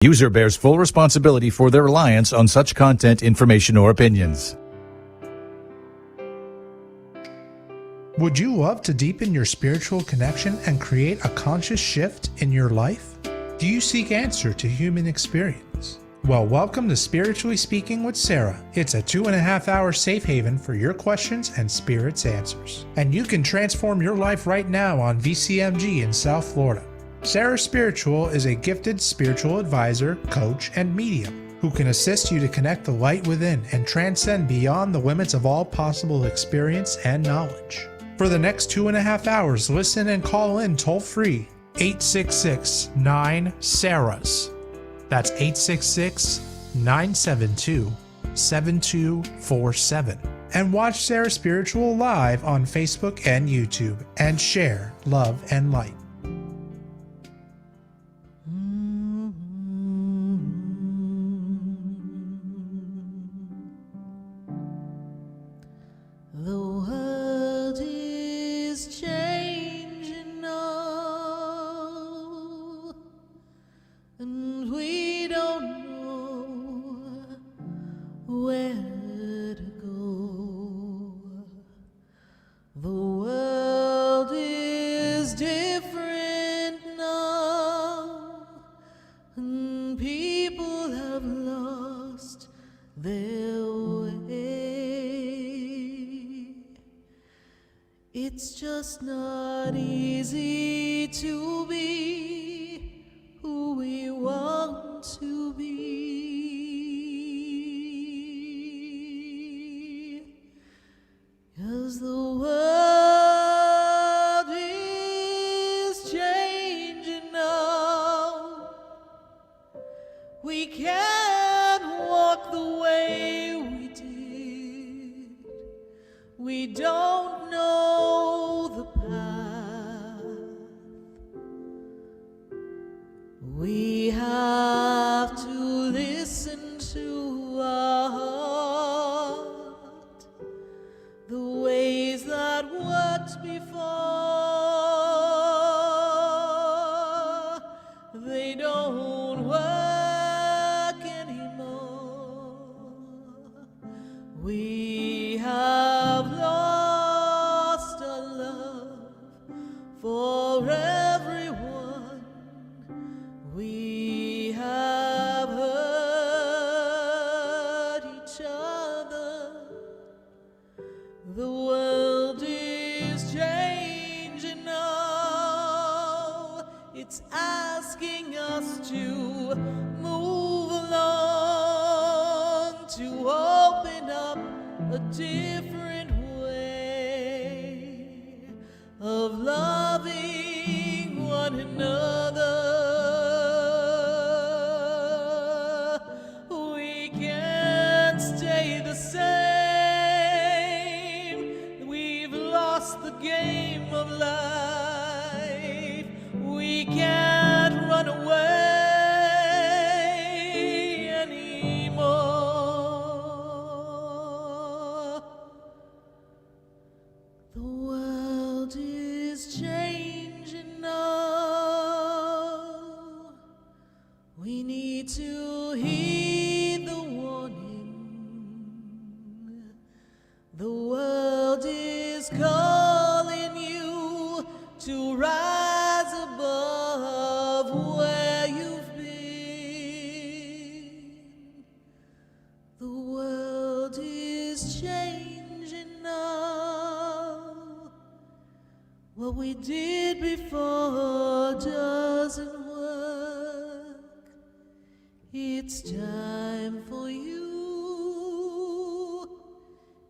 User bears full responsibility for their reliance on such content, information, or opinions. Would you love to deepen your spiritual connection and create a conscious shift in your life? Do you seek answer to human experience? Well, welcome to Spiritually Speaking with Sarah. It's a 2.5-hour safe haven for your questions and Spirit's answers. And you can transform your life right now on VCMG in South Florida. Sarah Spiritual is a gifted spiritual advisor, coach, and medium who can assist you to connect the light within and transcend beyond the limits of all possible experience and knowledge. For the next 2.5 hours, listen and call in toll-free 866-9-SARAHS. That's 866-972-7247. And watch Sarah Spiritual live on Facebook and YouTube and share love and light. It's just not easy to be who we want to be, 'cause the world is changing now. We can't walk the way we did. We don't know the path. We have to listen to our heart, the ways that worked before, they don't work anymore. We have lost our love for everyone. We have hurt each other. The world is changing now. It's asking us to move along, to open up a different way of loving one another. We can't stay the same. We've lost the game of life. We can't run away anymore. The world is changing now. We need to heed the warning. The world is calling you to rise above where you've been. The world is changing now. What we did before doesn't work. It's time for you.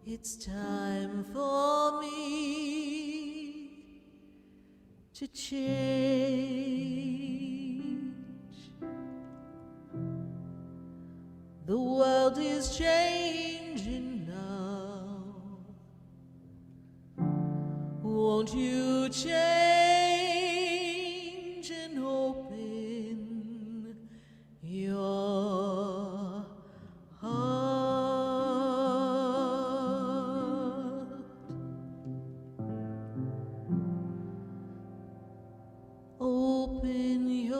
It's time for me to change. The world is changing now. Won't you change and open your heart? Open your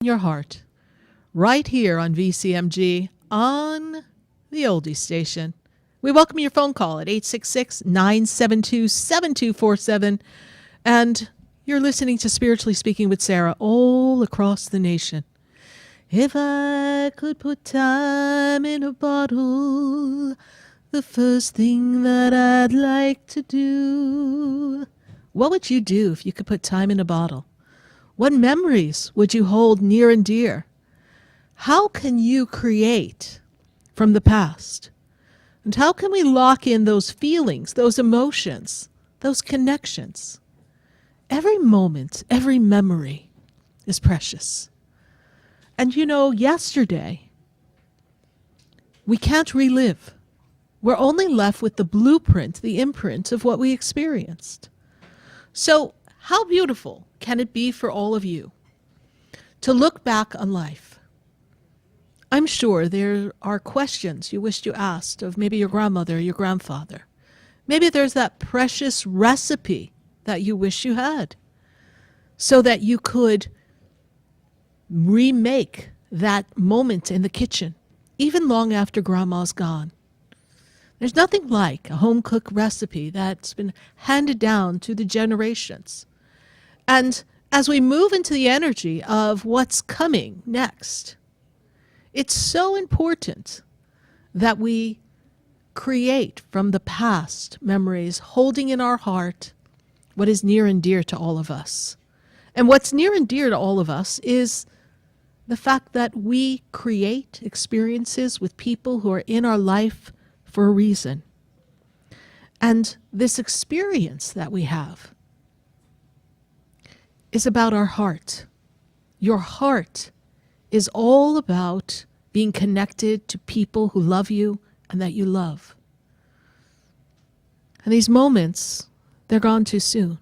your heart, right here on VCMG on the Oldie Station. We welcome your phone call at 866-972-7247. And you're listening to Spiritually Speaking with Sarah all across the nation. If I could put time in a bottle, the first thing that I'd like to do. What would you do if you could put time in a bottle? What memories would you hold near and dear? How can you create from the past? And how can we lock in those feelings, those emotions, those connections? Every moment, every memory is precious. And you know, yesterday, we can't relive. We're only left with the blueprint, the imprint of what we experienced. So how beautiful can it be for all of you to look back on life? I'm sure there are questions you wished you asked of maybe your grandmother or your grandfather. Maybe there's that precious recipe that you wish you had so that you could remake that moment in the kitchen, even long after grandma's gone. There's nothing like a home-cooked recipe that's been handed down to the generations. And as we move into the energy of what's coming next, it's so important that we create from the past memories, holding in our heart what is near and dear to all of us. And what's near and dear to all of us is the fact that we create experiences with people who are in our life for a reason. And this experience that we have is about our heart. Your heart is all about being connected to people who love you and that you love. And these moments, they're gone too soon.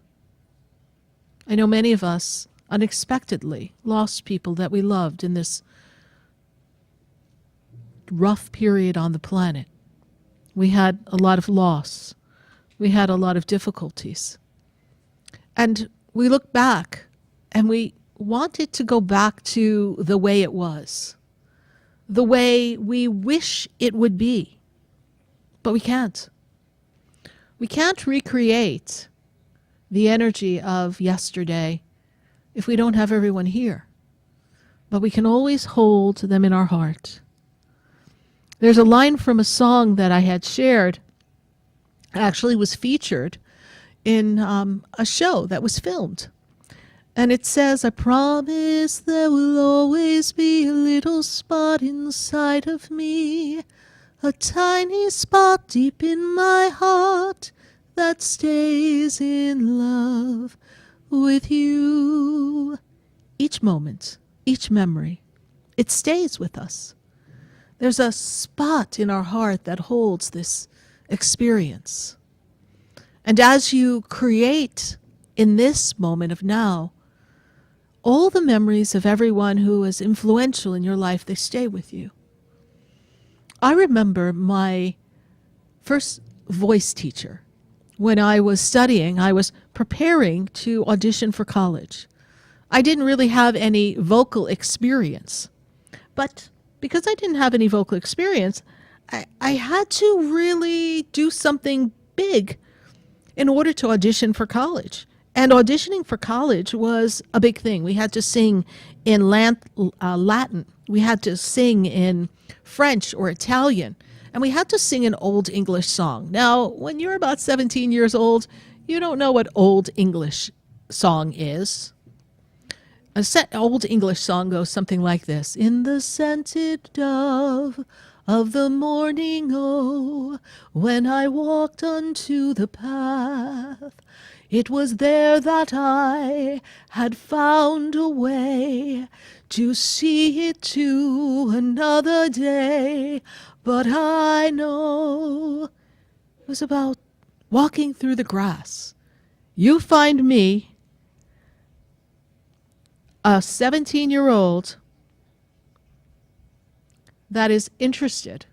I know many of us unexpectedly lost people that we loved in this rough period on the planet. We had a lot of loss. We had a lot of difficulties. And we look back and we want it to go back to the way it was, the way we wish it would be. But we can't. We can't recreate the energy of yesterday if we don't have everyone here. But we can always hold them in our heart. There's a line from a song that I had shared, actually was featured in a show that was filmed. And it says, I promise there will always be a little spot inside of me, a tiny spot deep in my heart that stays in love with you. Each moment, each memory, it stays with us. There's a spot in our heart that holds this experience. And as you create in this moment of now, all the memories of everyone who is influential in your life, they stay with you. I remember my first voice teacher. When I was studying, I was preparing to audition for college. I didn't really have any vocal experience, but because I didn't have any vocal experience, I had to really do something big in order to audition for college. And auditioning for college was a big thing. We had to sing in Latin. We had to sing in French or Italian. And we had to sing an Old English song. Now, when you're about 17 years old, you don't know what Old English song is. Old English song goes something like this. In the scented dove of the morning, oh, when I walked unto the path, it was there that I had found a way to see it to another day. But I know it was about walking through the grass. You find me, a 17-year-old that is interested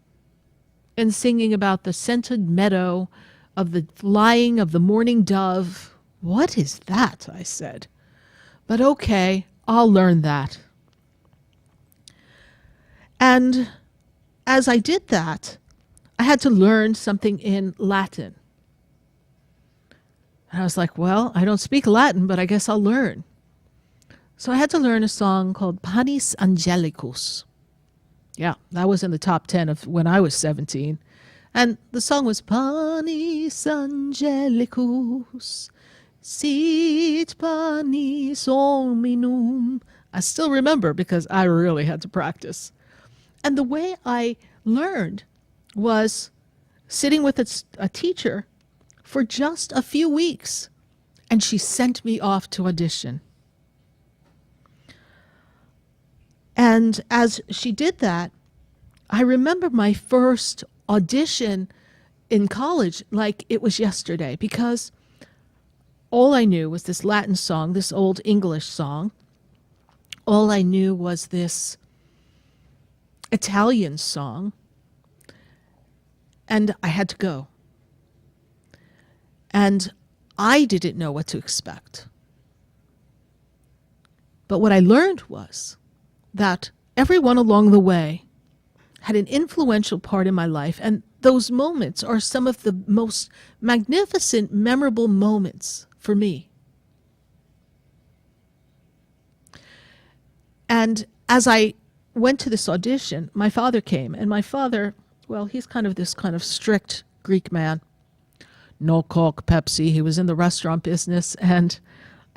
in singing about the scented meadow of the flying of the morning dove. What is that? I said. But okay, I'll learn that. And as I did that, I had to learn something in Latin. And I was like, well, I don't speak Latin, but I guess I'll learn. So I had to learn a song called Panis Angelicus. Yeah, that was in the top 10 of when I was 17. And the song was Panis Angelicus, sit panis hominum. I still remember because I really had to practice. And the way I learned was sitting with a teacher for just a few weeks, and she sent me off to audition. And as she did that, I remember my first audition in college like it was yesterday, because all I knew was this Latin song, this old English song. All I knew was this Italian song. And I had to go. And I didn't know what to expect. But what I learned was that everyone along the way had an influential part in my life, and those moments are some of the most magnificent, memorable moments for me. And as I went to this audition, my father came, and my father, well, he's kind of this kind of strict Greek man. No Coke, Pepsi. He was in the restaurant business, and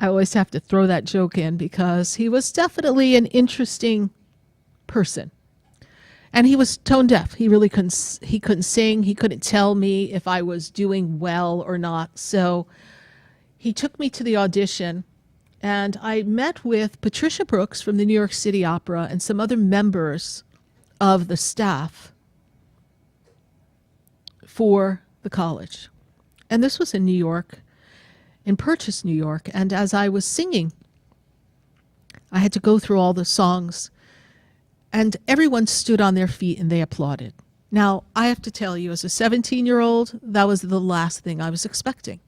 I always have to throw that joke in because he was definitely an interesting person. And he was tone deaf. He really couldn't sing. He couldn't tell me if I was doing well or not. So he took me to the audition, and I met with Patricia Brooks from the New York City Opera and some other members of the staff for the college. And this was in New York, in Purchase, New York. And as I was singing, I had to go through all the songs, and everyone stood on their feet and they applauded. Now, I have to tell you, as a 17-year-old, that was the last thing I was expecting.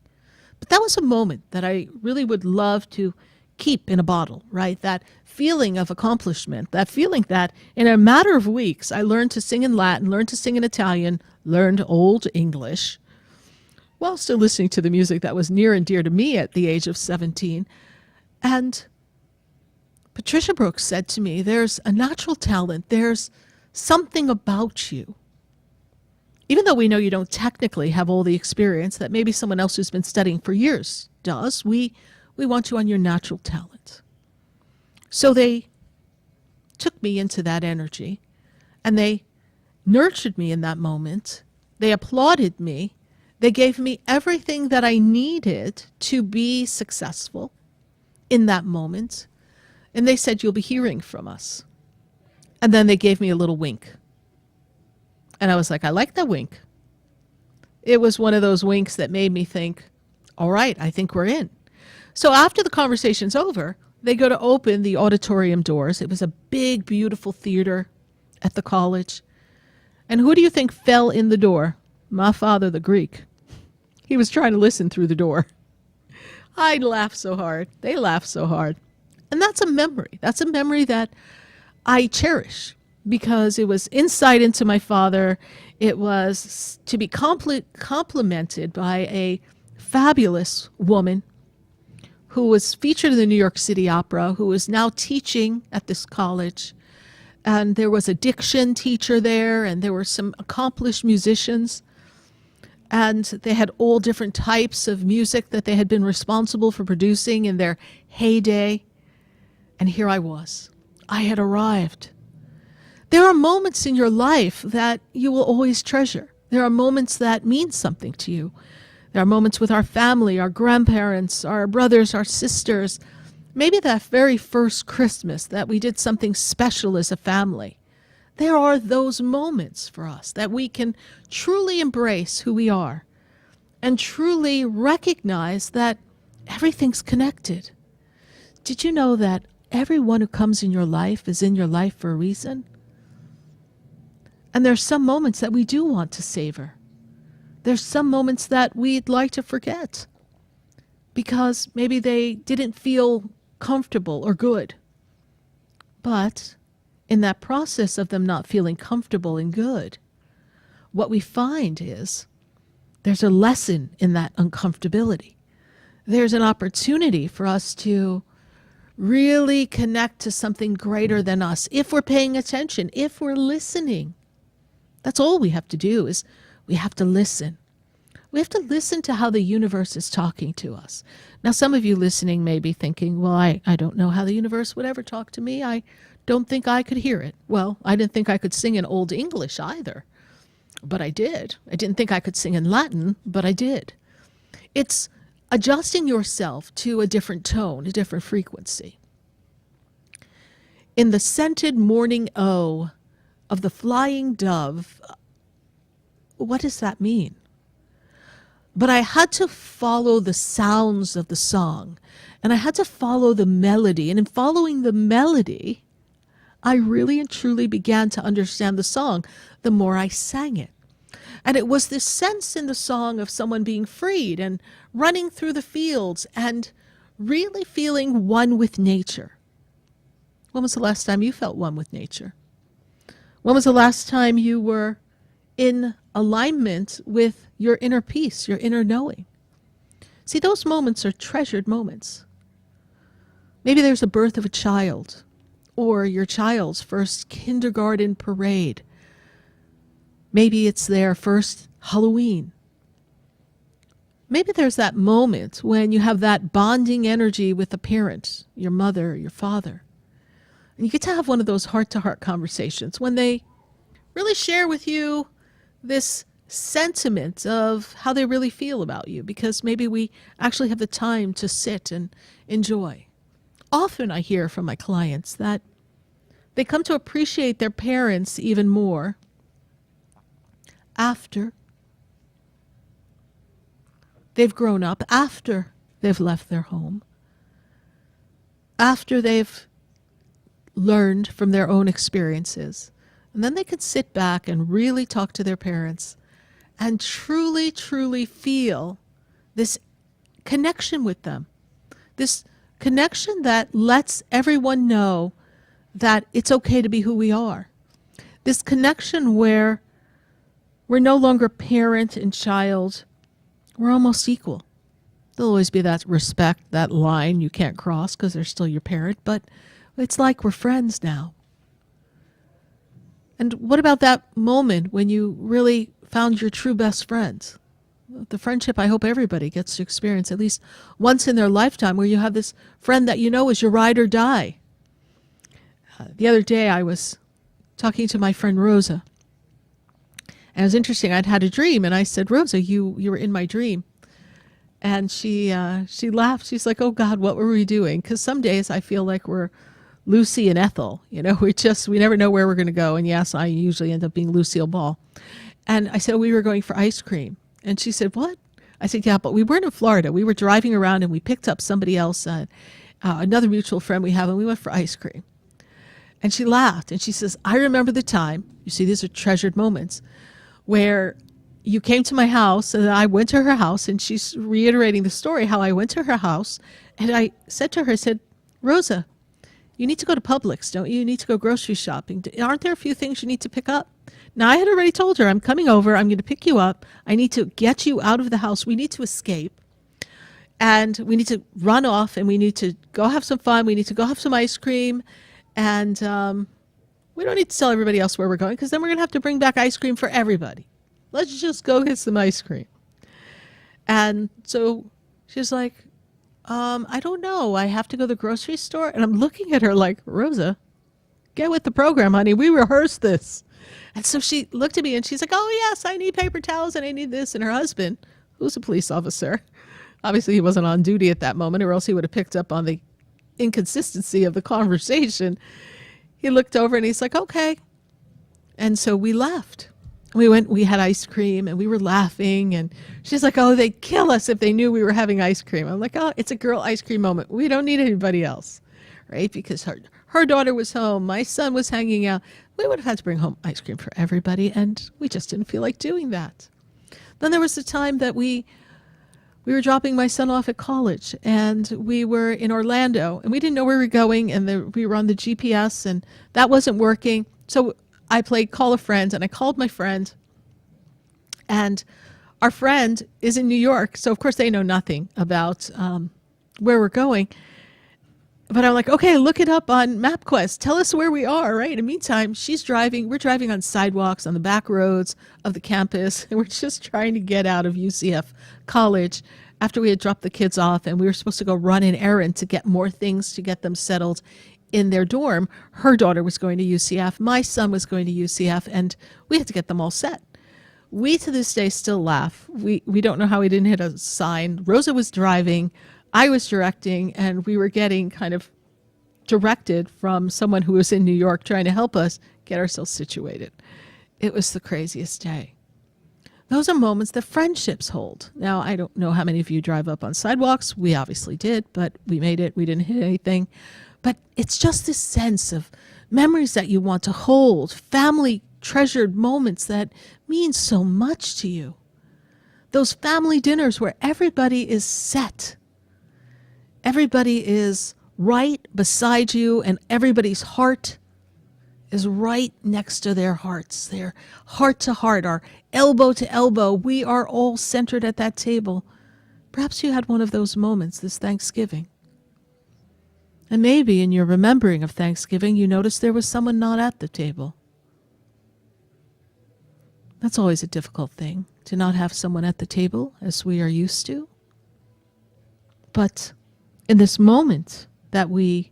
But that was a moment that I really would love to keep in a bottle, right? That feeling of accomplishment, that feeling that in a matter of weeks, I learned to sing in Latin, learned to sing in Italian, learned Old English, while still listening to the music that was near and dear to me at the age of 17. And Patricia Brooks said to me, there's a natural talent, there's something about you. Even though we know you don't technically have all the experience that maybe someone else who's been studying for years does, we want you on your natural talent. So they took me into that energy, and they nurtured me in that moment. They applauded me. They gave me everything that I needed to be successful in that moment. And they said, you'll be hearing from us. And then they gave me a little wink. And I was like, I like that wink. It was one of those winks that made me think, all right, I think we're in. So after the conversation's over, they go to open the auditorium doors. It was a big, beautiful theater at the college. And who do you think fell in the door? My father, the Greek. He was trying to listen through the door. I laughed so hard. They laughed so hard. And that's a memory. That's a memory that I cherish because it was insight into my father. It was to be complimented by a fabulous woman who was featured in the New York City Opera, who is now teaching at this college. And there was a diction teacher there, and there were some accomplished musicians. And they had all different types of music that they had been responsible for producing in their heyday. And here I was. I had arrived. There are moments in your life that you will always treasure. There are moments that mean something to you. There are moments with our family, our grandparents, our brothers, our sisters. Maybe that very first Christmas that we did something special as a family. There are those moments for us that we can truly embrace who we are and truly recognize that everything's connected. Did you know that everyone who comes in your life is in your life for a reason? And there's some moments that we do want to savor. There's some moments that we'd like to forget because maybe they didn't feel comfortable or good. But in that process of them not feeling comfortable and good, what we find is there's a lesson in that uncomfortability. There's an opportunity for us to really connect to something greater than us if we're paying attention, if we're listening. That's all we have to do is we have to listen. We have to listen to how the universe is talking to us. Now, some of you listening may be thinking, well, I don't know how the universe would ever talk to me. I don't think I could hear it. Well, I didn't think I could sing in Old English either, but I did. I didn't think I could sing in Latin, but I did. It's adjusting yourself to a different tone, a different frequency. In the scented morning O of the flying dove, what does that mean? But I had to follow the sounds of the song, and I had to follow the melody. And in following the melody, I really and truly began to understand the song the more I sang it. And it was this sense in the song of someone being freed and running through the fields and really feeling one with nature. When was the last time you felt one with nature? When was the last time you were in alignment with your inner peace, your inner knowing? See, those moments are treasured moments. Maybe there's a birth of a child, or your child's first kindergarten parade. Maybe it's their first Halloween. Maybe there's that moment when you have that bonding energy with a parent, your mother, your father. And you get to have one of those heart-to-heart conversations when they really share with you this sentiment of how they really feel about you, because maybe we actually have the time to sit and enjoy. Often I hear from my clients that they come to appreciate their parents even more after they've grown up, after they've left their home, after they've learned from their own experiences. And then they can sit back and really talk to their parents and truly, truly feel this connection with them. This connection that lets everyone know that it's okay to be who we are. This connection where we're no longer parent and child. We're almost equal. There'll always be that respect, that line you can't cross because they're still your parent, but it's like we're friends now. And what about that moment when you really found your true best friends? The friendship I hope everybody gets to experience at least once in their lifetime, where you have this friend that you know is your ride or die. The other day I was talking to my friend Rosa. And it was interesting. I'd had a dream, and I said, Rosa, you were in my dream. And she laughed. She's like, oh, God, what were we doing? Because some days I feel like we're Lucy and Ethel. You know, we never know where we're going to go. And yes, I usually end up being Lucille Ball. And I said, we were going for ice cream. And she said, what? I said, yeah, but we weren't in Florida. We were driving around, and we picked up somebody else, another mutual friend we have, and we went for ice cream. And she laughed, and she says, I remember the time, you see, these are treasured moments, where you came to my house and I went to her house, and she's reiterating the story, how I went to her house, and I said to her, I said, Rosa, you need to go to Publix, don't you? You need to go grocery shopping. Aren't there a few things you need to pick up? Now, I had already told her, I'm coming over, I'm going to pick you up, I need to get you out of the house, we need to escape, and we need to run off, and we need to go have some fun, we need to go have some ice cream, and we don't need to tell everybody else where we're going, because then we're going to have to bring back ice cream for everybody. Let's just go get some ice cream. And so she's like, I don't know. I have to go to the grocery store. And I'm looking at her like, Rosa, get with the program, honey. We rehearsed this. And so she looked at me and she's like, oh, yes, I need paper towels and I need this. And her husband, who's a police officer, obviously he wasn't on duty at that moment, or else he would have picked up on the inconsistency of the conversation. He looked over and he's like, okay. And so we left. We had ice cream and we were laughing, and she's like, oh, they'd kill us if they knew we were having ice cream. I'm like, oh, it's a girl ice cream moment. We don't need anybody else, right? Because her daughter was home. My son was hanging out. We would have had to bring home ice cream for everybody, and we just didn't feel like doing that. Then there was the time that we we were dropping my son off at college, and we were in Orlando, and we didn't know where we were going, and we were on the GPS, and that wasn't working. So I played call a friend, and I called my friend, and our friend is in New York, so of course they know nothing about where we're going. But I'm like, okay, look it up on MapQuest. Tell us where we are, right? In the meantime, we're driving on sidewalks, on the back roads of the campus, and we're just trying to get out of UCF College after we had dropped the kids off, and we were supposed to go run an errand to get more things to get them settled in their dorm. Her daughter was going to UCF. My son was going to UCF, and we had to get them all set. We, to this day, still laugh. We don't know how we didn't hit a sign. Rosa was driving. I was directing, and we were getting kind of directed from someone who was in New York trying to help us get ourselves situated. It was the craziest day. Those are moments that friendships hold. Now, I don't know how many of you drive up on sidewalks. We obviously did, but we made it. We didn't hit anything. But it's just this sense of memories that you want to hold, family treasured moments that mean so much to you. Those family dinners where everybody is set. Everybody is right beside you, and everybody's heart is right next to their hearts. They're heart to heart, or elbow to elbow. We are all centered at that table. Perhaps you had one of those moments this Thanksgiving. And maybe in your remembering of Thanksgiving, you noticed there was someone not at the table. That's always a difficult thing, to not have someone at the table as we are used to. But in this moment that we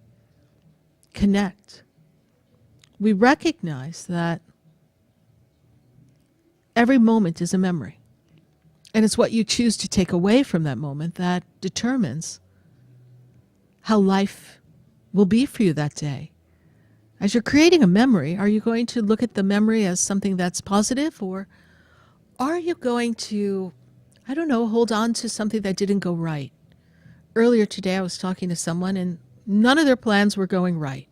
connect, we recognize that every moment is a memory. And it's what you choose to take away from that moment that determines how life will be for you that day. As you're creating a memory, are you going to look at the memory as something that's positive, or are you going to, hold on to something that didn't go right? Earlier today, I was talking to someone, and none of their plans were going right.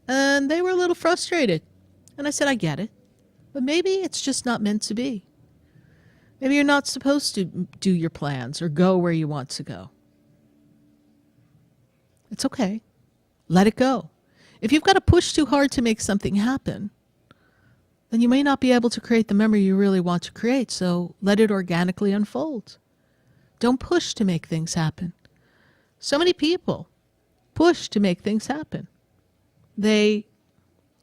And they were a little frustrated. And I said, I get it. But maybe it's just not meant to be. Maybe you're not supposed to do your plans or go where you want to go. It's okay. Let it go. If you've got to push too hard to make something happen, then you may not be able to create the memory you really want to create. So let it organically unfold. Don't push to make things happen. So many people push to make things happen. They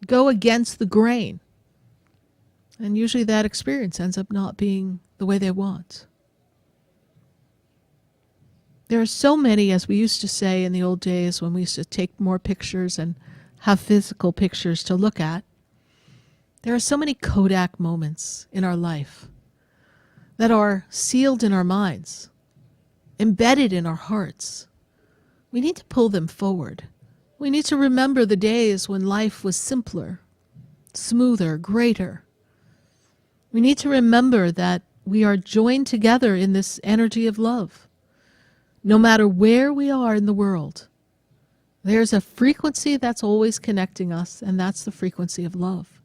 go against the grain. And usually that experience ends up not being the way they want. There are so many, as we used to say in the old days when we used to take more pictures and have physical pictures to look at, there are so many Kodak moments in our life that are sealed in our minds, embedded in our hearts. We need to pull them forward. We need to remember the days when life was simpler, smoother, greater. We need to remember that we are joined together in this energy of love. No matter where we are in the world, there's a frequency that's always connecting us, and that's the frequency of love.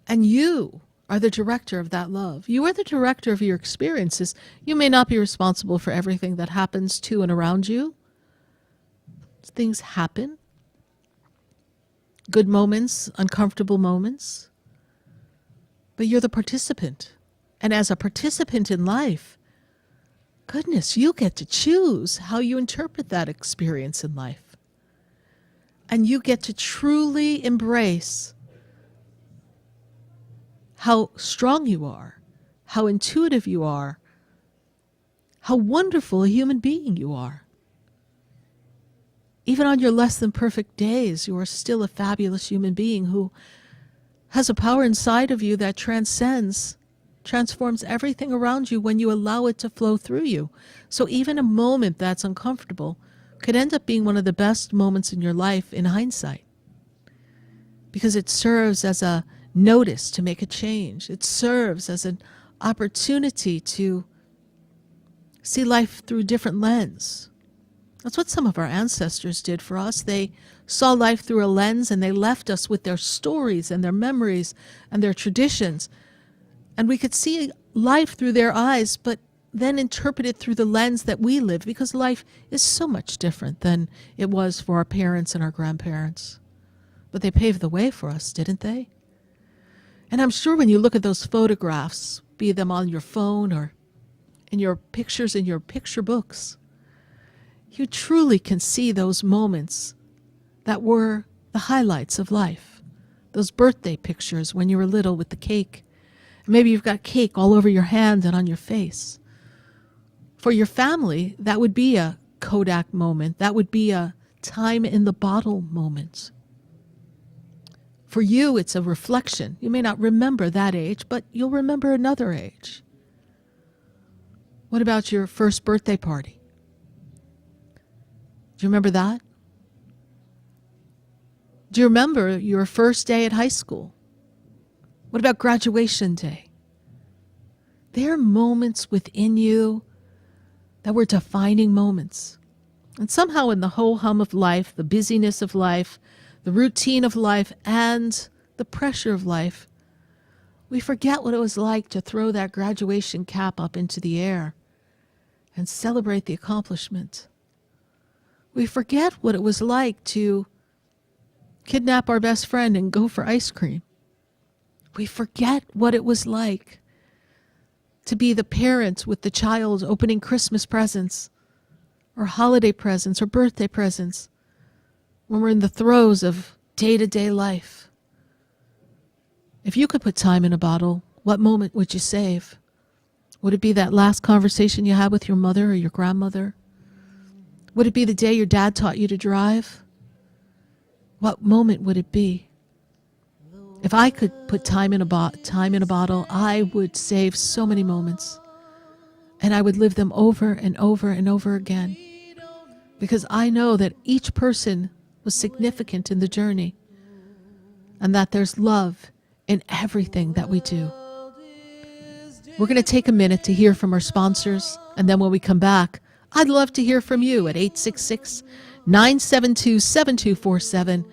And you are the director of that love. You are the director of your experiences. You may not be responsible for everything that happens to and around you. Things happen. Good moments, uncomfortable moments. But you're the participant. And as a participant in life, goodness, you get to choose how you interpret that experience in life. And you get to truly embrace how strong you are, how intuitive you are, how wonderful a human being you are. Even on your less than perfect days, you are still a fabulous human being who has a power inside of you that transforms everything around you when you allow it to flow through you. So even a moment that's uncomfortable could end up being one of the best moments in your life in hindsight, because it serves as a notice to make a change. It serves as an opportunity to see life through a different lens. That's what some of our ancestors did for us. They saw life through a lens, and they left us with their stories and their memories and their traditions. And we could see life through their eyes, but then interpret it through the lens that we live, because life is so much different than it was for our parents and our grandparents. But they paved the way for us, didn't they? And I'm sure when you look at those photographs, be them on your phone or in your pictures in your picture books, you truly can see those moments that were the highlights of life. Those birthday pictures when you were little with the cake. Maybe you've got cake all over your hand and on your face. For your family, that would be a Kodak moment. That would be a time in the bottle moment. For you, it's a reflection. You may not remember that age, but you'll remember another age. What about your first birthday party? Do you remember that? Do you remember your first day at high school? What about graduation day? There are moments within you that were defining moments. And somehow in the ho-hum of life, the busyness of life, the routine of life, and the pressure of life, we forget what it was like to throw that graduation cap up into the air and celebrate the accomplishment. We forget what it was like to kidnap our best friend and go for ice cream. We forget what it was like to be the parent with the child opening Christmas presents or holiday presents or birthday presents when we're in the throes of day-to-day life. If you could put time in a bottle, what moment would you save? Would it be that last conversation you had with your mother or your grandmother? Would it be the day your dad taught you to drive? What moment would it be? If I could put time in a bottle, I would save so many moments. And I would live them over and over and over again. Because I know that each person was significant in the journey. And that there's love in everything that we do. We're going to take a minute to hear from our sponsors. And then when we come back, I'd love to hear from you at 866-972-7247.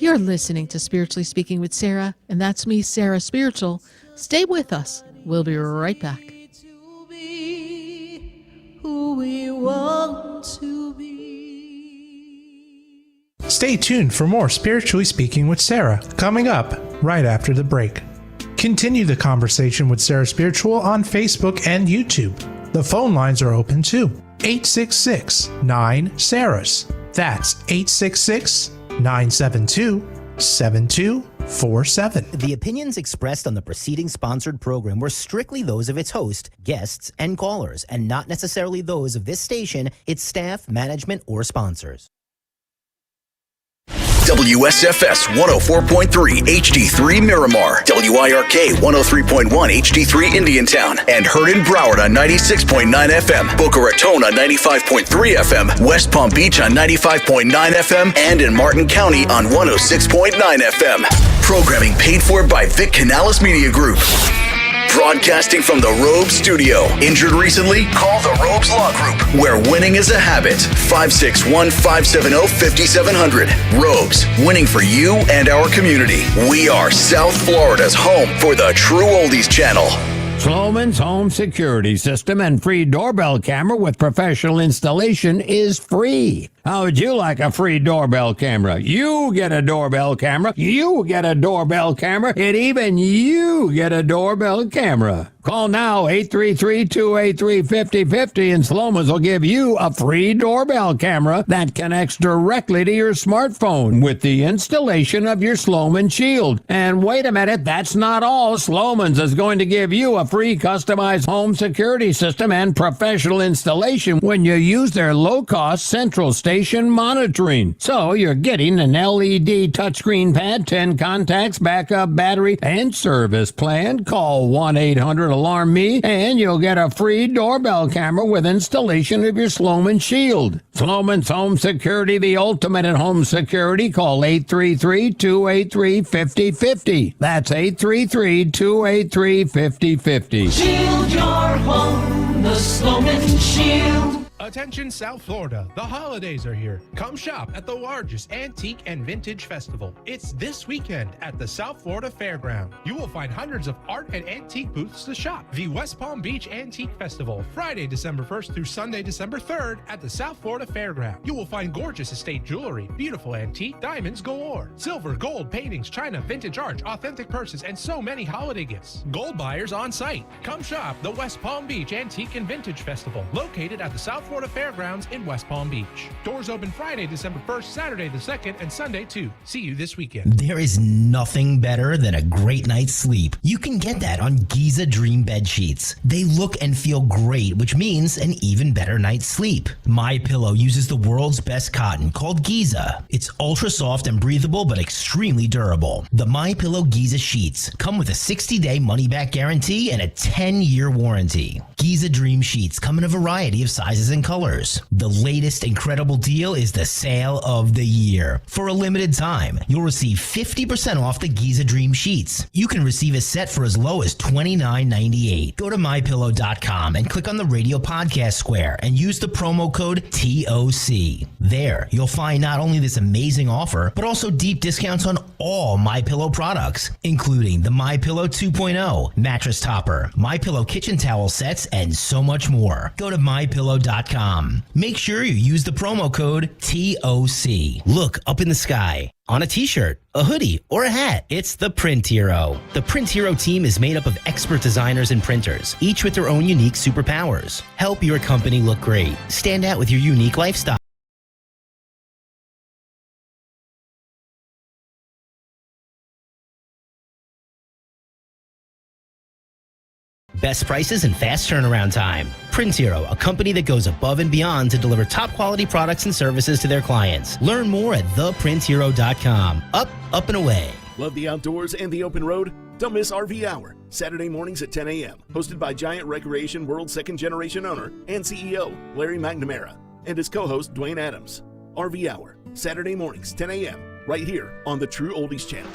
You're listening to Spiritually Speaking with Sarah, and that's me, Sarah Spiritual. Stay with us. We'll be right back. Who we want to be. Stay tuned for more Spiritually Speaking with Sarah, coming up right after the break. Continue the conversation with Sarah Spiritual on Facebook and YouTube. The phone lines are open too. 866-9-SARAHS. That's 866-972-7247. The opinions expressed on the preceding sponsored program were strictly those of its host, guests, and callers, and not necessarily those of this station, its staff, management, or sponsors. WSFS 104.3 HD3 Miramar, WIRK 103.1 HD3 Indiantown, and heard in Broward on 96.9 FM, Boca Raton on 95.3 FM, West Palm Beach on 95.9 FM, and in Martin County on 106.9 FM. Programming paid for by Vic Canales Media Group. Broadcasting from the Robes Studio. Injured recently? Call the Robes Law Group, where winning is a habit. 561-570-5700. Robes, winning for you and our community. We are South Florida's home for the True Oldies Channel. Sloman's home security system and free doorbell camera with professional installation is free. How would you like a free doorbell camera? You get a doorbell camera. You get a doorbell camera. And even you get a doorbell camera. Call now, 833-283-5050, and Sloman's will give you a free doorbell camera that connects directly to your smartphone with the installation of your Sloman Shield. And wait a minute, that's not all. Sloman's is going to give you a free customized home security system and professional installation when you use their low-cost central station monitoring. So you're getting an LED touchscreen pad, 10 contacts, backup battery, and service plan. Call 1-800-ALARM-ME, and you'll get a free doorbell camera with installation of your Sloman Shield. Sloman's Home Security, the ultimate in home security. Call 833-283-5050. That's 833-283-5050. Shield your home, the Sloman Shield. Attention South Florida, the holidays are here. Come shop at the largest antique and vintage festival. It's this weekend at the South Florida Fairground. You will find hundreds of art and antique booths to shop. The West Palm Beach Antique Festival, Friday, December 1st through Sunday, December 3rd at the South Florida Fairground. You will find gorgeous estate jewelry, beautiful antique, diamonds galore, silver, gold, paintings, china, vintage art, authentic purses, and so many holiday gifts. Gold buyers on site. Come shop the West Palm Beach Antique and Vintage Festival, located at the South Florida Fairgrounds in West Palm Beach. Doors open Friday, December 1st, Saturday the 2nd, and Sunday 2. See you this weekend. There is nothing better than a great night's sleep. You can get that on Giza Dream Bed Sheets. They look and feel great, which means an even better night's sleep. My Pillow uses the world's best cotton called Giza. It's ultra soft and breathable, but extremely durable. The My Pillow Giza sheets come with a 60-day money-back guarantee and a 10-year warranty. Giza Dream Sheets come in a variety of sizes and colors. The latest incredible deal is the sale of the year. For a limited time, you'll receive 50% off the Giza Dream Sheets. You can receive a set for as low as $29.98. Go to MyPillow.com and click on the radio podcast square and use the promo code TOC. There, you'll find not only this amazing offer, but also deep discounts on all MyPillow products, including the MyPillow 2.0, mattress topper, MyPillow kitchen towel sets, and so much more. Go to MyPillow.com. Make sure you use the promo code TOC. Look up in the sky. On a t-shirt, a hoodie, or a hat, it's the Print Hero. The Print Hero team is made up of expert designers and printers, each with their own unique superpowers. Help your company look great. Stand out with your unique lifestyle. Best prices and fast turnaround time. Print Hero, a company that goes above and beyond to deliver top quality products and services to their clients. Learn more at theprinthero.com. Up, up, and away. Love the outdoors and the open road? Don't miss RV Hour, Saturday mornings at 10 a.m., hosted by Giant Recreation World second-generation owner and CEO Larry McNamara and his co-host Dwayne Adams. RV Hour, Saturday mornings, 10 a.m., right here on the True Oldies Channel.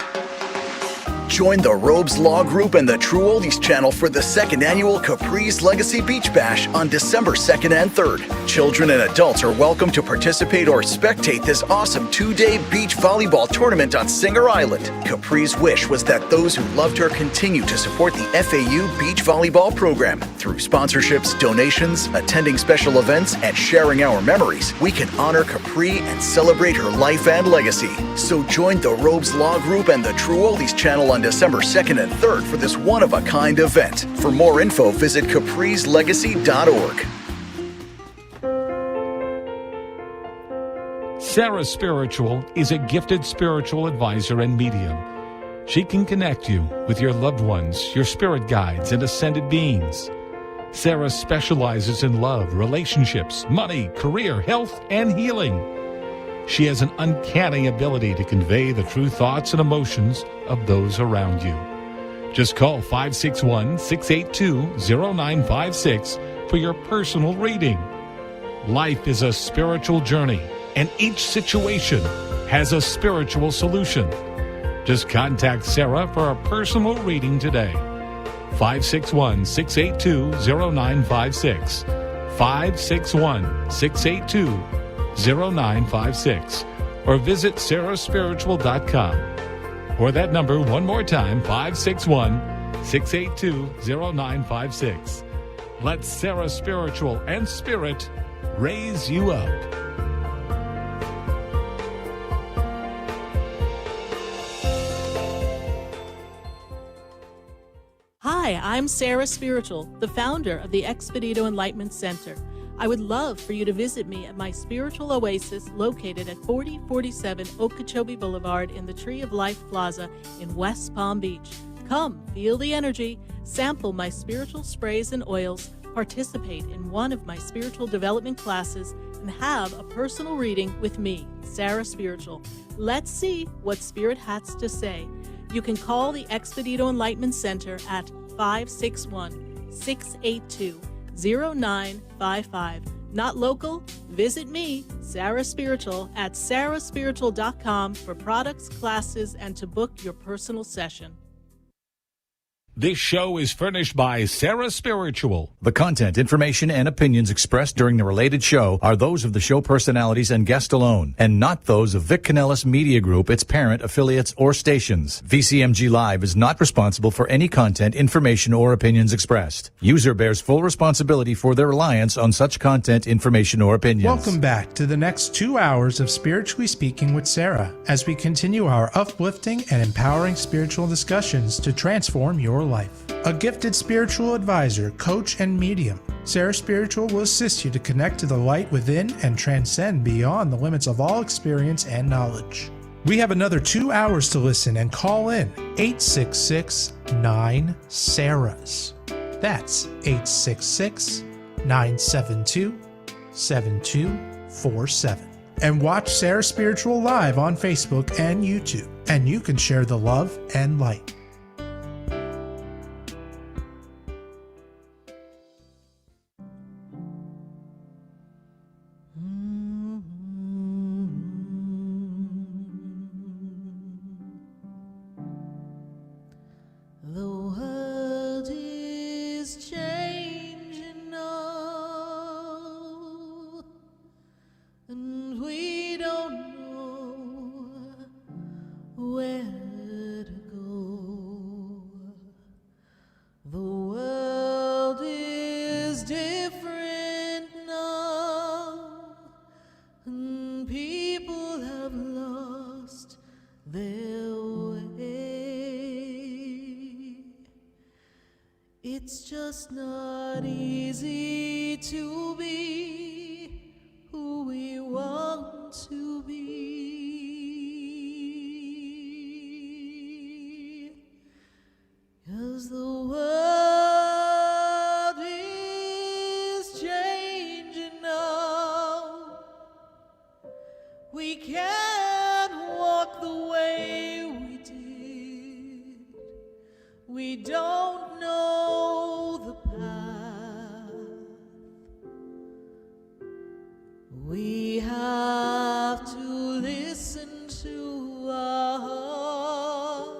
Join the Robes Law Group and the True Oldies Channel for the second annual Capri's Legacy Beach Bash on December 2nd and 3rd. Children and adults are welcome to participate or spectate this awesome 2-day beach volleyball tournament on Singer Island. Capri's wish was that those who loved her continue to support the FAU beach volleyball program. Through sponsorships, donations, attending special events, and sharing our memories, we can honor Capri and celebrate her life and legacy. So join the Robes Law Group and the True Oldies Channel on December 2nd and 3rd for this one-of-a-kind event. For more info, visit caprislegacy.org. Sarah Spiritual is a gifted spiritual advisor and medium. She can connect you with your loved ones, your spirit guides, and ascended beings. Sarah specializes in love, relationships, money, career, health, and healing. She has an uncanny ability to convey the true thoughts and emotions of those around you. Just call 561-682-0956 for your personal reading. Life is a spiritual journey, and each situation has a spiritual solution. Just contact Sarah for a personal reading today. 561-682-0956. 561-682-0956. Or visit sarahspiritual.com. Or that number one more time, 561-682-0956. Let Sarah Spiritual and Spirit raise you up. Hi, I'm Sarah Spiritual, the founder of the Expedito Enlightenment Center. I would love for you to visit me at my spiritual oasis located at 4047 Okeechobee Boulevard in the Tree of Life Plaza in West Palm Beach. Come, feel the energy, sample my spiritual sprays and oils, participate in one of my spiritual development classes, and have a personal reading with me, Sarah Spiritual. Let's see what Spirit has to say. You can call the Expedito Enlightenment Center at 561-682-0955. Not local? Visit me, Sarah Spiritual, at sarahspiritual.com for products, classes, and to book your personal session. This show is furnished by Sarah Spiritual. The content, information, and opinions expressed during the related show are those of the show personalities and guest alone, and not those of Vic Canellis Media Group, its parent, affiliates, or stations. VCMG Live is not responsible for any content, information, or opinions expressed. User bears full responsibility for their reliance on such content, information, or opinions. Welcome back to the next 2 hours of Spiritually Speaking with Sarah, as we continue our uplifting and empowering spiritual discussions to transform your life. A gifted spiritual advisor, coach, and medium, Sarah Spiritual will assist you to connect to the light within and transcend beyond the limits of all experience and knowledge. We have another 2 hours to listen and call in 866-9-SARAHs. That's 866-972-7247. And watch Sarah Spiritual live on Facebook and YouTube, and you can share the love and light. The world is changing now, and we don't know where to go. The world is different now, and people have lost their way. It's just not easy to be who we want to be, 'cause the world is changing now. We can't walk the way we did. We don't know the path. We have to listen to our heart.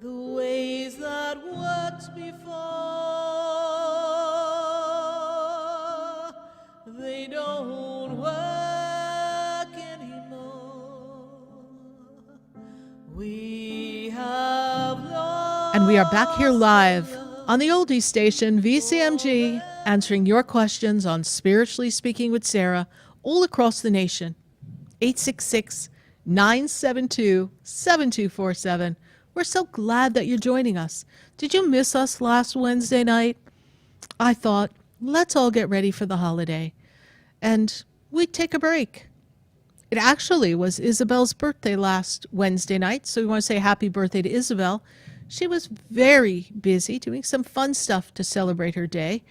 The ways that worked before, they don't work anymore. We have lost. And we are back here live on the Oldie Station, VCMG, answering your questions on Spiritually Speaking with Sarah all across the nation. 866-972-7247. We're so glad that you're joining us. Did you miss us last Wednesday night? I thought, let's all get ready for the holiday. And we'd take a break. It actually was Isabel's birthday last Wednesday night, so we want to say happy birthday to Isabel. She was very busy doing some fun stuff to celebrate her day.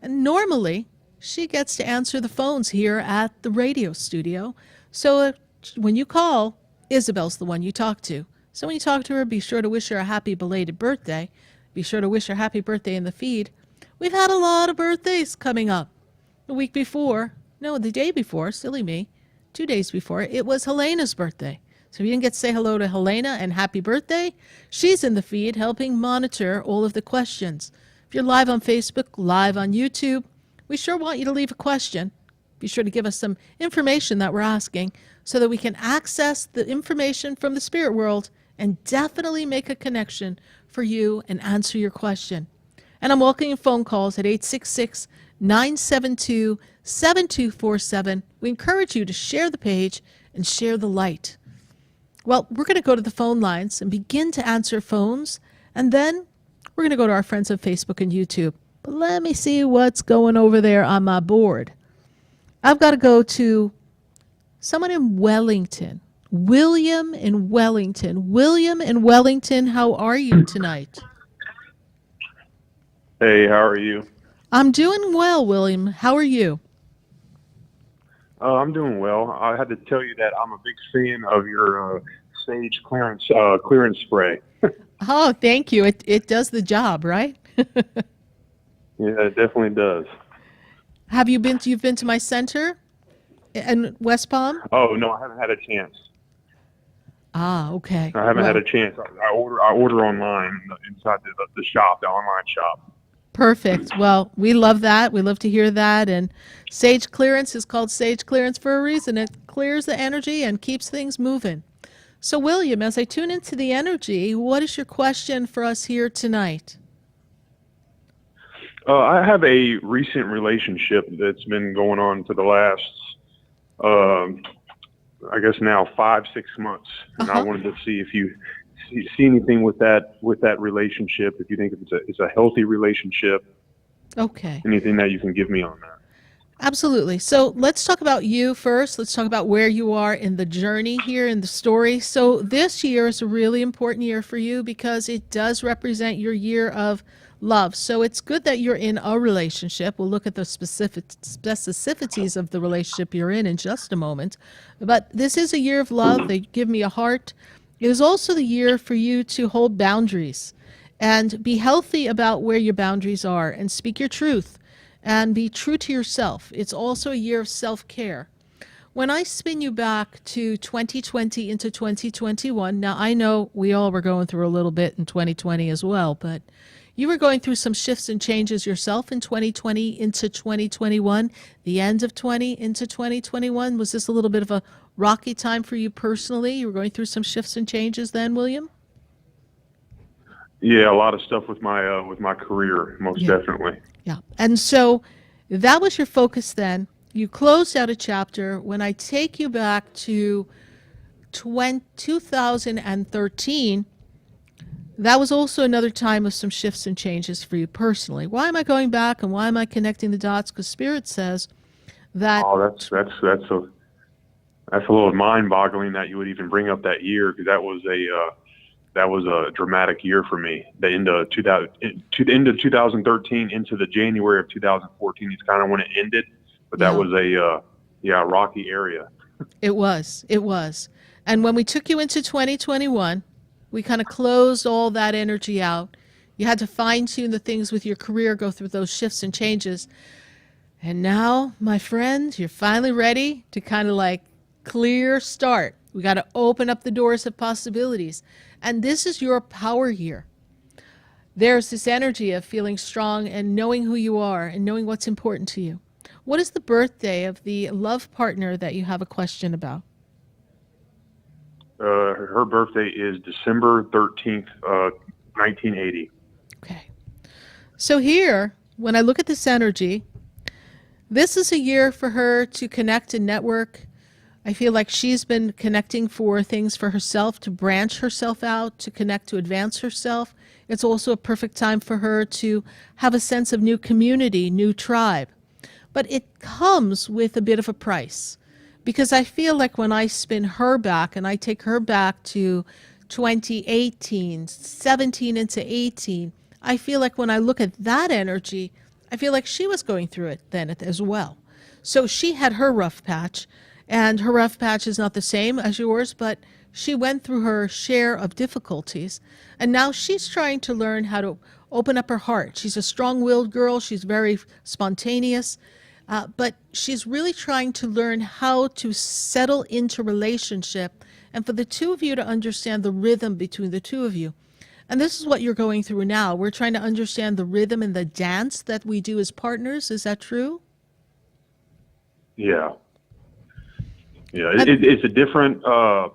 And normally, she gets to answer the phones here at the radio studio. So when you call, Isabel's the one you talk to. So when you talk to her, be sure to wish her a happy belated birthday. Be sure to wish her happy birthday in the feed. We've had a lot of birthdays coming up. The day before, silly me, 2 days before, it was Helena's birthday. So if you didn't get to say hello to Helena and happy birthday, she's in the feed helping monitor all of the questions. If you're live on Facebook, live on YouTube, we sure want you to leave a question. Be sure to give us some information that we're asking so that we can access the information from the spirit world and definitely make a connection for you and answer your question. And I'm welcoming phone calls at 866-972-7247. We encourage you to share the page and share the light. Well, we're going to go to the phone lines and begin to answer phones, and then we're going to go to our friends on Facebook and YouTube. But let me see what's going over there on my board. I've got to go to someone in Wellington. William in Wellington. William in Wellington, how are you tonight? Hey, how are you? I'm doing well, William. How are you? I'm doing well. I had to tell you that I'm a big fan of your sage clearance spray. Oh, thank you. It does the job, right? Yeah, it definitely does. You've been to my center in West Palm? Oh, no, I haven't had a chance. Ah, okay. I haven't Well, had a chance. I order online inside the shop, the online shop. perfect. Well, we love that. We love to hear that. And sage clearance is called sage clearance for a reason. It clears the energy and keeps things moving. So, William, as I tune into the energy, what is your question for us here tonight? I have a recent relationship that's been going on for the last, I guess now 5-6 months, and I wanted to see if you see anything with that relationship. If you think it's a healthy relationship, Okay. anything that you can give me on that. Absolutely. So let's talk about you first. Let's talk about where you are in the journey here in the story. So this year is a really important year for you because it does represent your year of love. So it's good that you're in a relationship. We'll look at the specificities of the relationship you're in just a moment. But this is a year of love. They give me a heart. It is also the year for you to hold boundaries and be healthy about where your boundaries are and speak your truth and be true to yourself. It's also a year of self-care. When I spin you back to 2020 into 2021, now I know we all were going through a little bit in 2020 as well, but you were going through some shifts and changes yourself in 2020 into 2021, the end of 20 into 2021. Was this a little bit of a rocky time for you personally? You were going through some shifts and changes then, William? Yeah, a lot of stuff with my career, most definitely. Yeah. And so that was your focus then. You closed out a chapter. When I take you back to 2013, that was also another time of some shifts and changes for you personally. Why am I going back and why am I connecting the dots? Because Spirit says that. Oh, that's a little mind-boggling that you would even bring up that year, because that was a dramatic year for me. The end of 2013 into the January of 2014 is kind of when it ended, but that was a rocky area. It was. And when we took you into 2021, we kind of closed all that energy out. You had to fine-tune the things with your career, go through those shifts and changes. And now, my friend, you're finally ready to kind of like clear start. We got to open up the doors of possibilities. And this is your power year. There's this energy of feeling strong and knowing who you are and knowing what's important to you. What is the birthday of the love partner that you have a question about? Her birthday is December 13th, 1980. Okay. So here, when I look at this energy, this is a year for her to connect and network. I feel like she's been connecting for things for herself, to branch herself out, to connect, to advance herself. It's also a perfect time for her to have a sense of new community, new tribe. But it comes with a bit of a price, because I feel like when I spin her back and I take her back to 2018, 17 into 18, I feel like when I look at that energy, I feel like she was going through it then as well. So she had her rough patch, and her rough patch is not the same as yours, but she went through her share of difficulties, and now she's trying to learn how to open up her heart. She's a strong-willed girl. She's very spontaneous, but she's really trying to learn how to settle into relationship and for the two of you to understand the rhythm between the two of you. And this is what you're going through now. We're trying to understand the rhythm and the dance that we do as partners. Is that true? Yeah. Yeah, it's a different, the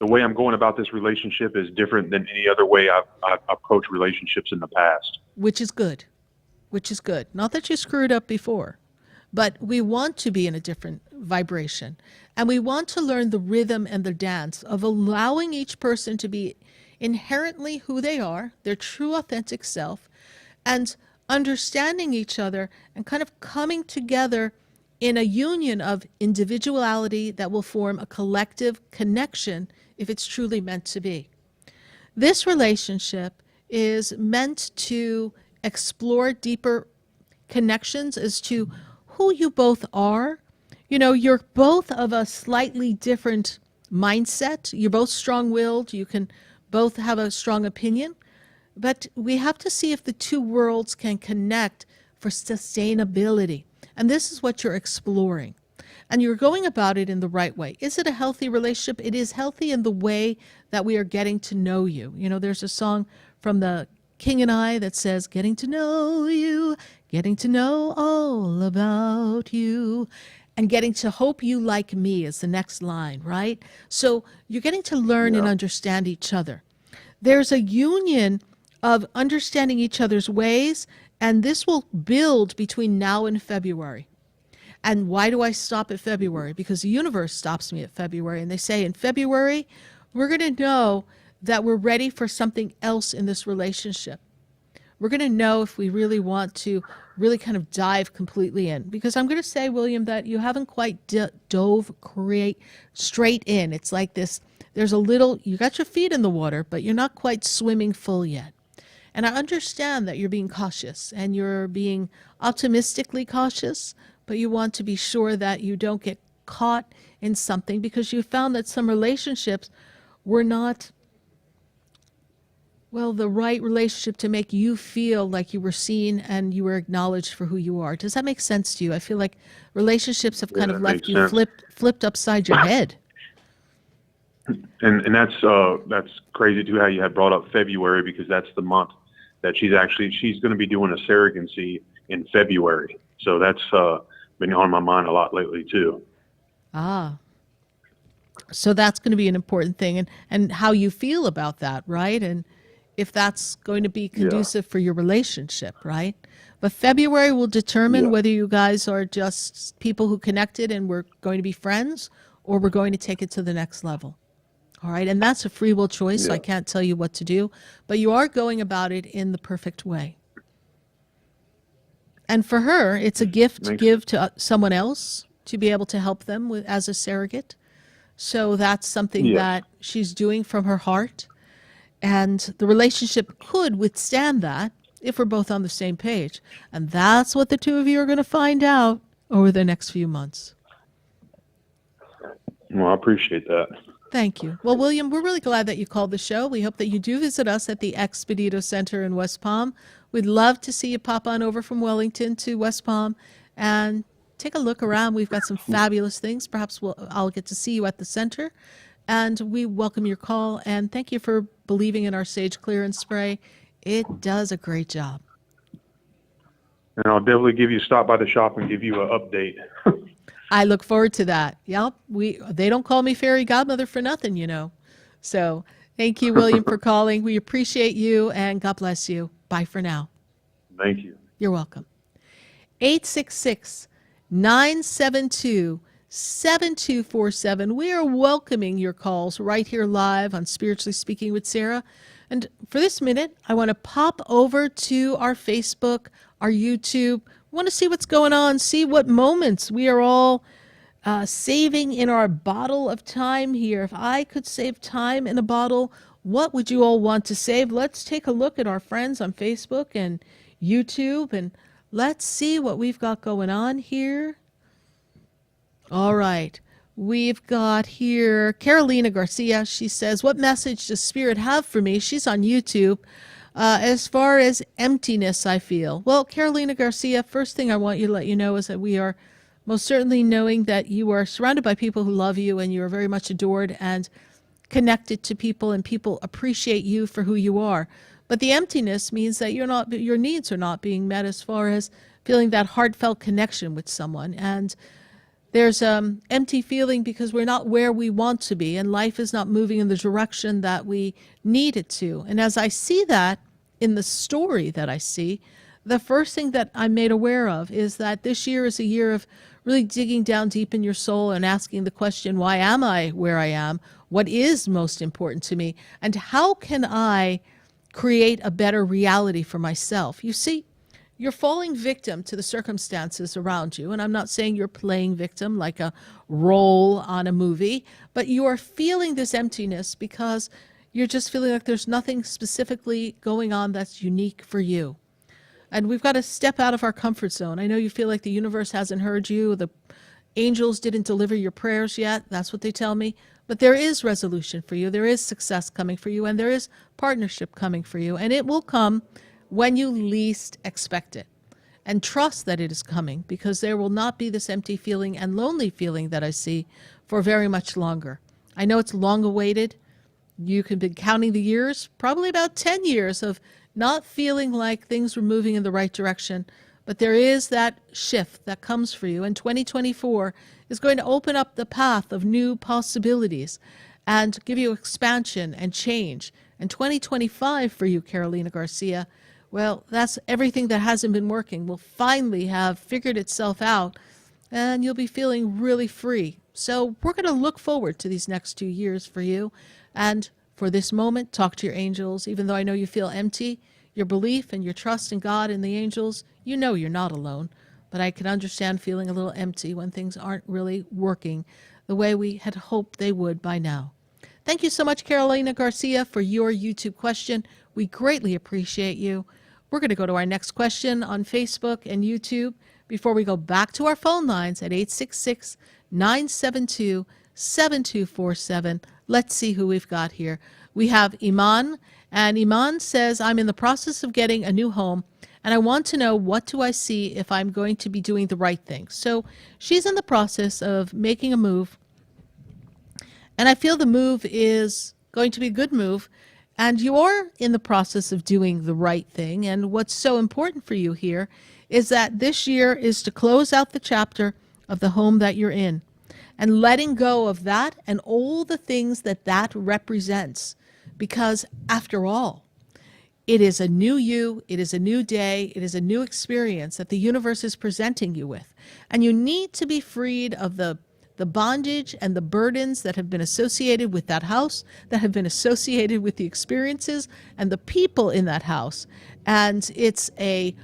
way I'm going about this relationship is different than any other way I've approached relationships in the past. Which is good. Not that you screwed up before, but we want to be in a different vibration. And we want to learn the rhythm and the dance of allowing each person to be inherently who they are, their true authentic self, and understanding each other and kind of coming together in a union of individuality that will form a collective connection if it's truly meant to be. This relationship is meant to explore deeper connections as to who you both are. You know, you're both of a slightly different mindset. You're both strong-willed. You can both have a strong opinion. But we have to see if the two worlds can connect for sustainability. And this is what you're exploring. and you're going about it in the right way. Is it a healthy relationship? It is healthy in the way that we are getting to know you. You know, there's a song from the King and I that says, getting to know you, getting to know all about you, and getting to hope you like me is the next line, right? So you're getting to learn and understand each other. There's a union of understanding each other's ways, and this will build between now and February. And why do I stop at February? Because the universe stops me at February, and they say in February, we're going to know that we're ready for something else in this relationship. We're going to know if we really want to really kind of dive completely in. Because I'm going to say, William, that you haven't quite dove straight in. It's like this, there's a little, you got your feet in the water, but you're not quite swimming full yet. And I understand that you're being cautious and you're being optimistically cautious, but you want to be sure that you don't get caught in something because you found that some relationships were not, well, the right relationship to make you feel like you were seen and you were acknowledged for who you are. Does that make sense to you? I feel like relationships have kind of left you flipped upside your head. And that's crazy too how you had brought up February, because that's the month that she's going to be doing a surrogacy in February. So that's been on my mind a lot lately too. Ah. So that's going to be an important thing, and how you feel about that, right? And if that's going to be conducive for your relationship, right? But February will determine whether you guys are just people who connected and we're going to be friends, or we're going to take it to the next level. All right, and that's a free will choice, so I can't tell you what to do, but you are going about it in the perfect way. And for her, it's a gift to give to someone else to be able to help them with as a surrogate. So that's something that she's doing from her heart. And the relationship could withstand that if we're both on the same page. And that's what the two of you are going to find out over the next few months. Well, I appreciate that. Thank you. Well, William, we're really glad that you called the show. We hope that you do visit us at the Expedito Center in West Palm. We'd love to see you pop on over from Wellington to West Palm and take a look around. We've got some fabulous things. Perhaps I'll get to see you at the center. And we welcome your call. And thank you for believing in our Sage Clearance Spray. It does a great job. And I'll definitely stop by the shop and give you an update. I look forward to that. Yep. They don't call me fairy godmother for nothing, you know. So thank you, William, for calling. We appreciate you, and God bless you. Bye for now. Thank you. You're welcome. 866-972-7247. We are welcoming your calls right here live on Spiritually Speaking with Sarah. And for this minute, I want to pop over to our Facebook, our YouTube. I want to see what's going on, see what moments we are all saving in our bottle of time here. If I could save time in a bottle, what would you all want to save? Let's take a look at our friends on Facebook and YouTube, and let's see what we've got going on here. All right. We've got here Carolina Garcia. She says, what message does Spirit have for me? She's on YouTube. As far as emptiness, I feel. Well, Carolina Garcia, first thing I want you to let you know is that we are most certainly knowing that you are surrounded by people who love you and you are very much adored and connected to people, and people appreciate you for who you are. But the emptiness means that your needs are not being met as far as feeling that heartfelt connection with someone. And there's empty feeling because we're not where we want to be, and life is not moving in the direction that we need it to. And as I see that in the story that I see, the first thing that I'm made aware of is that this year is a year of really digging down deep in your soul and asking the question, why am I where I am? What is most important to me? And how can I create a better reality for myself? You see, you're falling victim to the circumstances around you. And I'm not saying you're playing victim like a role on a movie, but you are feeling this emptiness because you're just feeling like there's nothing specifically going on that's unique for you. And we've got to step out of our comfort zone. I know you feel like the universe hasn't heard you. The angels didn't deliver your prayers yet. That's what they tell me. But there is resolution for you. There is success coming for you. And there is partnership coming for you. And it will come when you least expect it. and trust that it is coming, because there will not be this empty feeling and lonely feeling that I see for very much longer. I know it's long awaited. You could be counting the years, probably about 10 years of not feeling like things were moving in the right direction. But there is that shift that comes for you. And 2024 is going to open up the path of new possibilities and give you expansion and change. And 2025 for you, Carolina Garcia, well, that's everything that hasn't been working will finally have figured itself out, and you'll be feeling really free. So we're going to look forward to these next 2 years for you. And for this moment, talk to your angels. Even though I know you feel empty, your belief and your trust in God and the angels, you know you're not alone. But I can understand feeling a little empty when things aren't really working the way we had hoped they would by now. Thank you so much, Carolina Garcia, for your YouTube question. We greatly appreciate you. We're going to go to our next question on Facebook and YouTube before we go back to our phone lines at 866-972-7247. Let's see who we've got here. We have Iman, and Iman says, I'm in the process of getting a new home, and I want to know, what do I see if I'm going to be doing the right thing? So she's in the process of making a move, and I feel the move is going to be a good move, and you are in the process of doing the right thing. And what's so important for you here is that this year is to close out the chapter of the home that you're in and letting go of that and all the things that that represents. Because after all, it is a new you, it is a new day, it is a new experience that the universe is presenting you with. And you need to be freed of the bondage and the burdens that have been associated with that house, that have been associated with the experiences and the people in that house. And it's a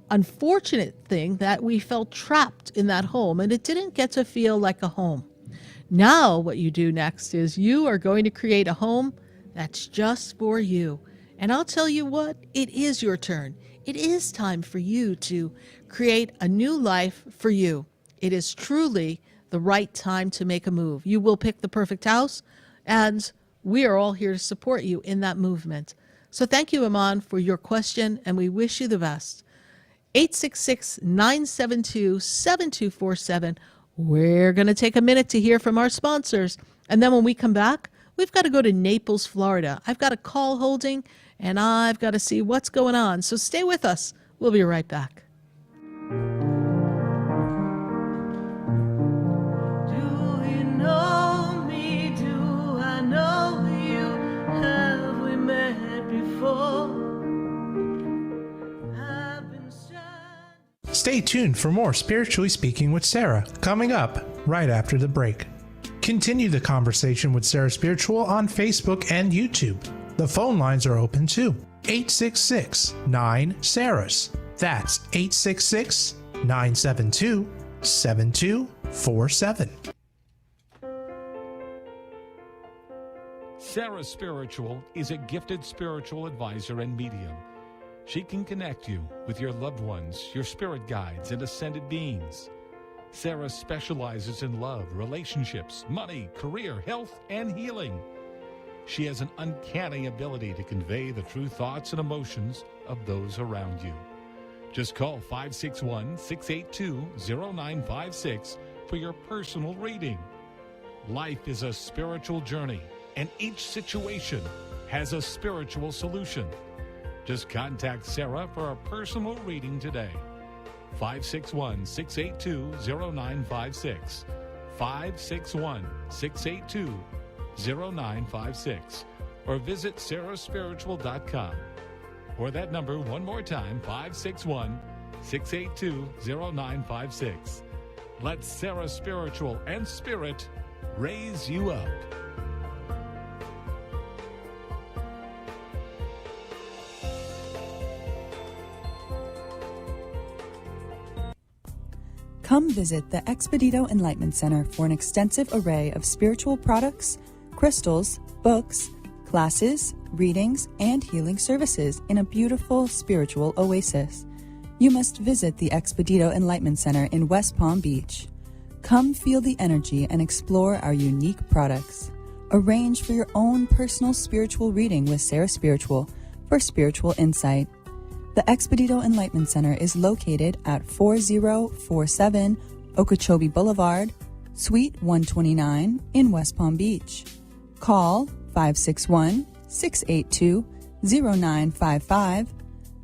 unfortunate thing that we felt trapped in that home, and it didn't get to feel like a home. Now what you do next is you are going to create a home that's just for you. And I'll tell you what, it is your turn. It is time for you to create a new life for you. It is truly the right time to make a move. You will pick the perfect house, and we are all here to support you in that movement. So thank you, Iman, for your question, and we wish you the best. 866-972-7247. We're going to take a minute to hear from our sponsors. And then when we come back, we've got to go to Naples, Florida. I've got a call holding, and I've got to see what's going on. So stay with us. We'll be right back. Stay tuned for more Spiritually Speaking with Sarah, coming up right after the break. Continue the conversation with Sarah Spiritual on Facebook and YouTube. The phone lines are open too. 866-9-SARAS. That's 866-972-7247. Sarah Spiritual is a gifted spiritual advisor and medium. She can connect you with your loved ones, your spirit guides, and ascended beings. Sarah specializes in love, relationships, money, career, health, and healing. She has an uncanny ability to convey the true thoughts and emotions of those around you. Just call 561-682-0956 for your personal reading. Life is a spiritual journey, and each situation has a spiritual solution. Just contact Sarah for a personal reading today. 561-682-0956. 561-682-0956. Or visit sarahspiritual.com. Or that number one more time, 561-682-0956. Let Sarah Spiritual and Spirit raise you up. Come visit the Expedito Enlightenment Center for an extensive array of spiritual products, crystals, books, classes, readings, and healing services in a beautiful spiritual oasis. You must visit the Expedito Enlightenment Center in West Palm Beach. Come feel the energy and explore our unique products. Arrange for your own personal spiritual reading with Sarah Spiritual for spiritual insight. The Expedito Enlightenment Center is located at 4047 Okeechobee Boulevard, Suite 129 in West Palm Beach. Call 561-682-0955.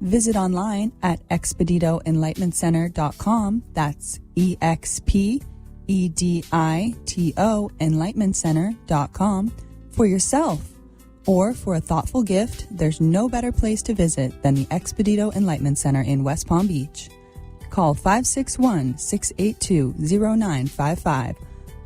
Visit online at expeditoenlightenmentcenter.com. That's EXPEDITO enlightenmentcenter.com for yourself. Or for a thoughtful gift, there's no better place to visit than the Expedito Enlightenment Center in West Palm Beach. Call 561-682-0955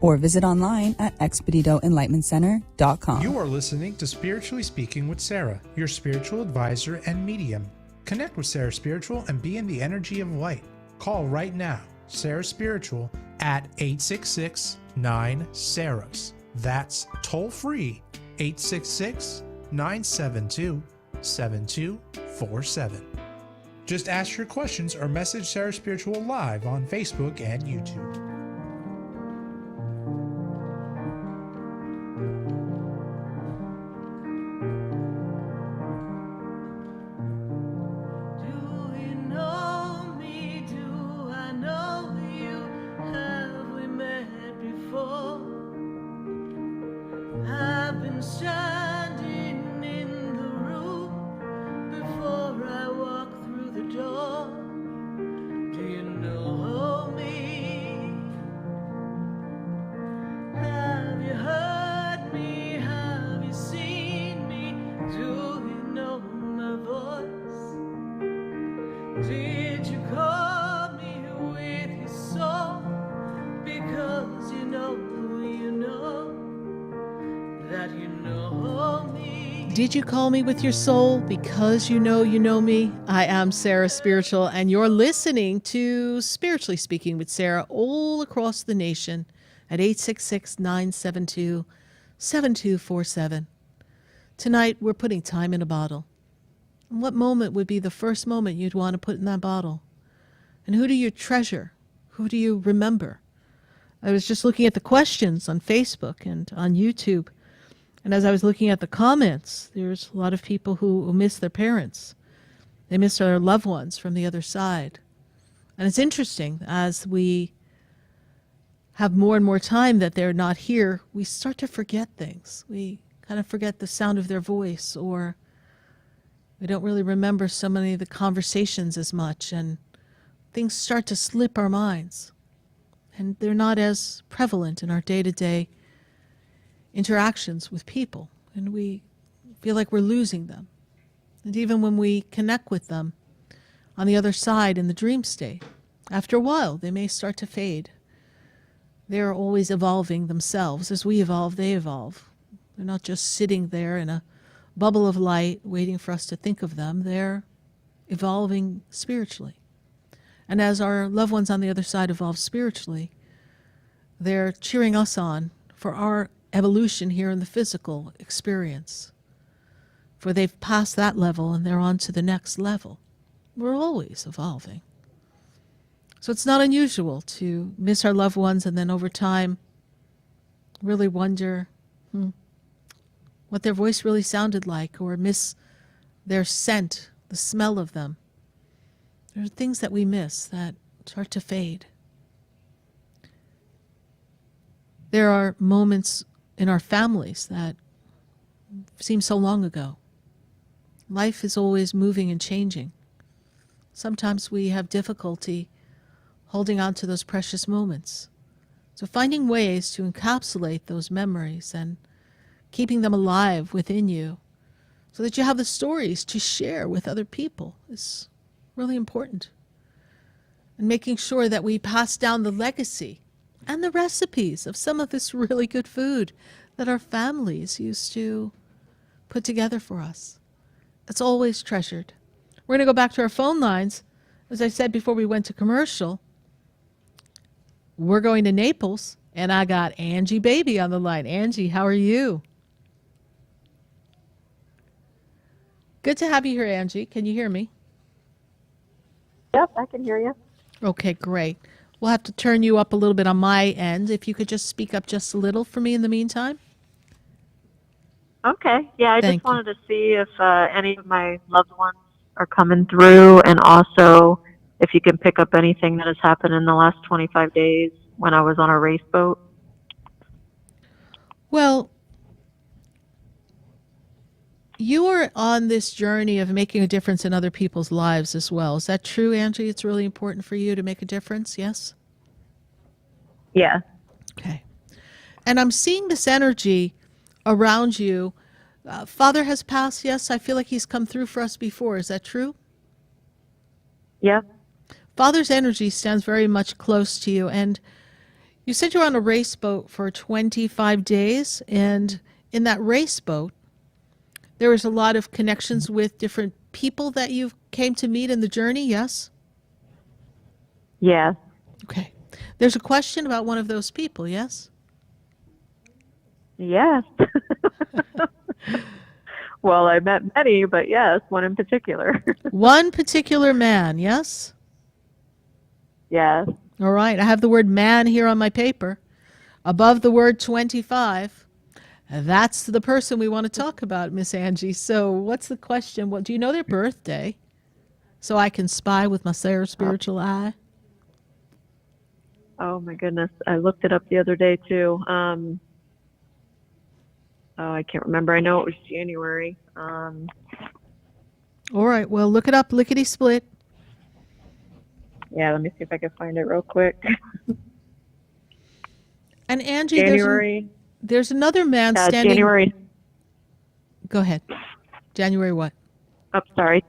or visit online at expeditoenlightenmentcenter.com. You are listening to Spiritually Speaking with Sarah, your spiritual advisor and medium. Connect with Sarah Spiritual and be in the energy of light. Call right now, Sarah Spiritual, at 866-9-SARAHS. That's toll free, 866-972-7247. Just ask your questions or message Sarah Spiritual live on Facebook and YouTube. Did you call me with your soul because you know me? I am Sarah Spiritual, and you're listening to Spiritually Speaking with Sarah all across the nation at 866-972-7247. Tonight, we're putting time in a bottle. And what moment would be the first moment you'd want to put in that bottle? And who do you treasure? Who do you remember? I was just looking at the questions on Facebook and on YouTube. And as I was looking at the comments, there's a lot of people who miss their parents. They miss their loved ones from the other side. And it's interesting, as we have more and more time that they're not here, we start to forget things. We kind of forget the sound of their voice, or we don't really remember so many of the conversations as much, and things start to slip our minds. And they're not as prevalent in our day-to-day interactions with people, and we feel like we're losing them. And even when we connect with them on the other side in the dream state, after a while they may start to fade. They're always evolving themselves. As we evolve, they evolve. They're not just sitting there in a bubble of light waiting for us to think of them. They're evolving spiritually. And as our loved ones on the other side evolve spiritually, they're cheering us on for our evolution here in the physical experience. For they've passed that level and they're on to the next level. We're always evolving. So it's not unusual to miss our loved ones and then over time really wonder what their voice really sounded like, or miss their scent, the smell of them. There are things that we miss that start to fade. There are moments in our families that seem so long ago. Life is always moving and changing. Sometimes we have difficulty holding on to those precious moments. So finding ways to encapsulate those memories and keeping them alive within you so that you have the stories to share with other people is really important. And making sure that we pass down the legacy and the recipes of some of this really good food that our families used to put together for us. It's always treasured. We're going to go back to our phone lines. As I said before we went to commercial, we're going to Naples, and I got Angie Baby on the line. Angie, how are you? Good to have you here, Angie. Can you hear me? Yep, I can hear you. Okay, great. We'll have to turn you up a little bit on my end. If you could just speak up just a little for me in the meantime. Okay. Yeah, I Thank just wanted to see if any of my loved ones are coming through, and also if you can pick up anything that has happened in the last 25 days when I was on a race boat. Well, you are on this journey of making a difference in other people's lives as well. Is that true, Angie? It's really important for you to make a difference, yes? Yeah. Okay. And I'm seeing this energy around you. Father has passed, yes? I feel like he's come through for us before. Is that true? Yeah. Father's energy stands very much close to you. And you said you're on a race boat for 25 days. And in that race boat, there was a lot of connections with different people that you came to meet in the journey, yes? Yeah. Okay. There's a question about one of those people, yes? Yes. Well, I met many, but yes, one in particular. One particular man, yes? Yes. All right. I have the word man here on my paper. Above the word 25. That's the person we want to talk about, Miss Angie. So what's the question? What do you know their birthday? So I can spy with my Sarah spiritual eye. Oh my goodness. I looked it up the other day too. I can't remember. I know it was January. All right. Well, look it up, lickety split. Yeah, let me see if I can find it real quick. And Angie, January. there's another man standing. January. Go ahead. January what? Oh, sorry.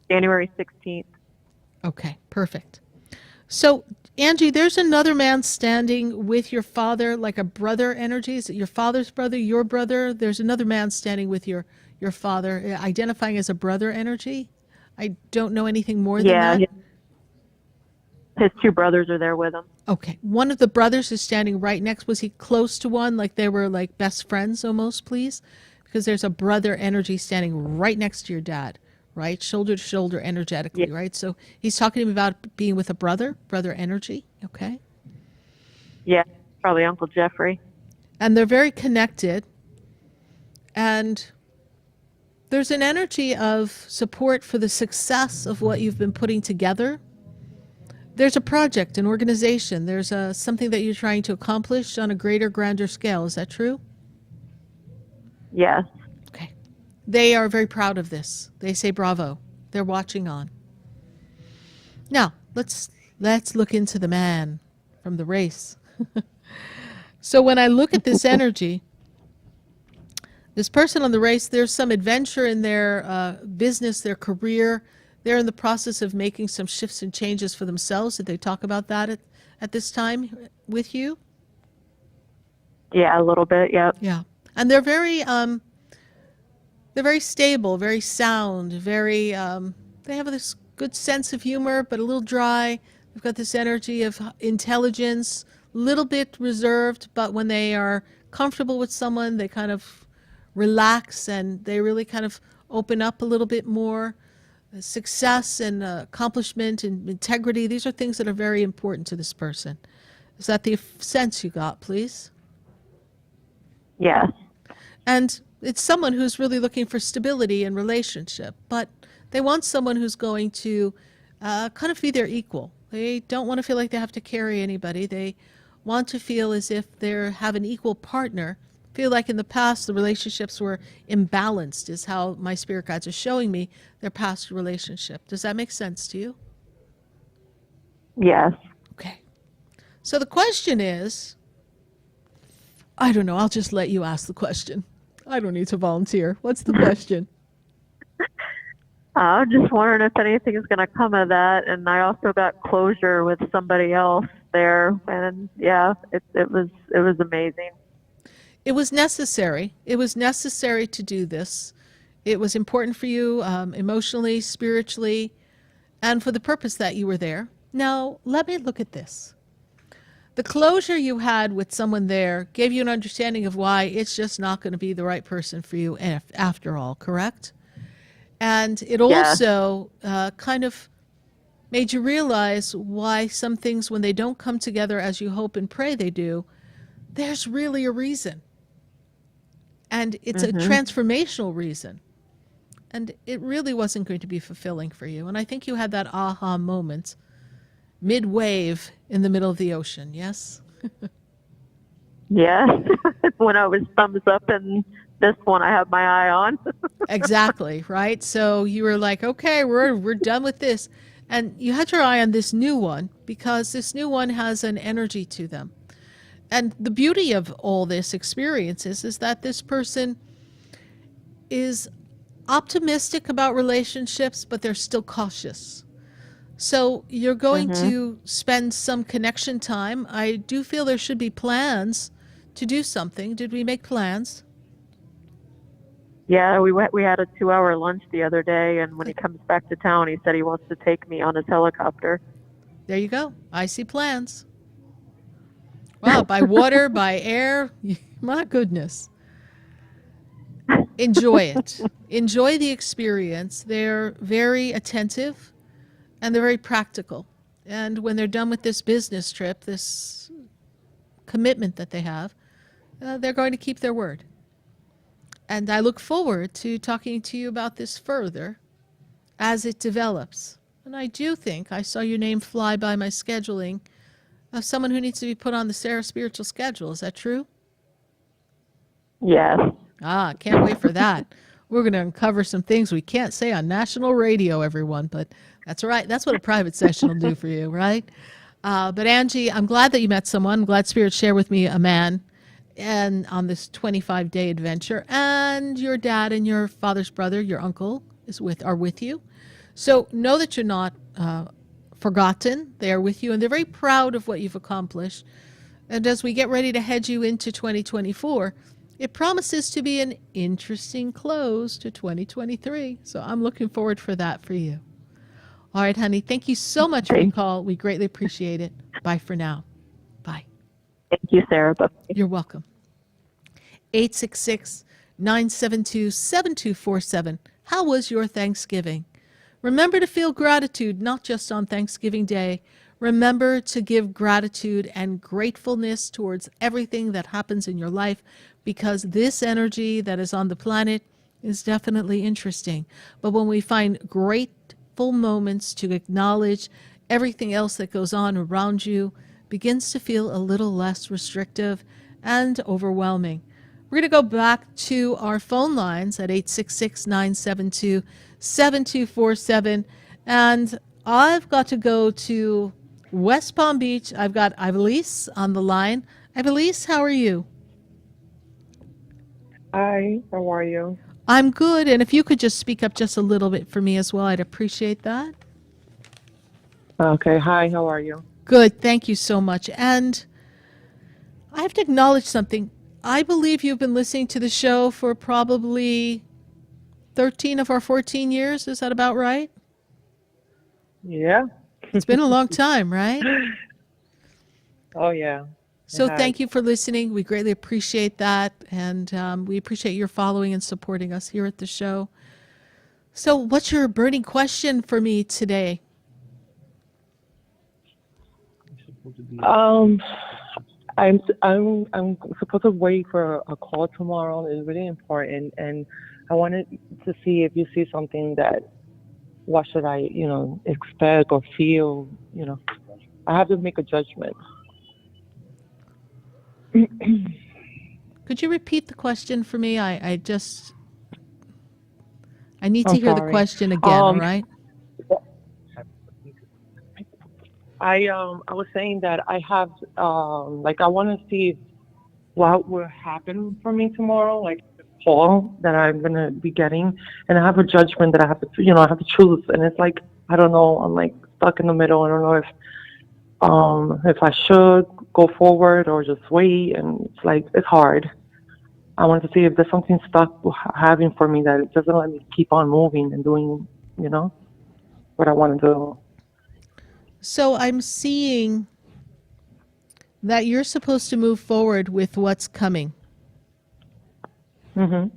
January 16th. Okay, perfect. So, Angie, there's another man standing with your father, like a brother energy. Is it your father's brother, your brother? There's another man standing with your father, identifying as a brother energy. I don't know anything more than that. His two brothers are there with him. Okay. One of the brothers is standing right next. Was he close to one, like they were like best friends almost, please? Because there's a brother energy standing right next to your dad, right? Shoulder to shoulder energetically, right? So he's talking to me about being with a brother energy, okay? Yeah, probably Uncle Jeffrey. And they're very connected. And there's an energy of support for the success of what you've been putting together. There's a project, an organization. There's something that you're trying to accomplish on a greater, grander scale. Is that true? Yes. Okay. They are very proud of this. They say bravo. They're watching on. Now, let's look into the man from the race. So when I look at this energy, this person on the race, there's some adventure in their business, their career. They're in the process of making some shifts and changes for themselves. Did they talk about that at this time with you? Yeah, a little bit. Yep. Yeah, and they're very stable, very sound, very. They have this good sense of humor, but a little dry. They've got this energy of intelligence, a little bit reserved, but when they are comfortable with someone, they kind of relax and they really kind of open up a little bit more. Success and accomplishment and integrity, these are things that are very important to this person. Is that the sense you got, please? Yes. And it's someone who's really looking for stability in relationship, but they want someone who's going to kind of be their equal. They don't want to feel like they have to carry anybody. They want to feel as if they have an equal partner. Feel like in the past the relationships were imbalanced is how my spirit guides are showing me their past relationship. Does that make sense to you? Yes. Okay. So the question is, I don't know, I'll just let you ask the question. I don't need to volunteer. What's the question? I'm just wondering if anything is going to come of that. And I also got closure with somebody else there. And yeah, it was amazing. It was necessary. It was necessary to do this. It was important for you emotionally, spiritually, and for the purpose that you were there. Now, let me look at this. The closure you had with someone there gave you an understanding of why it's just not going to be the right person for you after all, correct? And it also kind of made you realize why some things, when they don't come together as you hope and pray they do, there's really a reason. And it's a transformational reason. and it really wasn't going to be fulfilling for you. And I think you had that aha moment mid-wave in the middle of the ocean, yes? Yeah. When I was thumbs up and this one I have my eye on. Exactly, right? So you were like, okay, we're done with this. And you had your eye on this new one because this new one has an energy to them. And the beauty of all this experiences is that this person is optimistic about relationships, but they're still cautious. So you're going to spend some connection time. I do feel there should be plans to do something. Did we make plans? Yeah, we had a 2-hour lunch the other day, and when he comes back to town, he said he wants to take me on his helicopter. There you go. I see plans. Wow, by water, by air. My goodness. Enjoy it. Enjoy the experience. They're very attentive and they're very practical. And when they're done with this business trip, this commitment that they have, they're going to keep their word. And I look forward to talking to you about this further as it develops. And I do think I saw your name fly by my scheduling of someone who needs to be put on the Sarah Spiritual schedule. Is that true? Yes. Ah, can't wait for that. We're going to uncover some things we can't say on national radio, everyone, but that's right. That's what a private session will do for you, right? But Angie, I'm glad that you met someone. I'm glad Spirit shared with me a man and on this 25-day adventure, and your dad and your father's brother, your uncle, are with you. So know that you're not forgotten. They are with you, and they're very proud of what you've accomplished. And as we get ready to head you into 2024, it promises to be an interesting close to 2023. So I'm looking forward for that for you. All right, honey. Thank you so much for your call. We greatly appreciate it. Bye for now. Bye. Thank you, Sarah. Bye. You're welcome. 866-972-7247. How was your Thanksgiving? Remember to feel gratitude, not just on Thanksgiving Day. Remember to give gratitude and gratefulness towards everything that happens in your life, because this energy that is on the planet is definitely interesting. But when we find grateful moments to acknowledge everything else that goes on around you, begins to feel a little less restrictive and overwhelming. We're going to go back to our phone lines at 866-972-7247. And I've got to go to West Palm Beach. I've got Ivelisse on the line. Ivelisse, how are you? Hi, how are you? I'm good. And if you could just speak up just a little bit for me as well, I'd appreciate that. Okay, hi, how are you? Good. Thank you so much. And I have to acknowledge something. I believe you've been listening to the show for probably 13 of our 14 years. Is that about right? Yeah. It's been a long time, right? Oh, yeah. So thank you for listening. We greatly appreciate that. And we appreciate your following and supporting us here at the show. So what's your burning question for me today? I'm supposed to wait for a call tomorrow. It's really important, and I wanted to see if you see something that, what should I, expect or feel, I have to make a judgment. Could you repeat the question for me? I need to hear the question again, all right? I was saying that I have I want to see what will happen for me tomorrow, like the call that I'm gonna be getting, and I have a judgment that I have to I have to choose, and it's like I don't know, I'm like stuck in the middle. I don't know if I should go forward or just wait, and it's like it's hard. I want to see if there's something stuck having for me that it doesn't let me keep on moving and doing what I want to do. So I'm seeing that you're supposed to move forward with what's coming. Mm-hmm.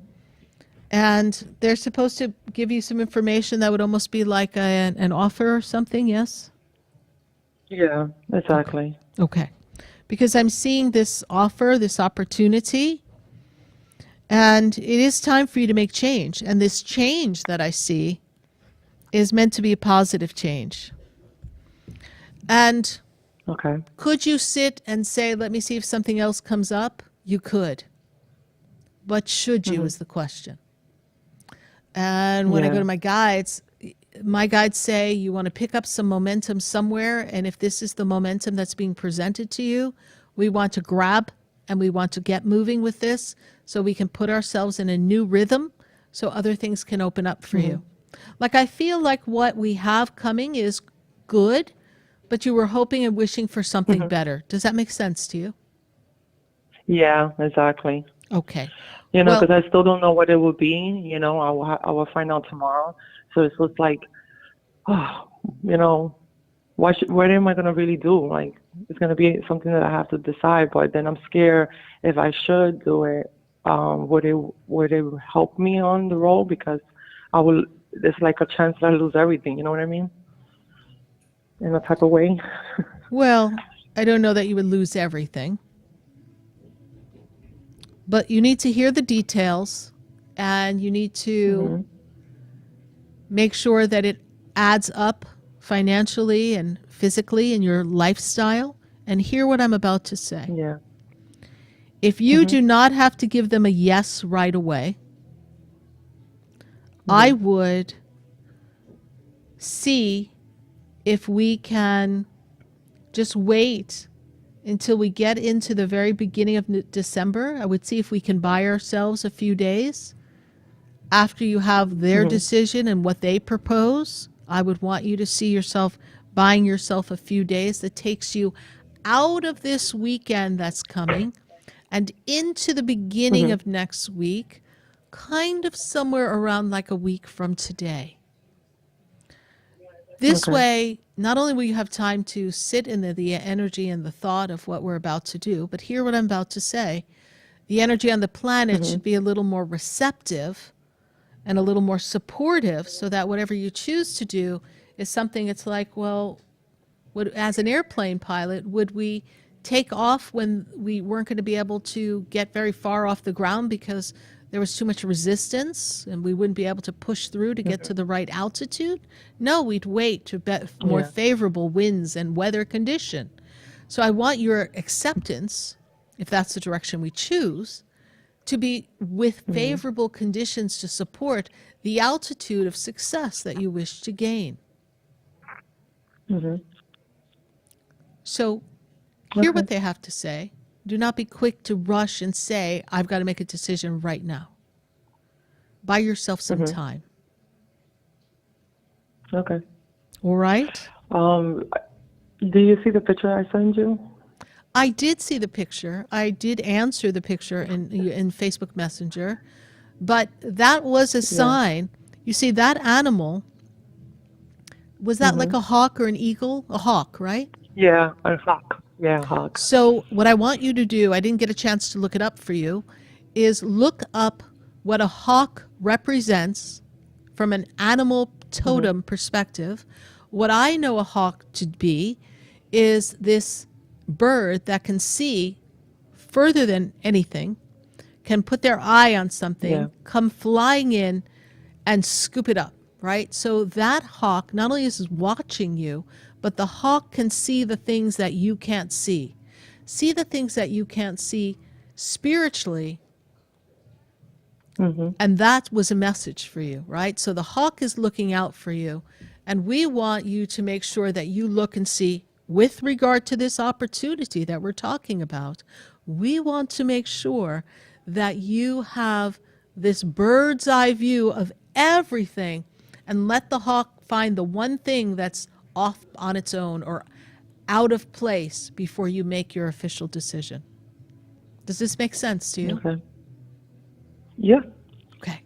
And they're supposed to give you some information that would almost be like an offer or something, yes? Yeah, exactly. Okay. Because I'm seeing this offer, this opportunity, And it is time for you to make change. And this change that I see is meant to be a positive change. And Okay. could you sit and say, let me see if something else comes up? You could. But should you is the question. And when I go to my guides say you want to pick up some momentum somewhere. And if this is the momentum that's being presented to you, we want to grab and we want to get moving with this so we can put ourselves in a new rhythm so other things can open up for you. Like, I feel like what we have coming is good, but you were hoping and wishing for something better. Does that make sense to you? Yeah, exactly. Okay. You know, Well- because I still don't know what it will be. You know, I will find out tomorrow. So it's just like, oh, you know, what am I going to really do? Like, it's going to be something that I have to decide. But then I'm scared if I should do it, would it help me on the road? Because there's like a chance that I lose everything. You know what I mean? In a type of way. Well, I don't know that you would lose everything. But you need to hear the details and you need to make sure that it adds up financially and physically in your lifestyle. And hear what I'm about to say. Yeah. If you do not have to give them a yes right away, I would see if we can just wait until we get into the very beginning of December. I would see if we can buy ourselves a few days after you have their decision and what they propose. I would want you to see yourself buying yourself a few days that takes you out of this weekend that's coming and into the beginning of next week, kind of somewhere around like a week from today. This way, not only will you have time to sit in the energy and the thought of what we're about to do, but hear what I'm about to say. The energy on the planet should be a little more receptive and a little more supportive so that whatever you choose to do is something it's like, well, as an airplane pilot, would we take off when we weren't going to be able to get very far off the ground because there was too much resistance and we wouldn't be able to push through to get to the right altitude? No, we'd wait to more favorable winds and weather condition. So I want your acceptance, if that's the direction we choose, to be with favorable conditions to support the altitude of success that you wish to gain. So hear what they have to say. Do not be quick to rush and say, I've got to make a decision right now. Buy yourself some time. Okay. All right? Do you see the picture I sent you? I did see the picture. I did answer the picture in Facebook Messenger. But that was a sign. You see, that animal, was that like a hawk or an eagle? A hawk, right? Yeah, a hawk. Yeah, hawk. So what I want you to do, I didn't get a chance to look it up for you, is look up what a hawk represents from an animal totem perspective. What I know a hawk to be is this bird that can see further than anything, can put their eye on something, come flying in and scoop it up, right? So that hawk not only is watching you, but the hawk can see the things that you can't see. See the things that you can't see spiritually. And that was a message for you, right? So the hawk is looking out for you. And we want you to make sure that you look and see, with regard to this opportunity that we're talking about, we want to make sure that you have this bird's eye view of everything and let the hawk find the one thing that's off on its own or out of place before you make your official decision. Does this make sense to you? Okay. Yeah. Okay.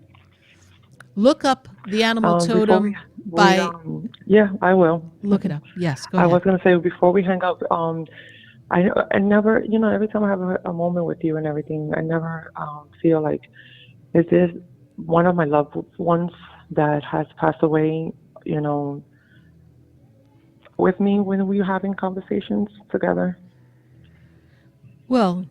Look up the animal totem by... yeah, I will. Look it up. Yes, go I ahead. was going to say, before we hang up, I never, you know, every time I have a moment with you and everything, I never feel like, is this one of my loved ones that has passed away, you know, with me when we were having conversations together? Well,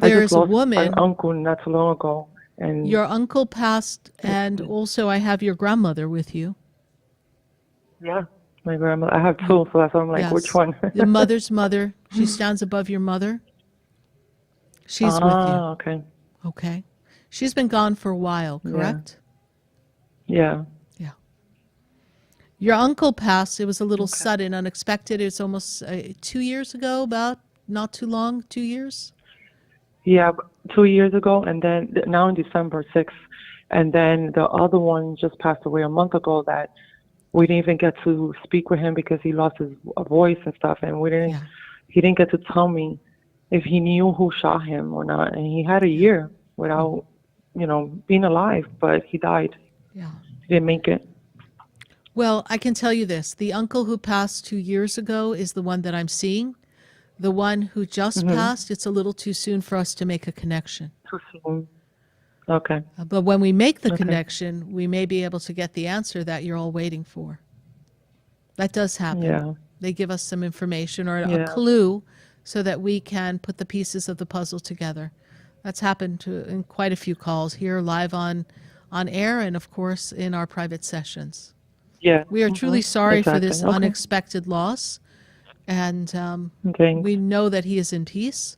I there's just a lost woman. my uncle not too long ago, And Your uncle passed, and also I have your grandmother with you. yeah, my grandmother. I have two, so that's why I'm like, which Yes. one? The mother's mother. She stands above your mother. She's with you. Okay. Okay. She's been gone for a while, correct? Yeah. Yeah. Your uncle passed. It was a little sudden, unexpected. It was almost 2 years ago, about not too long, 2 years. Yeah, 2 years ago, and then now in December 6th. And then the other one just passed away a month ago that we didn't even get to speak with him because he lost his voice and stuff. And he didn't get to tell me if he knew who shot him or not. And he had a year without, being alive, but he died. Yeah. He didn't make it. Well, I can tell you this. The uncle who passed 2 years ago is the one that I'm seeing. The one who just passed, it's a little too soon for us to make a connection. Too soon. Okay. But when we make the connection, we may be able to get the answer that you're all waiting for. That does happen. Yeah. They give us some information or a clue so that we can put the pieces of the puzzle together. That's happened in quite a few calls here live on air and, of course, in our private sessions. Yeah. We are truly sorry for this Okay. unexpected loss. And we know that he is in peace.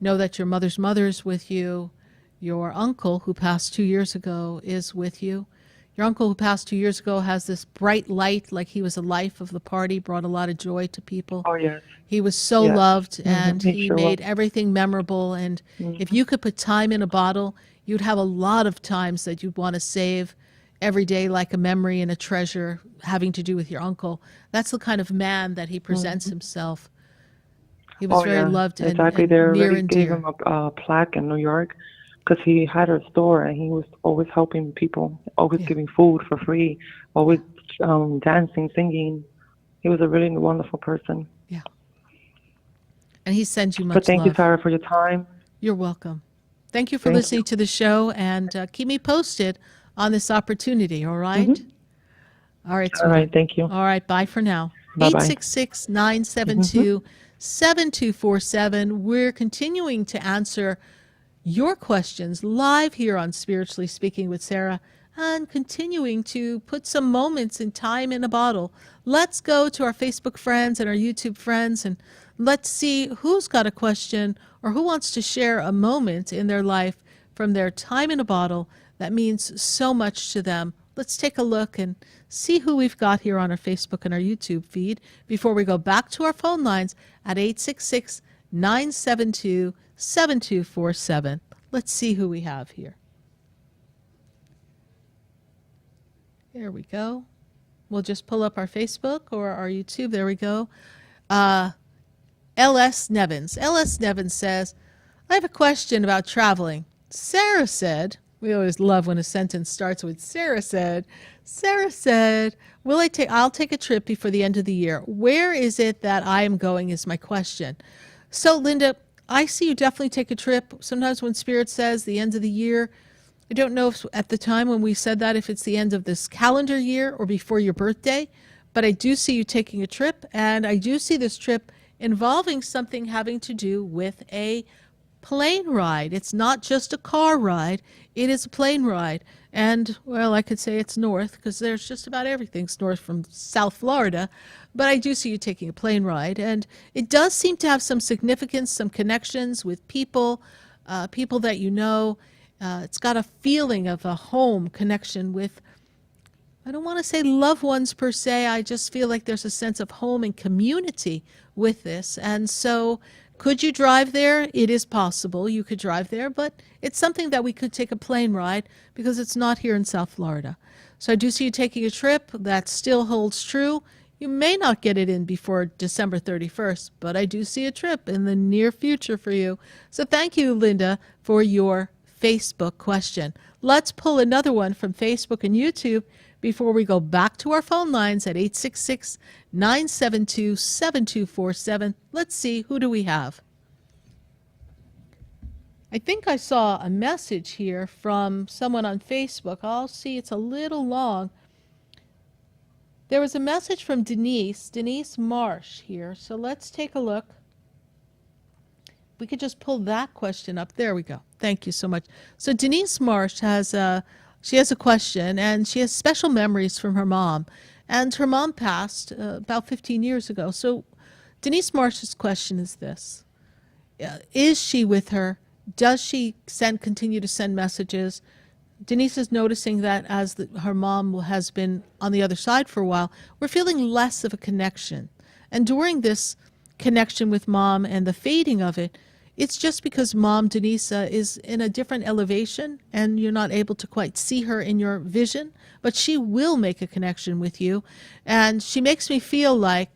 Know that your mother's mother is with you. Your uncle, who passed 2 years ago, is with you. Your uncle, who passed 2 years ago, has this bright light, like he was the life of the party, brought a lot of joy to people. Oh, yes. He was so loved, and He he sure made was. everything memorable. And if you could put time in a bottle, you'd have a lot of times that you'd want to save every day, like a memory and a treasure having to do with your uncle. That's the kind of man that he presents himself. He was very loved and exactly. They near already and gave dear. him a plaque in New York because he had a store and he was always helping people, always giving food for free, always dancing, singing. He was a really wonderful person. Yeah. And he sends you much But thank love. you, Sarah, for your time. You're welcome. Thank you for Thank listening to the show, and keep me posted on this opportunity, all right? All right, All sweetheart. right, thank you. All right, bye for now. Bye-bye. 866-972-7247. We're continuing to answer your questions live here on Spiritually Speaking with Sarah and continuing to put some moments in time in a bottle. Let's go to our Facebook friends and our YouTube friends and let's see who's got a question or who wants to share a moment in their life from their time in a bottle that means so much to them. Let's take a look and see who we've got here on our Facebook and our YouTube feed before we go back to our phone lines at 866-972-7247. Let's see who we have here. There we go. We'll just pull up our Facebook or our YouTube. There we go. L.S. Nevins. L.S. Nevins says, I have a question about traveling. Sarah said, we always love when a sentence starts with Sarah said, I'll take a trip before the end of the year. Where is it that I am going is my question. So, Linda, I see you definitely take a trip. Sometimes when Spirit says the end of the year, I don't know if at the time when we said that, if it's the end of this calendar year or before your birthday, but I do see you taking a trip, and I do see this trip involving something having to do with a plane ride. It's not just a car ride. It is a plane ride. And, well, I could say it's north because there's just about everything's north from South Florida. But I do see you taking a plane ride. And it does seem to have some significance, some connections with people, people that you know. It's got a feeling of a home connection with, I don't want to say loved ones per se. I just feel like there's a sense of home and community with this. And so could you drive there? It is possible you could drive there, but it's something that we could take a plane ride because it's not here in South Florida. So I do see you taking a trip. That still holds true. You may not get it in before December 31st, but I do see a trip in the near future for you. So thank you, Linda, for your Facebook question. Let's pull another one from Facebook and YouTube before we go back to our phone lines at 866-972-7247. Let's see, who do we have? I think I saw a message here from someone on Facebook. I'll see, it's a little long. There was a message from Denise Marsh here, so let's take a look we could just pull that question up. There we go. Thank you so much. So Denise Marsh has a question, and she has special memories from her mom. And her mom passed about 15 years ago. So Denise Marsh's question is this. Is she with her? Does she continue to send messages? Denise is noticing that as her mom has been on the other side for a while, we're feeling less of a connection. And during this connection with mom and the fading of it, it's just because mom, Denise, is in a different elevation and you're not able to quite see her in your vision, but she will make a connection with you. And she makes me feel like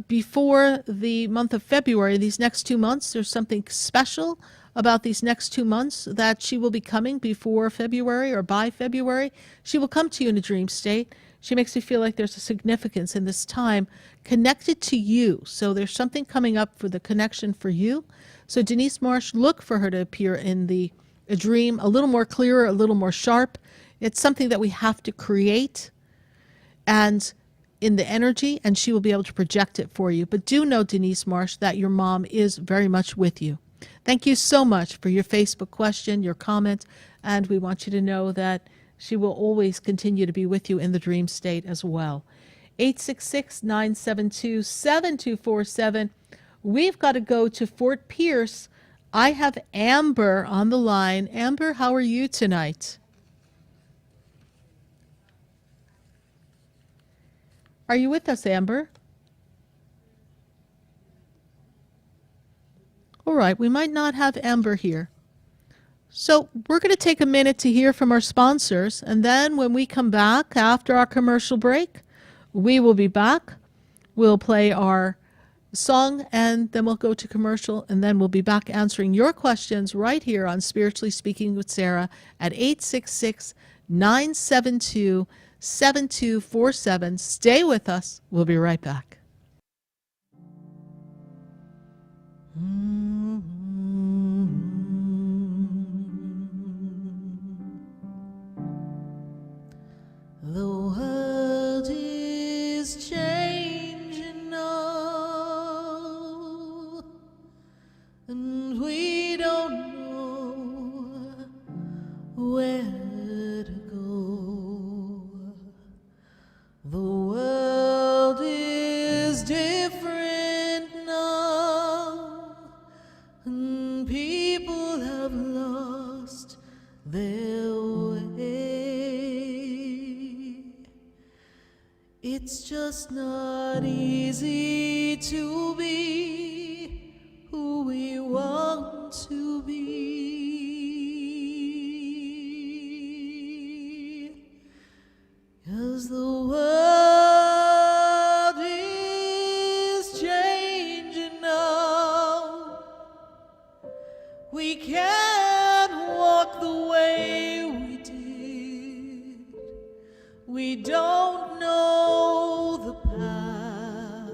before the month of February, these next 2 months, there's something special about these next 2 months that she will be coming before February or by February. She will come to you in a dream state. She makes me feel like there's a significance in this time connected to you. So there's something coming up for the connection for you. So Denise Marsh, look for her to appear in a dream a little more clearer, a little more sharp. It's something that we have to create and in the energy, and she will be able to project it for you. But do know, Denise Marsh, that your mom is very much with you. Thank you so much for your Facebook question, your comment, and we want you to know that she will always continue to be with you in the dream state as well. 866-972-7247. We've got to go to Fort Pierce. I have Amber on the line. Amber, how are you tonight? Are you with us, Amber? All right, we might not have Amber here. So we're going to take a minute to hear from our sponsors, and then when we come back after our commercial break, we will be back. We'll play our song, and then we'll go to commercial, and then we'll be back answering your questions right here on Spiritually Speaking with Sarah at 866-972-7247. Stay with us. We'll be right back. The world is changing now, and we don't know where to go. The world is different now, and people have lost their way. It's just not easy to be who we want to be, 'cause the world is changing now. We can't walk the way we did. We don't know the path.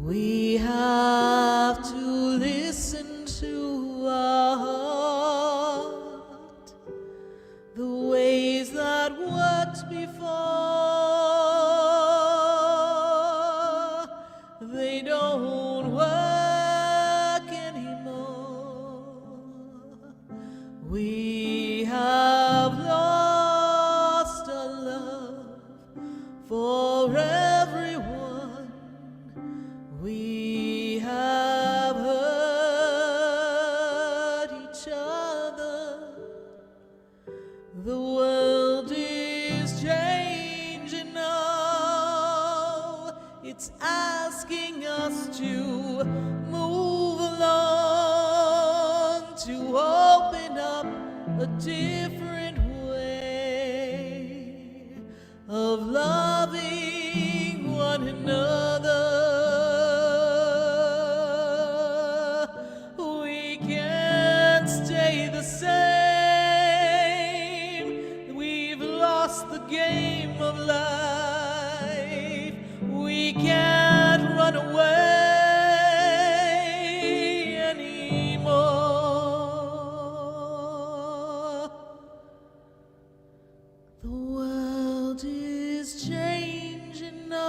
We have to listen to our heart. The ways that worked before, they don't work anymore. We have lost our love for everyone. We have hurt each other. The world is changing now. It's asking us to move along, to open up a different way of loving one another. We can't stay the same. We've lost the game of life. We can't run away anymore. The world is changing now.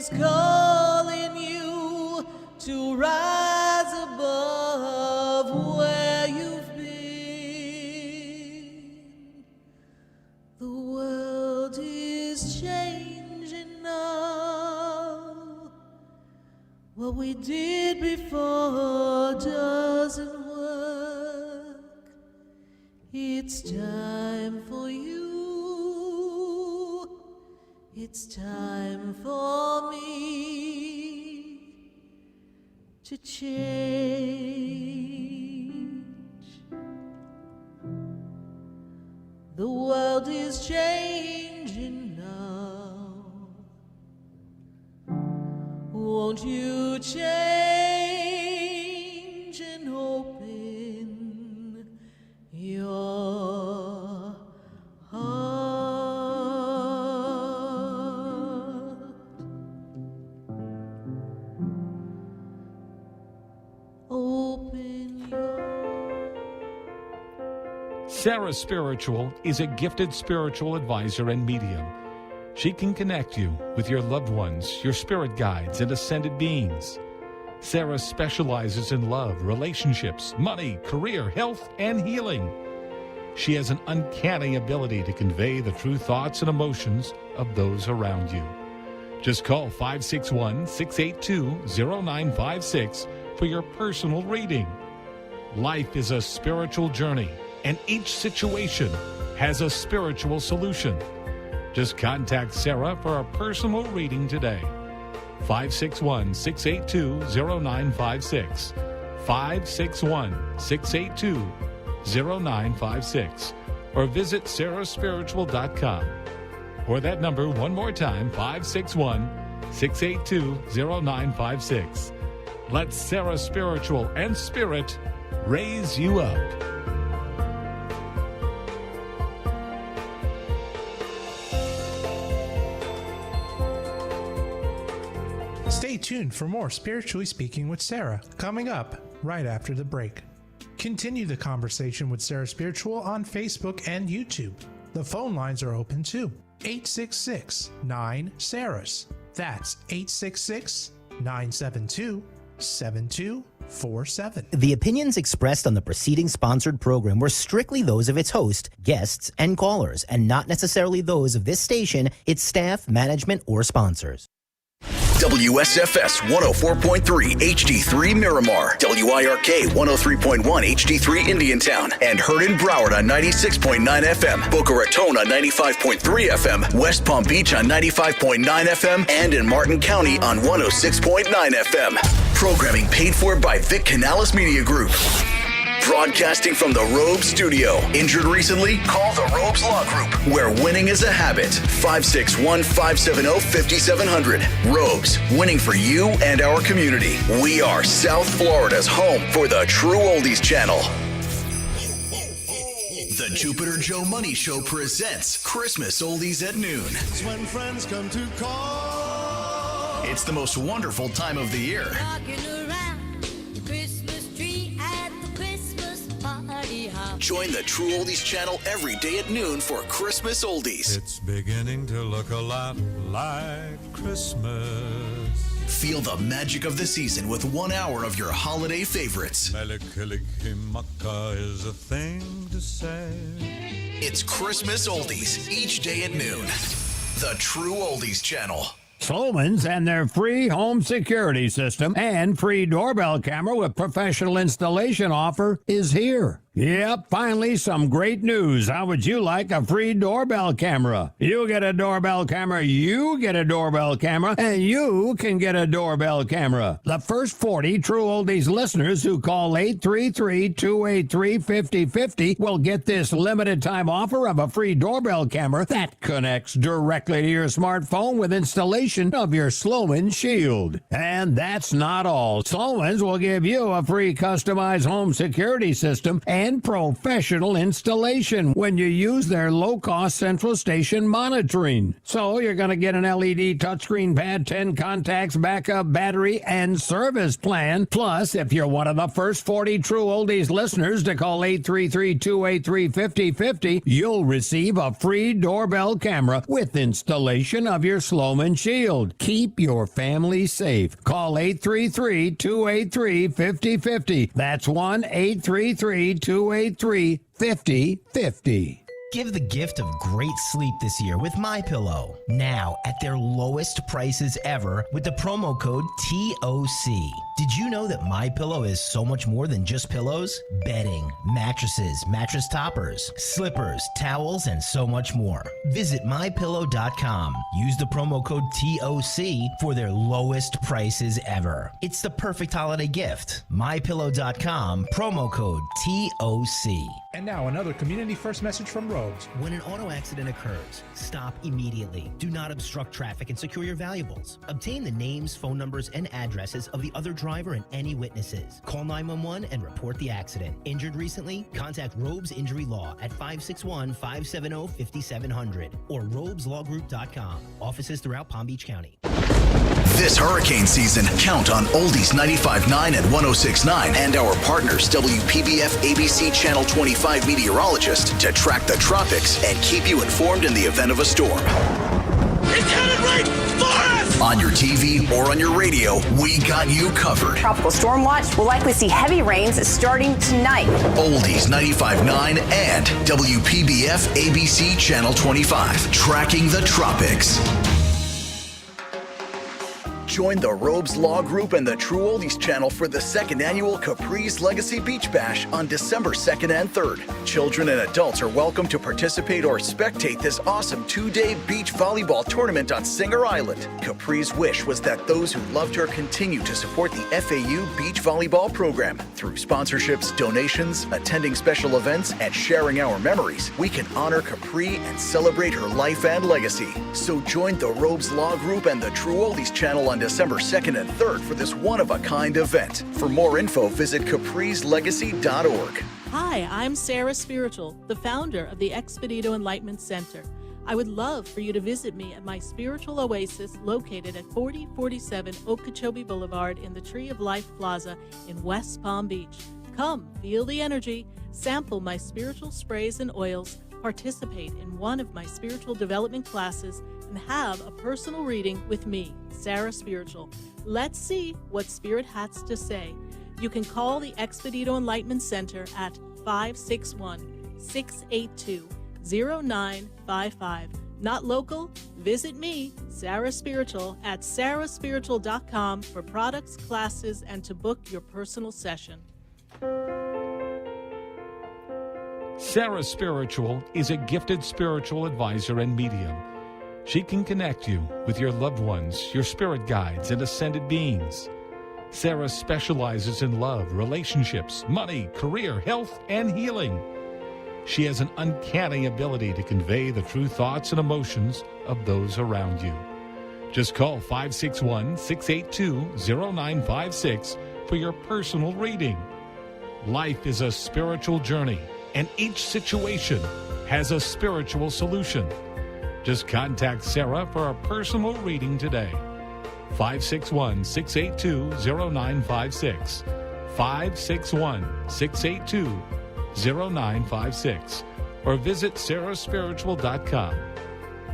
is calling you to rise above where you've been. The world is changing now. What we did before doesn't work. It's time for you. It's time for me to change. The world is changing now. Won't you change and open your heart? Open your Sarah Spiritual is a gifted spiritual advisor and medium. She can connect you with your loved ones, your spirit guides, and ascended beings. Sarah specializes in love, relationships, money, career, health, and healing. She has an uncanny ability to convey the true thoughts and emotions of those around you. Just call 561-682-0956 for your personal reading. Life is a spiritual journey, and each situation has a spiritual solution. Just contact Sarah for a personal reading today. 561-682-0956. 561-682-0956. Or visit sarahspiritual.com. Or that number one more time, 561-682-0956. Let Sarah Spiritual and Spirit raise you up. Stay tuned for more Spiritually Speaking with Sarah, coming up right after the break. Continue the conversation with Sarah Spiritual on Facebook and YouTube. The phone lines are open too. 866-9-SARAHS. That's 866-972-7247. The opinions expressed on the preceding sponsored program were strictly those of its host, guests, and callers, and not necessarily those of this station, its staff, management, or sponsors. WSFS 104.3 HD3 Miramar, WIRK 103.1 HD3 Indiantown, and heard in Broward on 96.9 FM, Boca Raton on 95.3 FM, West Palm Beach on 95.9 FM, and in Martin County on 106.9 FM. Programming paid for by Vic Canales Media Group. Broadcasting from the Robes Studio. Injured recently? Call the Robes Law Group, where winning is a habit. 561-570-5700. Robes, winning for you and our community. We are South Florida's home for the True Oldies Channel. The Jupiter Joe Money Show presents Christmas Oldies at Noon. It's when friends come to call. It's the most wonderful time of the year. Join the True Oldies Channel every day at noon for Christmas Oldies. It's beginning to look a lot like Christmas. Feel the magic of the season with 1 hour of your holiday favorites. Melikilikimaka is a thing to say. It's Christmas Oldies each day at noon. The True Oldies Channel. Sloman's and their free home security system and free doorbell camera with professional installation offer is here. Yep, finally some great news. How would you like a free doorbell camera? You get a doorbell camera, you get a doorbell camera, and you can get a doorbell camera. The first 40 True Oldies listeners who call 833-283-5050 will get this limited time offer of a free doorbell camera that connects directly to your smartphone with installation of your Sloman Shield. And that's not all. Sloman's will give you a free customized home security system and and professional installation when you use their low-cost central station monitoring. So you're going to get an LED touchscreen pad, 10 contacts, backup battery, and service plan. Plus, if you're one of the first 40 True Oldies listeners to call 833-283-5050, you'll receive a free doorbell camera with installation of your Sloman Shield. Keep your family safe. Call 833-283-5050. That's 1-833-283-5050. Give the gift of great sleep this year with MyPillow. Now at their lowest prices ever with the promo code TOC. Did you know that MyPillow is so much more than just pillows? Bedding, mattresses, mattress toppers, slippers, towels, and so much more. Visit MyPillow.com. Use the promo code TOC for their lowest prices ever. It's the perfect holiday gift. MyPillow.com, promo code TOC. And now another community first message from Robes. When an auto accident occurs, stop immediately. Do not obstruct traffic and secure your valuables. Obtain the names, phone numbers, and addresses of the other driver and any witnesses. Call 911 and report the accident. Injured recently? Contact Robes Injury Law at 561-570-5700 or robeslawgroup.com. Offices throughout Palm Beach County. This hurricane season, count on Oldies 95.9 and 106.9 and our partners WPBF ABC Channel 25 meteorologist to track the tropics and keep you informed in the event of a storm. It's headed right for us! On your TV or on your radio, we got you covered. Tropical storm watch will likely see heavy rains starting tonight. Oldies 95.9 and WPBF ABC Channel 25, tracking the tropics. Join the Robes Law Group and the True Oldies channel for the second annual Capri's Legacy Beach Bash on December 2nd and 3rd. Children and adults are welcome to participate or spectate this awesome 2-day beach volleyball tournament on Singer Island. Capri's wish was that those who loved her continue to support the FAU beach volleyball program. Through sponsorships, donations, attending special events, and sharing our memories, we can honor Capri and celebrate her life and legacy. So join the Robes Law Group and the True Oldies channel on December 2nd and 3rd for this one-of-a-kind event. For more info, visit caprislegacy.org. Hi, I'm Sarah Spiritual, the founder of the Expedito Enlightenment Center. I would love for you to visit me at my spiritual oasis located at 4047 Okeechobee Boulevard in the Tree of Life Plaza in West Palm Beach. Come, feel the energy, sample my spiritual sprays and oils, participate in one of my spiritual development classes, and have a personal reading with me, Sarah Spiritual. Let's see what Spirit has to say. You can call the Expedito Enlightenment Center at 561-682-0955. Not local? Visit me, Sarah Spiritual, at sarahspiritual.com for products, classes, and to book your personal session. Sarah Spiritual is a gifted spiritual advisor and medium. She can connect you with your loved ones, your spirit guides, and ascended beings. Sarah specializes in love, relationships, money, career, health, and healing. She has an uncanny ability to convey the true thoughts and emotions of those around you. Just call 561-682-0956 for your personal reading. Life is a spiritual journey, and each situation has a spiritual solution. Just contact Sarah for a personal reading today. 561-682-0956. 561-682-0956. Or visit sarahspiritual.com.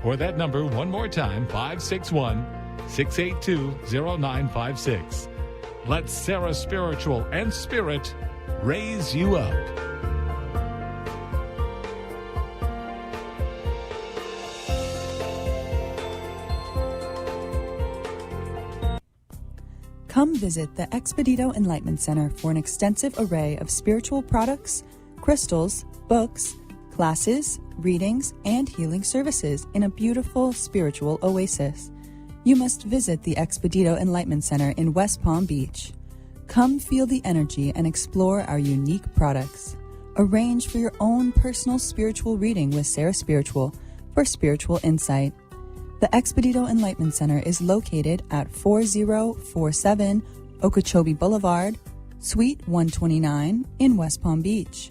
Or that number one more time, 561-682-0956. Let Sarah Spiritual and Spirit raise you up. Come visit the Expedito Enlightenment Center for an extensive array of spiritual products, crystals, books, classes, readings, and healing services in a beautiful spiritual oasis. You must visit the Expedito Enlightenment Center in West Palm Beach. Come feel the energy and explore our unique products. Arrange for your own personal spiritual reading with Sarah Spiritual for spiritual insight. The Expedito Enlightenment Center is located at 4047 Okeechobee Boulevard, Suite 129 in West Palm Beach.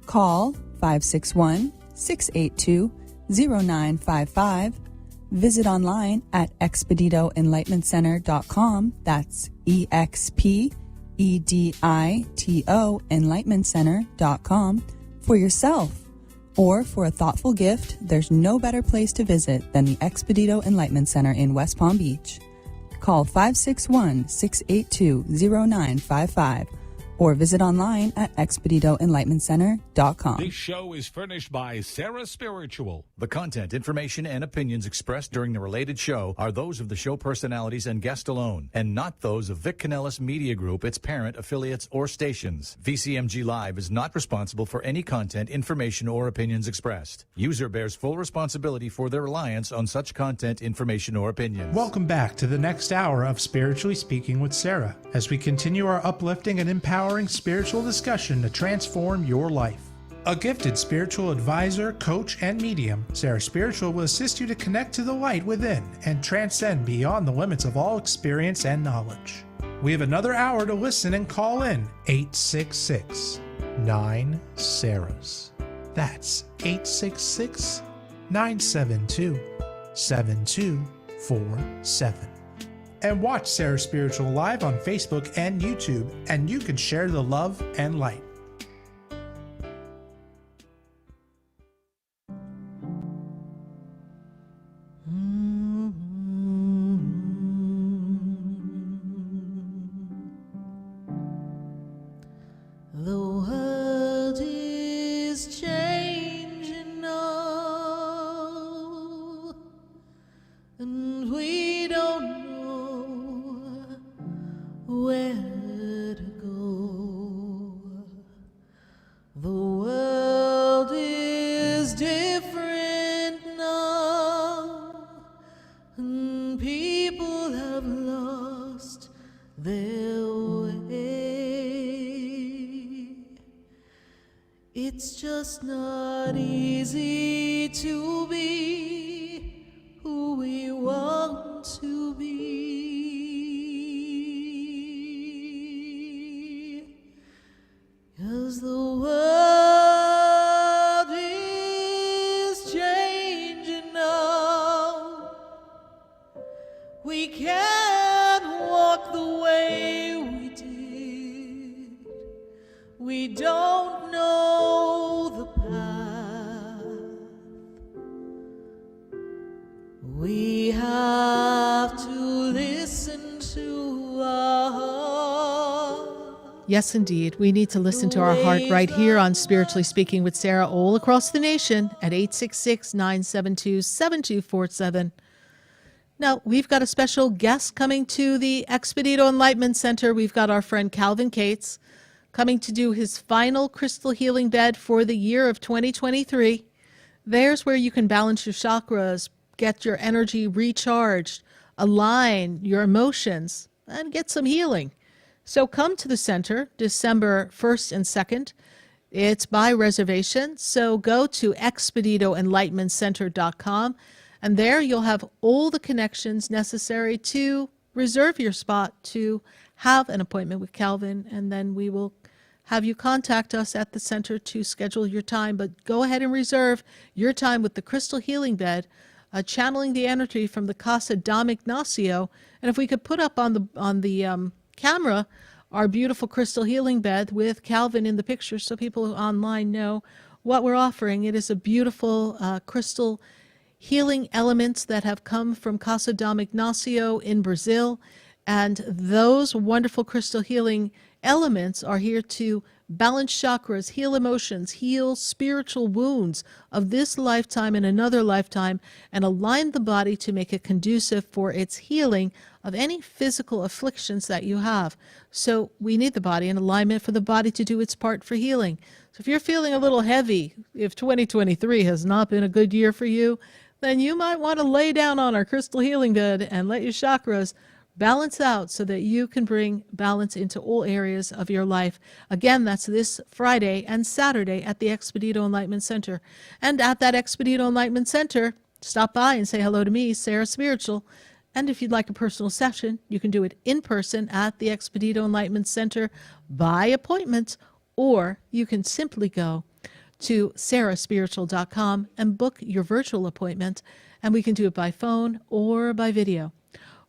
Call 561-682-0955. Visit online at expeditoenlightmentcenter.com. That's EXPEDITO enlightmentcenter.com for yourself. Or for a thoughtful gift, there's no better place to visit than the Expedito Enlightenment Center in West Palm Beach. Call 561-682-0955 or visit online at expeditoenlightmentcenter.com. This show is furnished by Sarah Spiritual. The content, information, and opinions expressed during the related show are those of the show personalities and guest alone, and not those of Vic Canellis Media Group, its parent, affiliates, or stations. VCMG Live is not responsible for any content, information, or opinions expressed. User bears full responsibility for their reliance on such content, information, or opinions. Welcome back to the next hour of Spiritually Speaking with Sarah, as we continue our uplifting and empowering spiritual discussion to transform your life. A gifted spiritual advisor, coach, and medium, Sarah Spiritual will assist you to connect to the light within and transcend beyond the limits of all experience and knowledge. We have another hour to listen and call in 866-9-SARAHs. That's 866-972-7247. And watch Sarah Spiritual live on Facebook and YouTube, and you can share the love and light. The world is changing now, and we don't know where to go. The world is different now, and people have lost their way. It's just not easy to be who we want to be, 'cause the world is changing now. We can't walk the way we did. We don't know the path. We have to listen to our heart. Yes, indeed. We need to listen to our heart right here on Spiritually Speaking with Sarah, all across the nation at 866-972-7247. Now, we've got a special guest coming to the Expedito Enlightenment Center. We've got our friend Calvin Cates coming to do his final crystal healing bed for the year of 2023. There's where you can balance your chakras, get your energy recharged, align your emotions, and get some healing. So come to the center December 1st and 2nd. It's by reservation, so go to expeditoenlightmentcenter.com, and there you'll have all the connections necessary to reserve your spot to have an appointment with Calvin, and then we will have you contact us at the center to schedule your time. But go ahead and reserve your time with the crystal healing bed, channeling the energy from the Casa Dom Ignacio. And if we could put up on the camera our beautiful crystal healing bed with Calvin in the picture so people online know what we're offering. It is a beautiful crystal healing elements that have come from Casa Dom Ignacio in Brazil. And those wonderful crystal healing elements are here to balance chakras, heal emotions, heal spiritual wounds of this lifetime and another lifetime, and align the body to make it conducive for its healing of any physical afflictions that you have. So we need the body in alignment for the body to do its part for healing. So if you're feeling a little heavy, if 2023 has not been a good year for you, then you might want to lay down on our crystal healing bed and let your chakras balance out so that you can bring balance into all areas of your life. Again, that's this Friday and Saturday at the Expedito Enlightenment Center. And at that Expedito Enlightenment Center, stop by and say hello to me, Sarah Spiritual. And if you'd like a personal session, you can do it in person at the Expedito Enlightenment Center by appointment, or you can simply go to sarahspiritual.com and book your virtual appointment, and we can do it by phone or by video.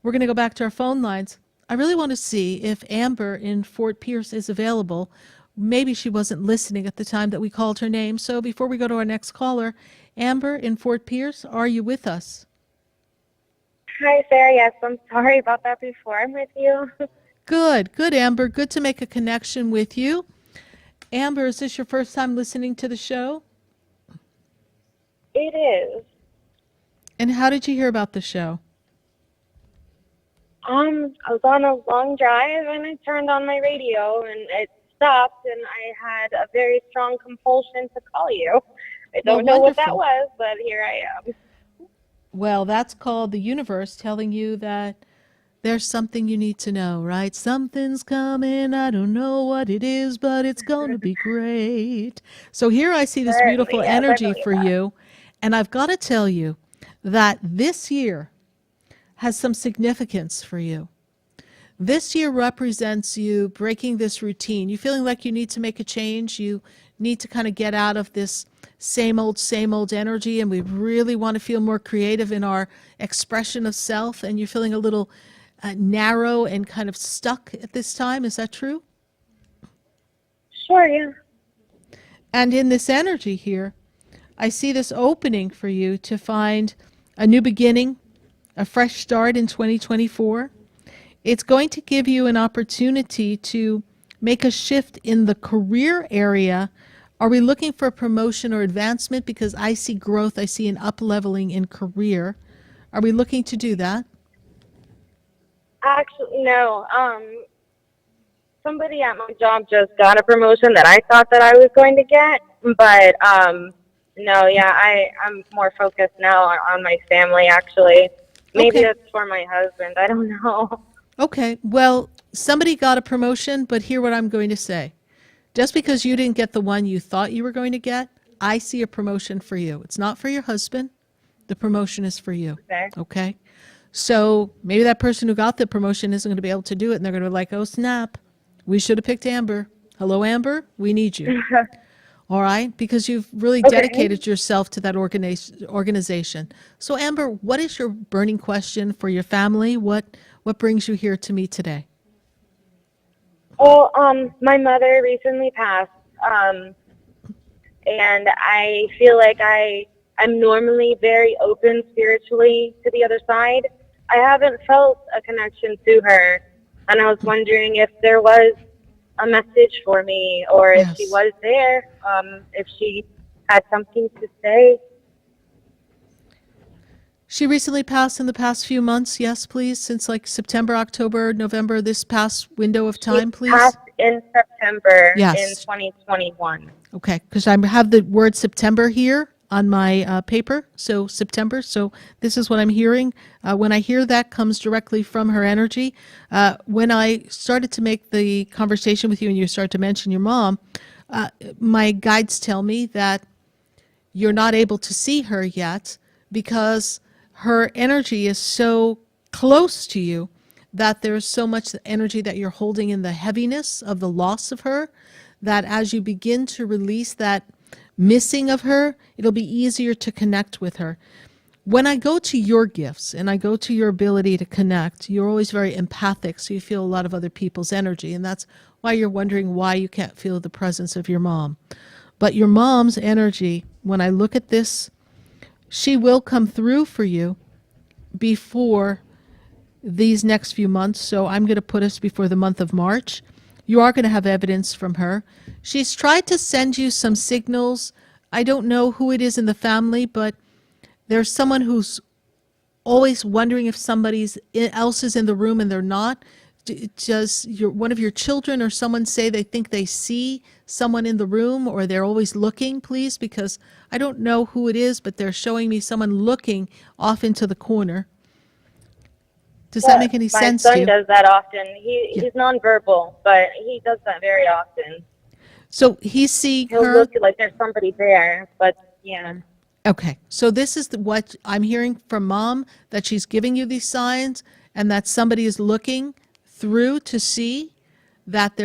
We're going to go back to our phone lines. I really want to see if Amber in Fort Pierce is available. Maybe she wasn't listening at the time that we called her name. So before we go to our next caller, Amber in Fort Pierce, are you with us? Hi, Sarah. Yes, I'm sorry about that before. I'm with you. Good, Amber. Good to make a connection with you. Amber, is this your first time listening to the show? It is. And how did you hear about the show? I was on a long drive and I turned on my radio and it stopped and I had a very strong compulsion to call you. I don't know what that was, but here I am. Well, that's called the universe telling you that there's something you need to know, right? Something's coming. I don't know what it is, but it's going to be great. So here I see this beautiful energy for you. And I've got to tell you that this year has some significance for you. This year represents you breaking this routine. You feeling like you need to make a change. You need to kind of get out of this same old energy, and we really want to feel more creative in our expression of self, and you're feeling a little narrow and kind of stuck at this time. Is that true? Sure, yeah. And in this energy here, I see this opening for you to find a new beginning, a fresh start in 2024. It's going to give you an opportunity to make a shift in the career area. Are we looking for a promotion or advancement? Because I see growth, I see an up-leveling in career. Are we looking to do that? Actually, no. Somebody at my job just got a promotion that I thought that I was going to get, but no, yeah, I'm more focused now on my family, actually. Maybe Okay. that's for my husband. I don't know. Okay, well, somebody got a promotion, but hear what I'm going to say. Just because you didn't get the one you thought you were going to get, I see a promotion for you. It's not for your husband. The promotion is for you. Okay? So maybe that person who got the promotion isn't going to be able to do it, and they're going to be like, oh, snap. We should have picked Amber. Hello, Amber? We need you. All right? Because you've really dedicated yourself to that organization. So, Amber, what is your burning question for your family? What brings you here to me today? Well, my mother recently passed, and I feel like I'm normally very open spiritually to the other side. I haven't felt a connection to her, and I was wondering if there was a message for me, or if she was there, if she had something to say. She recently passed in the past few months, yes, please, since like September, October, November, this past window of time, please. Passed in September in Yes. 2021. Okay, because I have the word September here on my paper, so September. So this is what I'm hearing. When I hear that comes directly from her energy. When I started to make the conversation with you and you started to mention your mom, my guides tell me that you're not able to see her yet because her energy is so close to you that there's so much energy that you're holding in the heaviness of the loss of her, that as you begin to release that missing of her, it'll be easier to connect with her. When I go to your gifts and I go to your ability to connect, you're always very empathic, so you feel a lot of other people's energy, and that's why you're wondering why you can't feel the presence of your mom. But your mom's energy, when I look at this, she will come through for you before these next few months. So I'm going to put us before the month of March. You are going to have evidence from her. She's tried to send you some signals. I don't know who it is in the family, but there's someone who's always wondering if somebody else is in the room and they're not. Does one of your children or someone say they think they see someone in the room, or they're always looking, please? Because I don't know who it is, but they're showing me someone looking off into the corner. Does that make any sense to you? My son does that often. He's nonverbal, but he does that very often. So he's seeing He'll her. look like there's somebody there, but yeah. Okay, so this is what I'm hearing from Mom, that she's giving you these signs, and that somebody is looking through to see that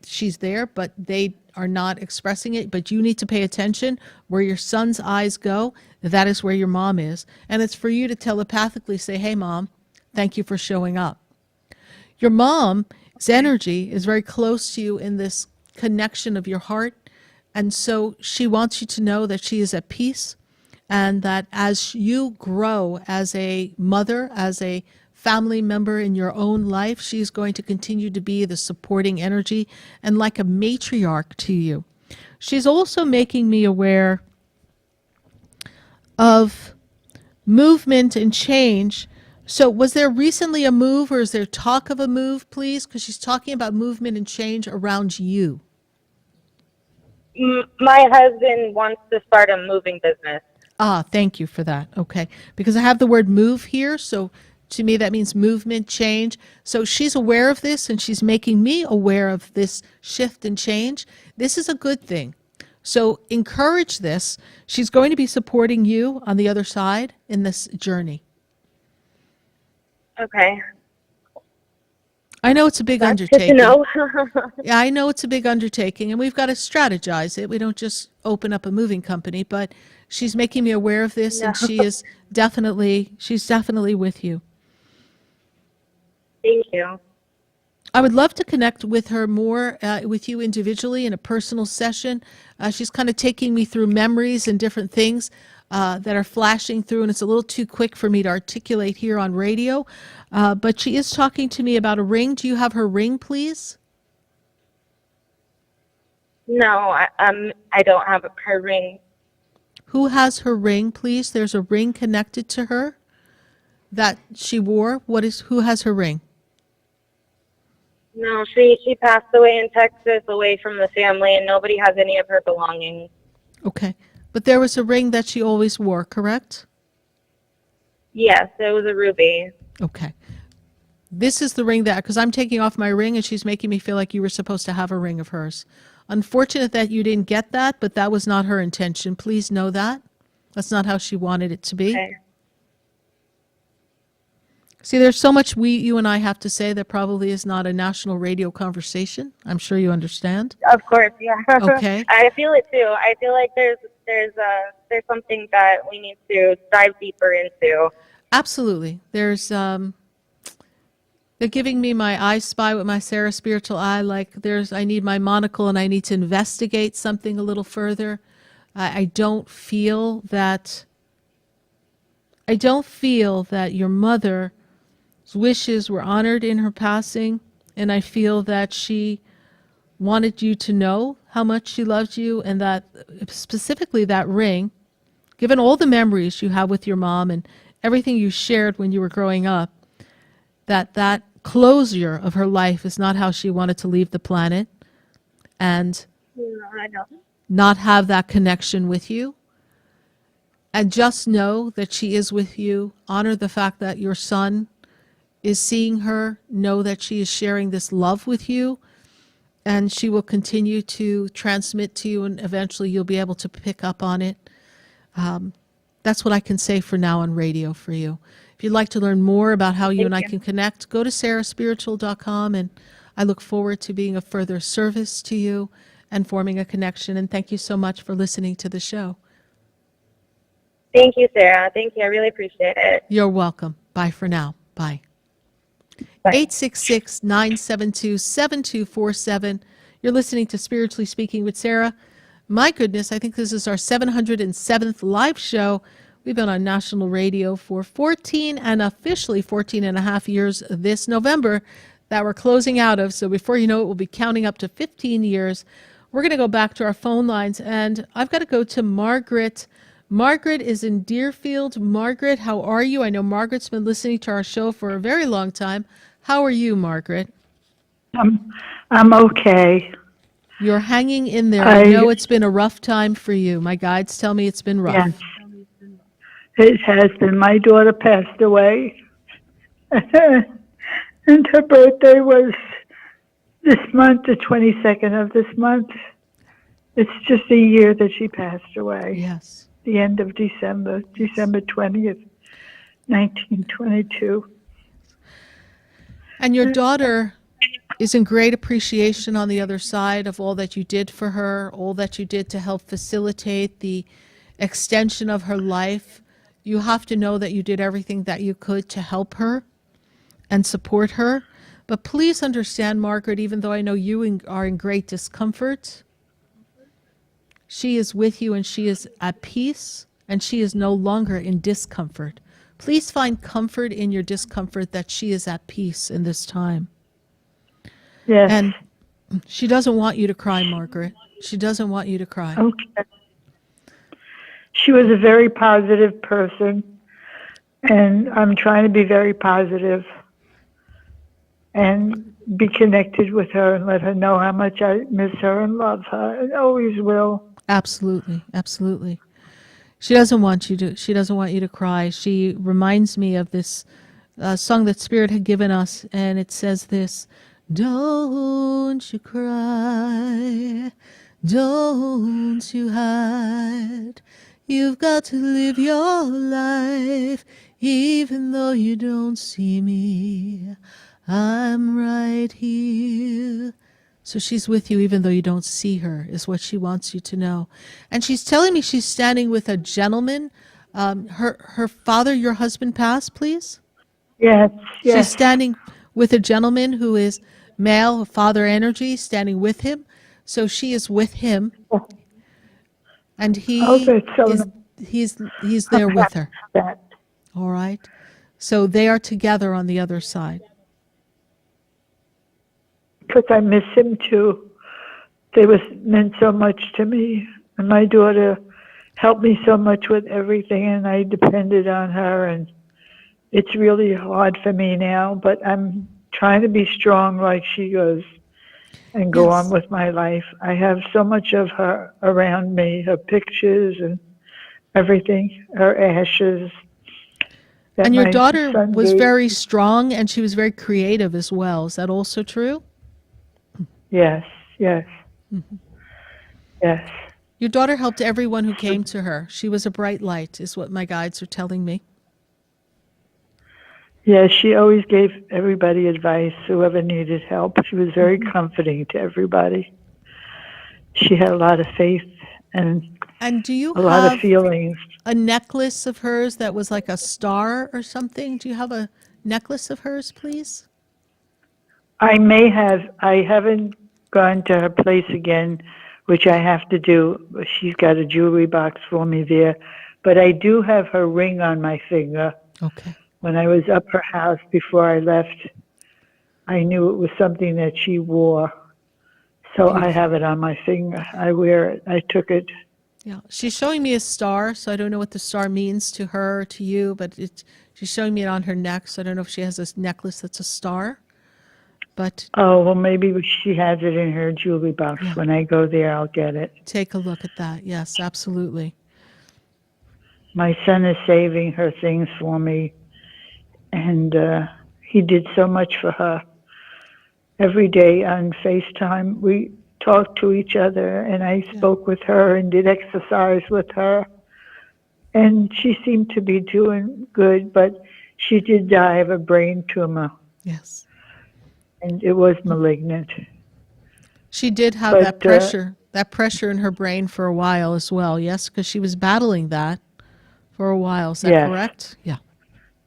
she's there, but they are not expressing it, but you need to pay attention. Where your son's eyes go, that is where your mom is. And it's for you to telepathically say, hey, Mom, thank you for showing up. Your mom's energy is very close to you in this connection of your heart. And so she wants you to know that she is at peace, and that as you grow as a mother, as a family member in your own life, she's going to continue to be the supporting energy and like a matriarch to you. She's also making me aware of movement and change. So was there recently a move, or is there talk of a move, please? Because she's talking about movement and change around you. My husband wants to start a moving business. Thank you for that. Okay. Because I have the word move here, so to me that means movement, change. So she's aware of this, and she's making me aware of this shift and change. This is a good thing. So encourage this. She's going to be supporting you on the other side in this journey. Okay. I know it's a big That's undertaking. good to know. Yeah, I know it's a big undertaking, and we've got to strategize it. We don't just open up a moving company, but she's making me aware of this, and she's definitely with you. Thank you. I would love to connect with her more, with you individually in a personal session. She's kind of taking me through memories and different things that are flashing through, and it's a little too quick for me to articulate here on radio. But she is talking to me about a ring. Do you have her ring, please? No, I don't have her ring. Who has her ring, please? There's a ring connected to her that she wore. Who has her ring? No, she passed away in Texas, away from the family, and nobody has any of her belongings. Okay. But there was a ring that she always wore, correct? Yes, it was a ruby. Okay. This is the ring because I'm taking off my ring, and she's making me feel like you were supposed to have a ring of hers. Unfortunate that you didn't get that, but that was not her intention. Please know that. That's not how she wanted it to be. Okay. See, there's so much you and I have to say that probably is not a national radio conversation. I'm sure you understand. Of course, yeah. Okay. I feel it too. I feel like there's something that we need to dive deeper into. Absolutely. There's they're giving me my I Spy with my Sarah spiritual eye. Like I need my monocle, and I need to investigate something a little further. I don't feel that your mother's wishes were honored in her passing, and I feel that she wanted you to know how much she loved you, and that specifically that ring, given all the memories you have with your mom and everything you shared when you were growing up, that closure of her life is not how she wanted to leave the planet, and not have that connection with you. And just know that she is with you. Honor the fact that your son is seeing her. Know that she is sharing this love with you, and she will continue to transmit to you, and eventually you'll be able to pick up on it. That's what I can say for now on radio for you. If you'd like to learn more about how you and I can connect, go to sarahspiritual.com, and I look forward to being of further service to you and forming a connection. And thank you so much for listening to the show. Thank you, Sarah. Thank you. I really appreciate it. You're welcome. Bye for now. Bye. 866-972-7247. You're listening to Spiritually Speaking with Sarah. My goodness, I think this is our 707th live show. We've been on national radio for 14 and a half years this November that we're closing out of. So before you know it, we'll be counting up to 15 years. We're going to go back to our phone lines, and I've got to go to Margaret. Margaret is in Deerfield. Margaret, how are you? I know Margaret's been listening to our show for a very long time. How are you, Margaret? I'm okay. You're hanging in there. I know it's been a rough time for you. My guides tell me it's been rough. Yes, it has been. My daughter passed away, and her birthday was this month, the 22nd of this month. It's just a year that she passed away. Yes. The end of December 20th, 1922. And your daughter, is in great appreciation on the other side of all that you did for her, all that you did to help facilitate the extension of her life. You have to know that you did everything that you could to help her and support her. But please understand, Margaret, even though I know you are in great discomfort, she is with you and she is at peace and she is no longer in discomfort. Please find comfort in your discomfort that she is at peace in this time. Yes. And she doesn't want you to cry, Margaret. She doesn't want you to cry. Okay. She was a very positive person, and I'm trying to be very positive and be connected with her and let her know how much I miss her and love her and always will. Absolutely, absolutely. She doesn't want you to cry. She reminds me of this song that Spirit had given us, and it says this: "Don't you cry, don't you hide. You've got to live your life, even though you don't see me. I'm right here." So she's with you even though you don't see her, is what she wants you to know. And she's telling me she's standing with a gentleman. Her father, your husband, passed, please? Yes, yes. She's standing with a gentleman who is male, father energy, standing with him. So she is with him. And he's there with her. All right. So they are together on the other side. Because I miss him too. They meant so much to me. And my daughter helped me so much with everything, and I depended on her. And it's really hard for me now, but I'm trying to be strong like she was and go on with my life. I have so much of her around me, her pictures and everything, her ashes. And your daughter was very strong, and she was very creative as well. Is that also true? Yes, yes. Mm-hmm. Yes. Your daughter helped everyone who came to her. She was a bright light, is what my guides are telling me. Yes, she always gave everybody advice, whoever needed help. She was very comforting to everybody. She had a lot of faith and do you a lot of feelings. A necklace of hers that was like a star or something? Do you have a necklace of hers, please? I may have. I haven't gone to her place again, which I have to do. She's got a jewelry box for me there. But I do have her ring on my finger. Okay. When I was up her house before I left, I knew it was something that she wore. So I have it on my finger. I wear it. I took it. Yeah. She's showing me a star, so I don't know what the star means to her or to you, but she's showing me it on her neck, so I don't know if she has this necklace that's a star. But well, maybe she has it in her jewelry box. Yeah. When I go there, I'll get it. Take a look at that. Yes, absolutely. My son is saving her things for me, and he did so much for her. Every day on FaceTime, we talked to each other, and I spoke with her and did exercise with her. And she seemed to be doing good, but she did die of a brain tumor. Yes. And it was malignant. She did have that pressure in her brain for a while as well, yes? Because she was battling that for a while. Is that correct? Yeah.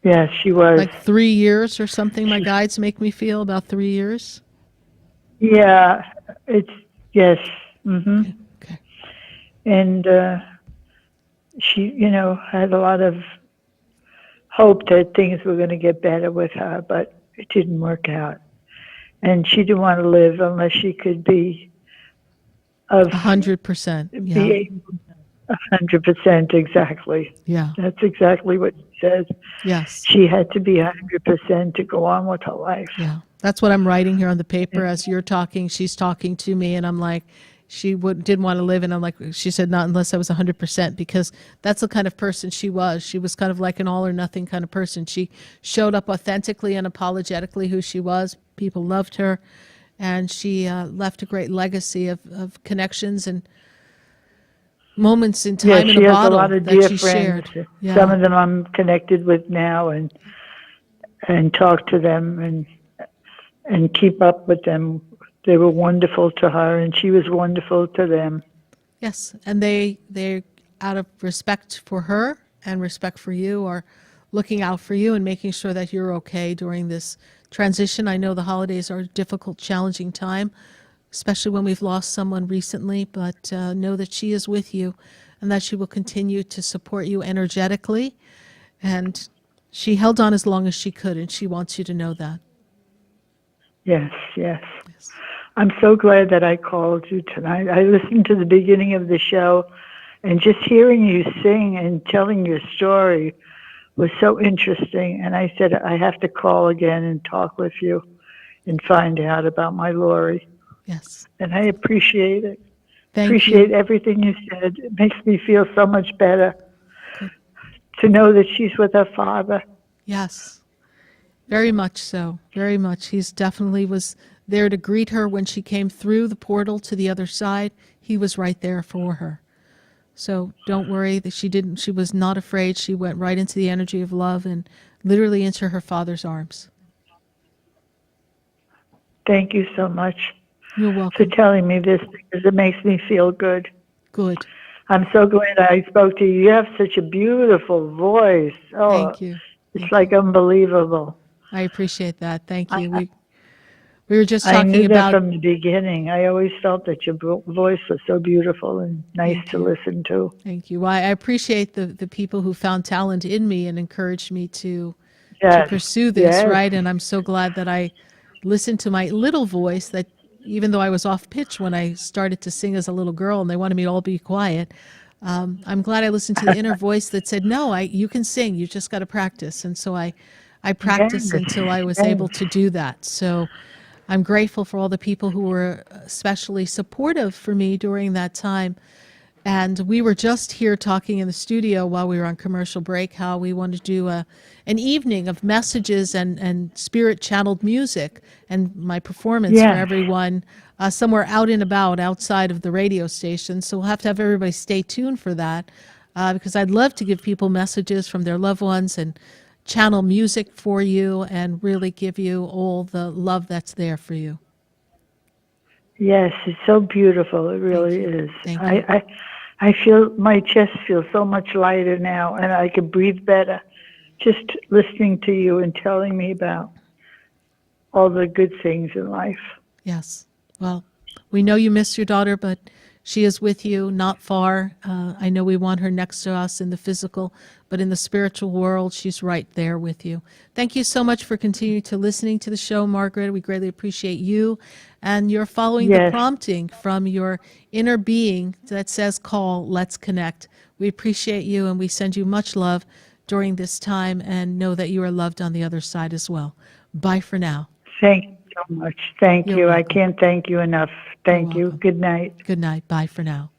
Yes, she was. Like 3 years or something, my guides make me feel, about 3 years? Yeah, yes. Mm-hmm. Okay. And she, had a lot of hope that things were going to get better with her, but it didn't work out. And she didn't want to live unless she could be 100%. Yeah. 100%, exactly. Yeah. That's exactly what she says. Yes. She had to be 100% to go on with her life. Yeah. That's what I'm writing here on the paper as you're talking. She's talking to me, and I'm like, she didn't want to live, and I'm like, she said, not unless I was 100%, because that's the kind of person she was. She was kind of like an all or nothing kind of person. She showed up authentically and unapologetically who she was. People loved her, and she left a great legacy of connections and moments in time in a bottle a lot of that dear she friends. shared. Yeah. Some of them I'm connected with now and talk to them, and keep up with them. They were wonderful to her, and she was wonderful to them. Yes, and they out of respect for her and respect for you are looking out for you and making sure that you're okay during this transition. I know the holidays are a difficult, challenging time, especially when we've lost someone recently, but know that she is with you and that she will continue to support you energetically. And she held on as long as she could, and she wants you to know that. Yes. I'm so glad that I called you tonight. I listened to the beginning of the show, and just hearing you sing and telling your story was so interesting. And I said, I have to call again and talk with you and find out about my Lori. Yes. And I appreciate it. Thank Appreciate you. everything you said. It makes me feel so much better to know that she's with her father. Yes, very much so. Very much. He's definitely was there to greet her when she came through the portal to the other side. He was right there for her. So don't worry that she was not afraid. She went right into the energy of love and literally into her father's arms. Thank you so much. You're welcome. For telling me this, because it makes me feel good. Good. I'm so glad I spoke to you. You have such a beautiful voice. Oh, Thank you. It's like unbelievable. I appreciate that. Thank you. We were just I talking knew about that from the beginning. I always felt that your voice was so beautiful and nice to listen to. Thank you. Well, I appreciate the people who found talent in me and encouraged me to Yes. pursue this, Yes. right? And I'm so glad that I listened to my little voice, that even though I was off pitch when I started to sing as a little girl and they wanted me to all be quiet, I'm glad I listened to the inner voice that said, no, you can sing, you just got to practice. And so I practiced Yes. until I was Yes. able to do that. So I'm grateful for all the people who were especially supportive for me during that time. And we were just here talking in the studio while we were on commercial break how we want to do an evening of messages and spirit channeled music and my performance for Yes. everyone somewhere out and about outside of the radio station. So we'll have to have everybody stay tuned for that because I'd love to give people messages from their loved ones and channel music for you and really give you all the love that's there for you. Yes, it's so beautiful. It really is. Thank you. I feel my chest feels so much lighter now, and I can breathe better just listening to you and telling me about all the good things in life. Yes. Well, we know you miss your daughter, but she is with you, not far. I know we want her next to us in the physical, but in the spiritual world, she's right there with you. Thank you so much for continuing to listening to the show, Margaret. We greatly appreciate you. And you're following the Yes. prompting from your inner being that says, call, let's connect. We appreciate you and we send you much love during this time and know that you are loved on the other side as well. Bye for now. Thank you so much. Thank You're you. I welcome. can't thank you enough. Thank you. Good night. Good night. Bye for now.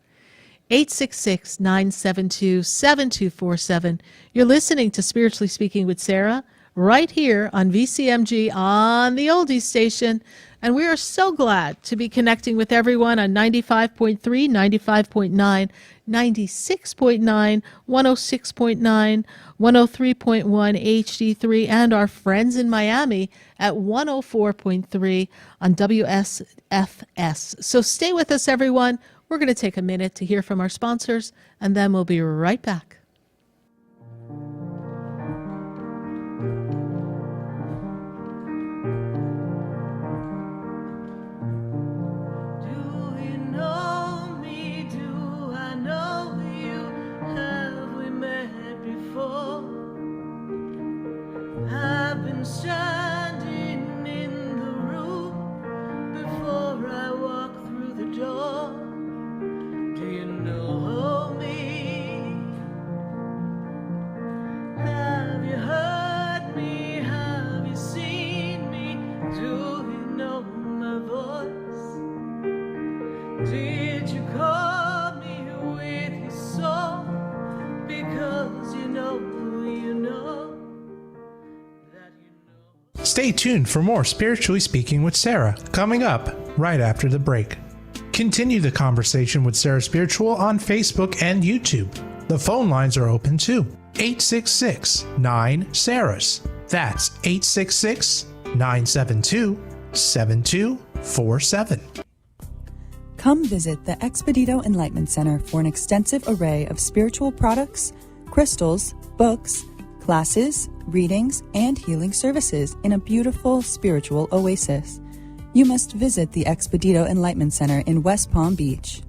866-972-7247. You're listening to Spiritually Speaking with Sarah right here on VCMG on the Oldies station. And we are so glad to be connecting with everyone on 95.3, 95.9, 96.9, 106.9, 103.1 HD3, and our friends in Miami at 104.3 on WSFS. So stay with us, everyone. We're going to take a minute to hear from our sponsors, and then we'll be right back. I've been standing in the room before I walk through the door. Do you know me? Have you heard me? Have you seen me? Do you know my voice? Did you call me with your soul? Because you know. Stay tuned for more Spiritually Speaking with Sarah coming up right after the break. Continue the conversation with Sarah Spiritual on Facebook and YouTube. The phone lines are open too. 866-9-SARAHS. That's 866-972-7247. 7247. Come visit the Expedito Enlightenment Center for an extensive array of spiritual products, crystals, books, classes, readings, and healing services in a beautiful spiritual oasis. You must visit the Expedito Enlightenment Center in West Palm Beach.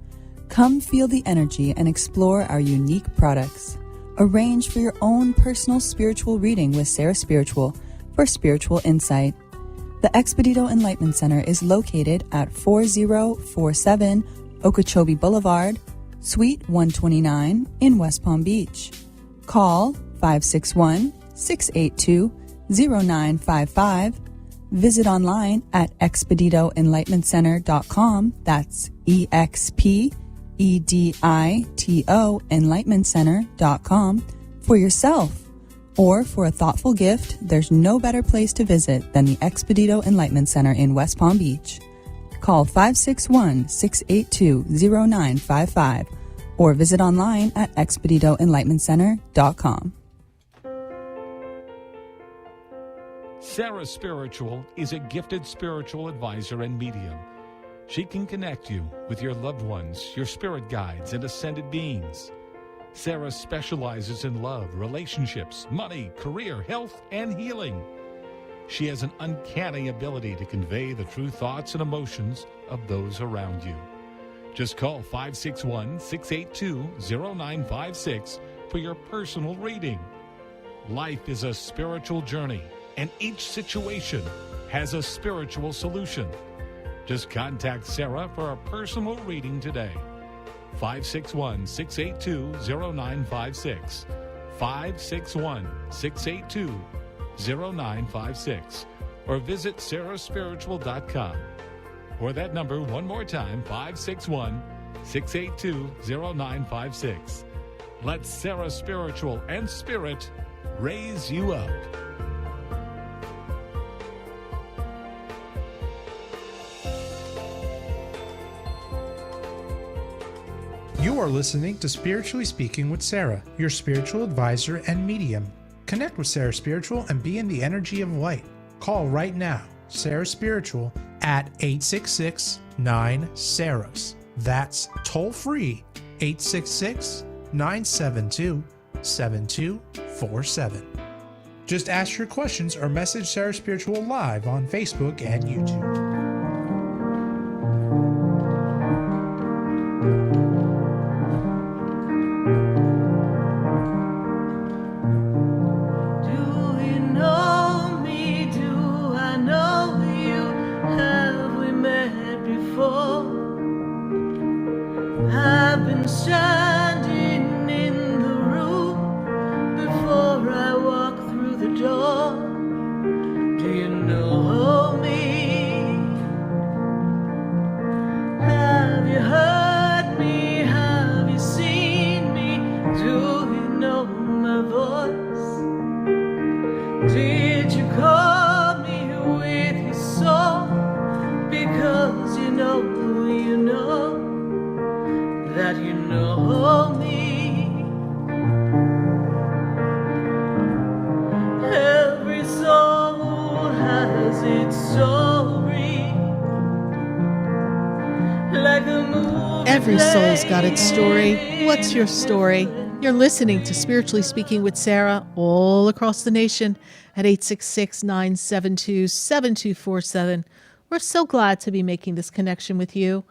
Come feel the energy and explore our unique products. Arrange for your own personal spiritual reading with Sarah Spiritual for spiritual insight. The Expedito Enlightenment Center is located at 4047 Okeechobee Boulevard, Suite 129 in West Palm Beach. Call 561-682-0955. Visit online at expeditoenlightenmentcenter.com. That's EXPEDITO enlightenmentcenter.com for yourself. Or for a thoughtful gift, there's no better place to visit than the Expedito Enlightenment Center in West Palm Beach. Call 561-682-0955 or visit online at expeditoenlightenmentcenter.com. Sarah Spiritual is a gifted spiritual advisor and medium. She can connect you with your loved ones, your spirit guides, and ascended beings. Sarah specializes in love, relationships, money, career, health, and healing. She has an uncanny ability to convey the true thoughts and emotions of those around you. Just call 561-682-0956 for your personal reading. Life is a spiritual journey, and each situation has a spiritual solution. Just contact Sarah for a personal reading today. 561-682-0956. 561-682-0956. Or visit sarahspiritual.com. Or that number one more time, 561-682-0956. Let Sarah Spiritual and Spirit raise you up. You are listening to Spiritually Speaking with Sarah, your spiritual advisor and medium. Connect with Sarah Spiritual and be in the energy of light. Call right now, Sarah Spiritual, at 866-9-SARAHS. That's toll free, 866-972-7247. Just ask your questions or message Sarah Spiritual live on Facebook and YouTube. Standing in the room before I walk through the door. Do you know me? Have you heard me? Have you seen me? Do you know my voice? Did you call me with your song? Because you know that you know me. Every soul has its story. Like a movie. Every soul's got its story. What's your story? You're listening to Spiritually Speaking with Sarah all across the nation at 866-972-7247. We're so glad to be making this connection with you.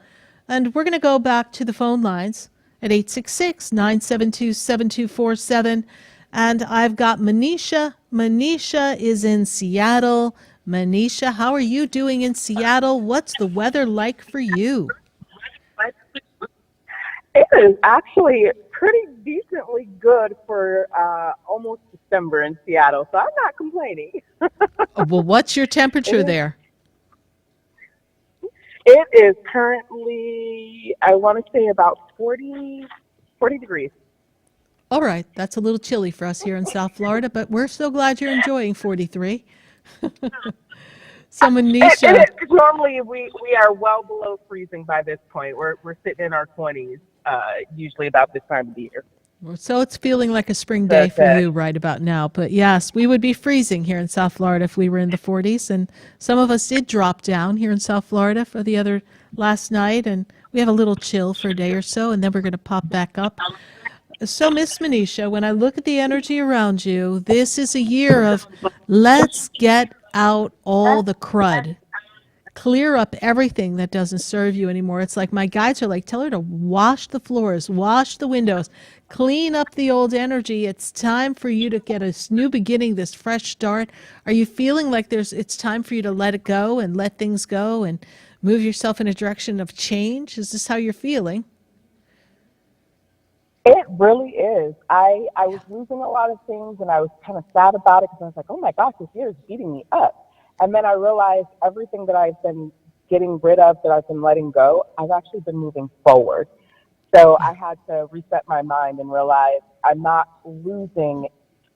And we're going to go back to the phone lines at 866-972-7247. And I've got Manisha. Manisha is in Seattle. Manisha, how are you doing in Seattle? What's the weather like for you? It is actually pretty decently good for almost December in Seattle, so I'm not complaining. Well, what's your temperature there? It is currently, I want to say about 40 degrees. All right. That's a little chilly for us here in South Florida, but we're so glad you're enjoying 43. So, Manisha. Normally, we are well below freezing by this point. We're sitting in our 20s, usually about this time of the year. So it's feeling like a spring day That's for it. you right about now. But yes, we would be freezing here in South Florida if we were in the 40s. And some of us did drop down here in South Florida for the other last night. And we have a little chill for a day or so, and then we're going to pop back up. So, Miss Manisha, when I look at the energy around you, this is a year of let's get out all the crud. Clear up everything that doesn't serve you anymore. It's like my guides are like, tell her to wash the floors, wash the windows, clean up the old energy. It's time for you to get a new beginning, this fresh start. Are you feeling like it's time for you to let it go and let things go and move yourself in a direction of change? Is this how you're feeling? It really is. I was losing a lot of things, and I was kind of sad about it because I was like, oh my gosh, this year is beating me up. And then I realized everything that I've been getting rid of, that I've been letting go, I've actually been moving forward. So I had to reset my mind and realize I'm not losing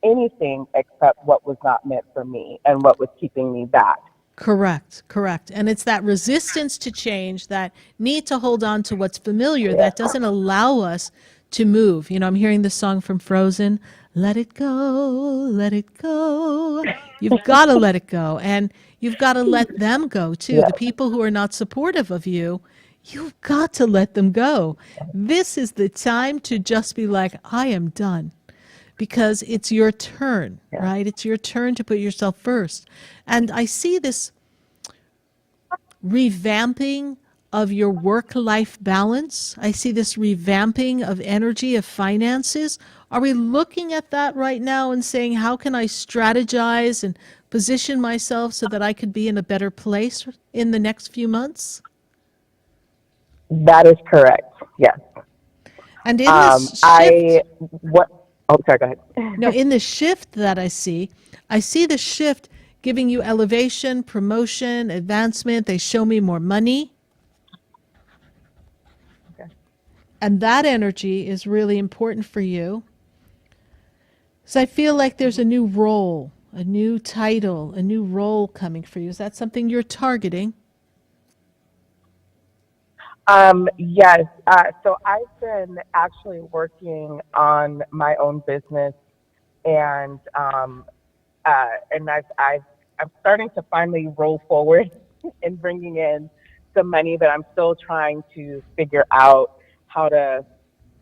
anything except what was not meant for me and what was keeping me back. Correct, correct. And it's that resistance to change, that need to hold on to what's familiar, that doesn't allow us to move. You know, I'm hearing the song from Frozen, let it go, let it go. You've got to let it go. And you've got to let them go, too. Yeah. The people who are not supportive of you, you've got to let them go. This is the time to just be like, I am done. Because it's your turn, right? It's your turn to put yourself first. And I see this revamping of your work-life balance. I see this revamping of energy, of finances. Are we looking at that right now and saying, how can I strategize and position myself so that I could be in a better place in the next few months? That is correct. Yes. And in this shift, Oh, sorry. Go ahead. no, in the shift that I see the shift giving you elevation, promotion, advancement. They show me more money. Okay. And that energy is really important for you. So I feel like there's a new role, a new title, a new role coming for you. Is that something you're targeting? Yes. So I've been actually working on my own business, and I'm starting to finally roll forward in bringing in some money, but I'm still trying to figure out how to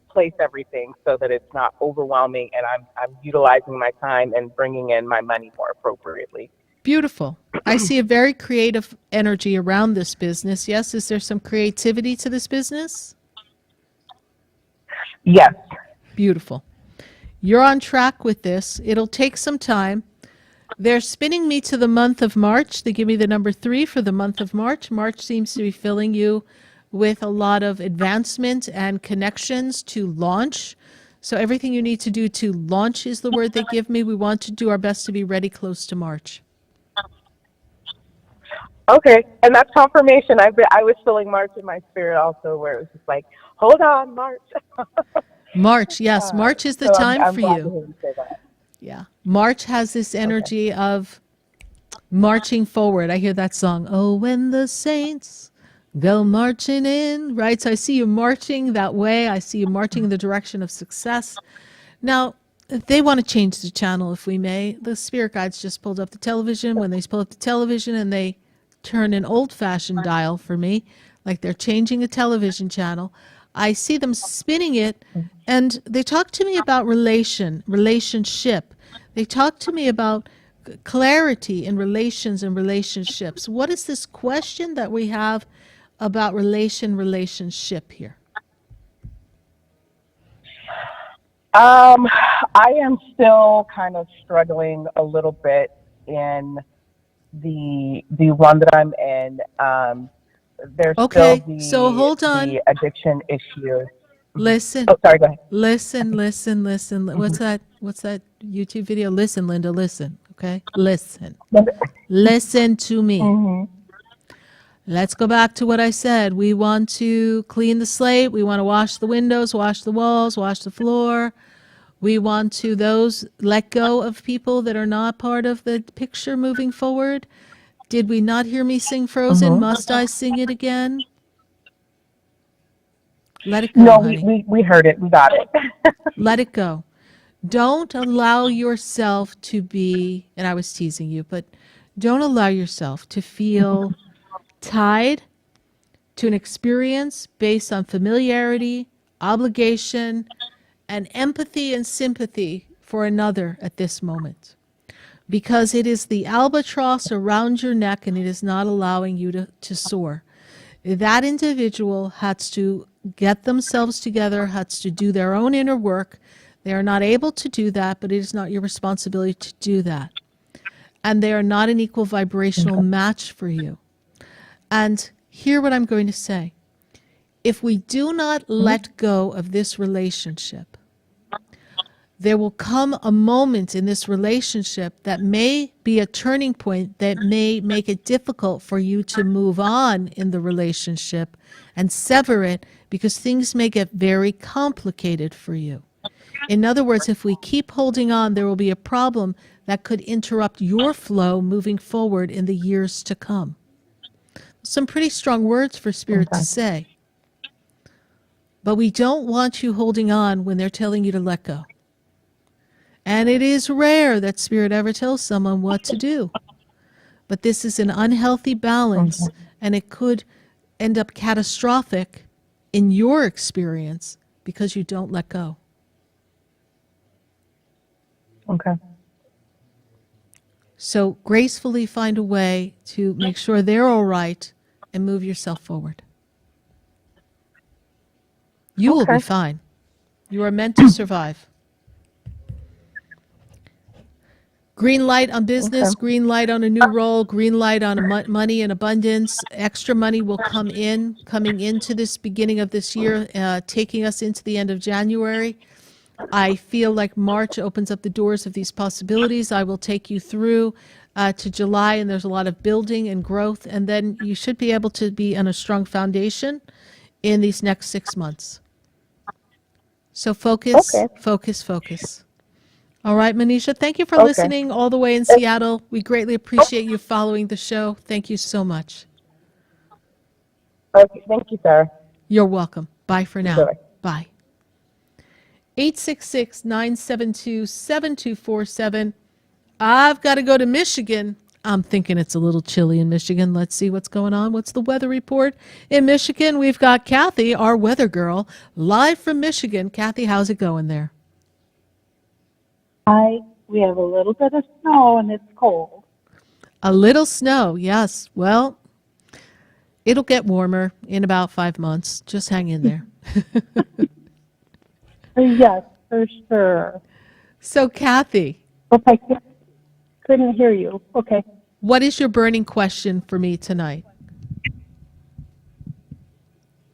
place everything so that it's not overwhelming, and I'm utilizing my time and bringing in my money more appropriately. Beautiful. I see a very creative energy around this business. Yes, is there some creativity to this business? Yes. Beautiful. You're on track with this. It'll take some time. They're spinning me to the month of March. They give me the number 3 for the month of March. March seems to be filling you with a lot of advancement and connections to launch. So everything you need to do to launch is the word they give me. We want to do our best to be ready close to March. Okay, and that's confirmation. I was feeling March in my spirit also, where it was just like, hold on, March. March, yes. March is the So time I'm for glad you. to hear you say that. Yeah. March has this energy of marching forward. I hear that song, oh, when the saints go marching in, right? So I see you marching that way. I see you marching in the direction of success. Now, they want to change the channel, if we may. The spirit guides just pulled up the television. When they pull up the television and they turn an old-fashioned dial for me, like they're changing a television channel, I see them spinning it, and they talk to me about relationship. They talk to me about clarity in relations and relationships. What is this question that we have about relationship here? I am still kind of struggling a little bit in the one that I'm in. There's Okay, still so hold on. the addiction issue. Listen. Oh, sorry, go ahead. Listen. What's that YouTube video? Listen, Linda, listen. Okay? Listen. Listen to me. Mm-hmm. Let's go back to what I said. We want to clean the slate. We want to wash the windows, wash the walls, wash the floor. We want to let go of people that are not part of the picture moving forward. Did we not hear me sing Frozen? Mm-hmm. Must I sing it again? Let it go, No, honey. we heard it. We got it. Let it go. Don't allow yourself to be, and I was teasing you, but don't allow yourself to feel tied to an experience based on familiarity, obligation, and empathy and sympathy for another at this moment. Because it is the albatross around your neck and it is not allowing you to soar. That individual has to get themselves together, has to do their own inner work. They are not able to do that, but it is not your responsibility to do that. And they are not an equal vibrational match for you. And hear what I'm going to say. If we do not let go of this relationship, there will come a moment in this relationship that may be a turning point that may make it difficult for you to move on in the relationship and sever it because things may get very complicated for you. In other words, if we keep holding on, there will be a problem that could interrupt your flow moving forward in the years to come. Some pretty strong words for Spirit to say. But we don't want you holding on when they're telling you to let go. And it is rare that Spirit ever tells someone what to do. But this is an unhealthy balance, and it could end up catastrophic in your experience because you don't let go. Okay. So gracefully find a way to make sure they're all right and move yourself forward. You will be fine. You are meant to survive. Green light on business, green light on a new role, green light on money and abundance. Extra money will coming into this beginning of this year, taking us into the end of January. I feel like March opens up the doors of these possibilities. I will take you through to July, and there's a lot of building and growth, and then you should be able to be on a strong foundation in these next 6 months. So focus, focus, focus. All right, Manisha, thank you for listening all the way in Seattle. We greatly appreciate you following the show. Thank you so much. Okay, thank you, Sarah. You're welcome. Bye for now. Enjoy. Bye. 866-972-7247. I've got to go to Michigan. I'm thinking it's a little chilly in Michigan. Let's see what's going on. What's the weather report in Michigan? We've got Kathy, our weather girl, live from Michigan. Kathy, how's it going there? We have a little bit of snow and it's cold. A little snow, yes. Well, it'll get warmer in about 5 months. Just hang in there. Yes, for sure. So, Kathy. Okay, couldn't hear you. Okay. What is your burning question for me tonight?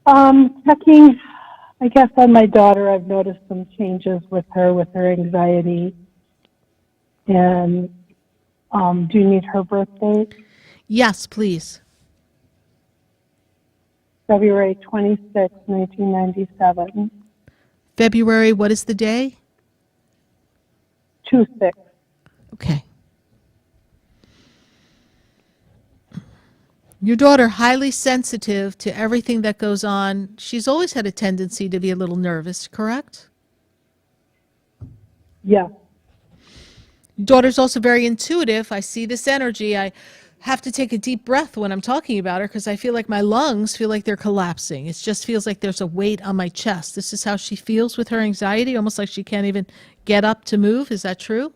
Checking, I guess, on my daughter, I've noticed some changes with her anxiety. And do you need her birth date? Yes, please. February 26, 1997. February, what is the day? 2/6. Okay. Your daughter, highly sensitive to everything that goes on. She's always had a tendency to be a little nervous, correct? Yeah. Your daughter's also very intuitive. I see this energy. I have to take a deep breath when I'm talking about her because I feel like my lungs feel like they're collapsing. It just feels like there's a weight on my chest. This is how she feels with her anxiety, almost like she can't even get up to move. Is that true?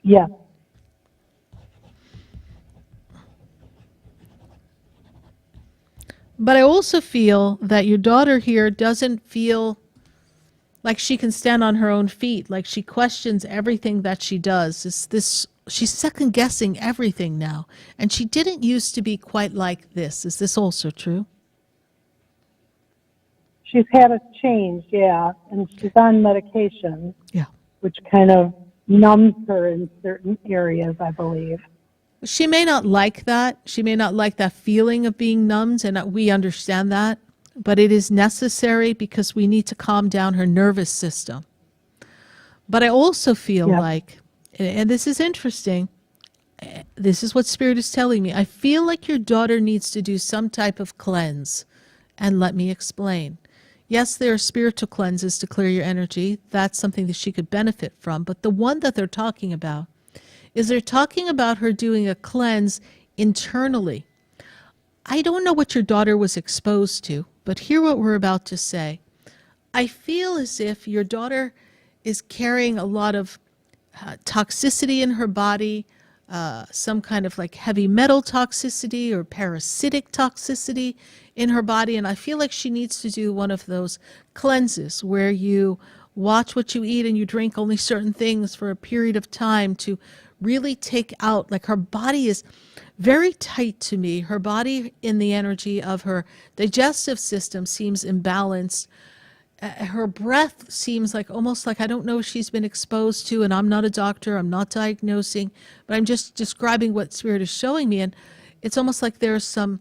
Yeah. But I also feel that your daughter here doesn't feel like she can stand on her own feet, like she questions everything that she does. She's second guessing everything now, and she didn't used to be quite like this. Is this also true? She's had a change, yeah, and she's on medication. Yeah. Which kind of numbs her in certain areas, I believe. She may not like that. She may not like that feeling of being numbed, and we understand that. But it is necessary because we need to calm down her nervous system. But I also feel like, and this is interesting, this is what Spirit is telling me, I feel like your daughter needs to do some type of cleanse And let me explain. Yes, there are spiritual cleanses to clear your energy. That's something that she could benefit from. But the one that they're talking about is they're talking about her doing a cleanse internally. I don't know what your daughter was exposed to, but hear what we're about to say. I feel as if your daughter is carrying a lot of toxicity in her body, some kind of like heavy metal toxicity or parasitic toxicity in her body. And I feel like she needs to do one of those cleanses where you watch what you eat and you drink only certain things for a period of time to really take out, like her body is very tight to me. Her body in the energy of her digestive system seems imbalanced. Her breath seems like almost like I don't know if she's been exposed to, and I'm not a doctor, I'm not diagnosing, but I'm just describing what Spirit is showing me. And it's almost like there's some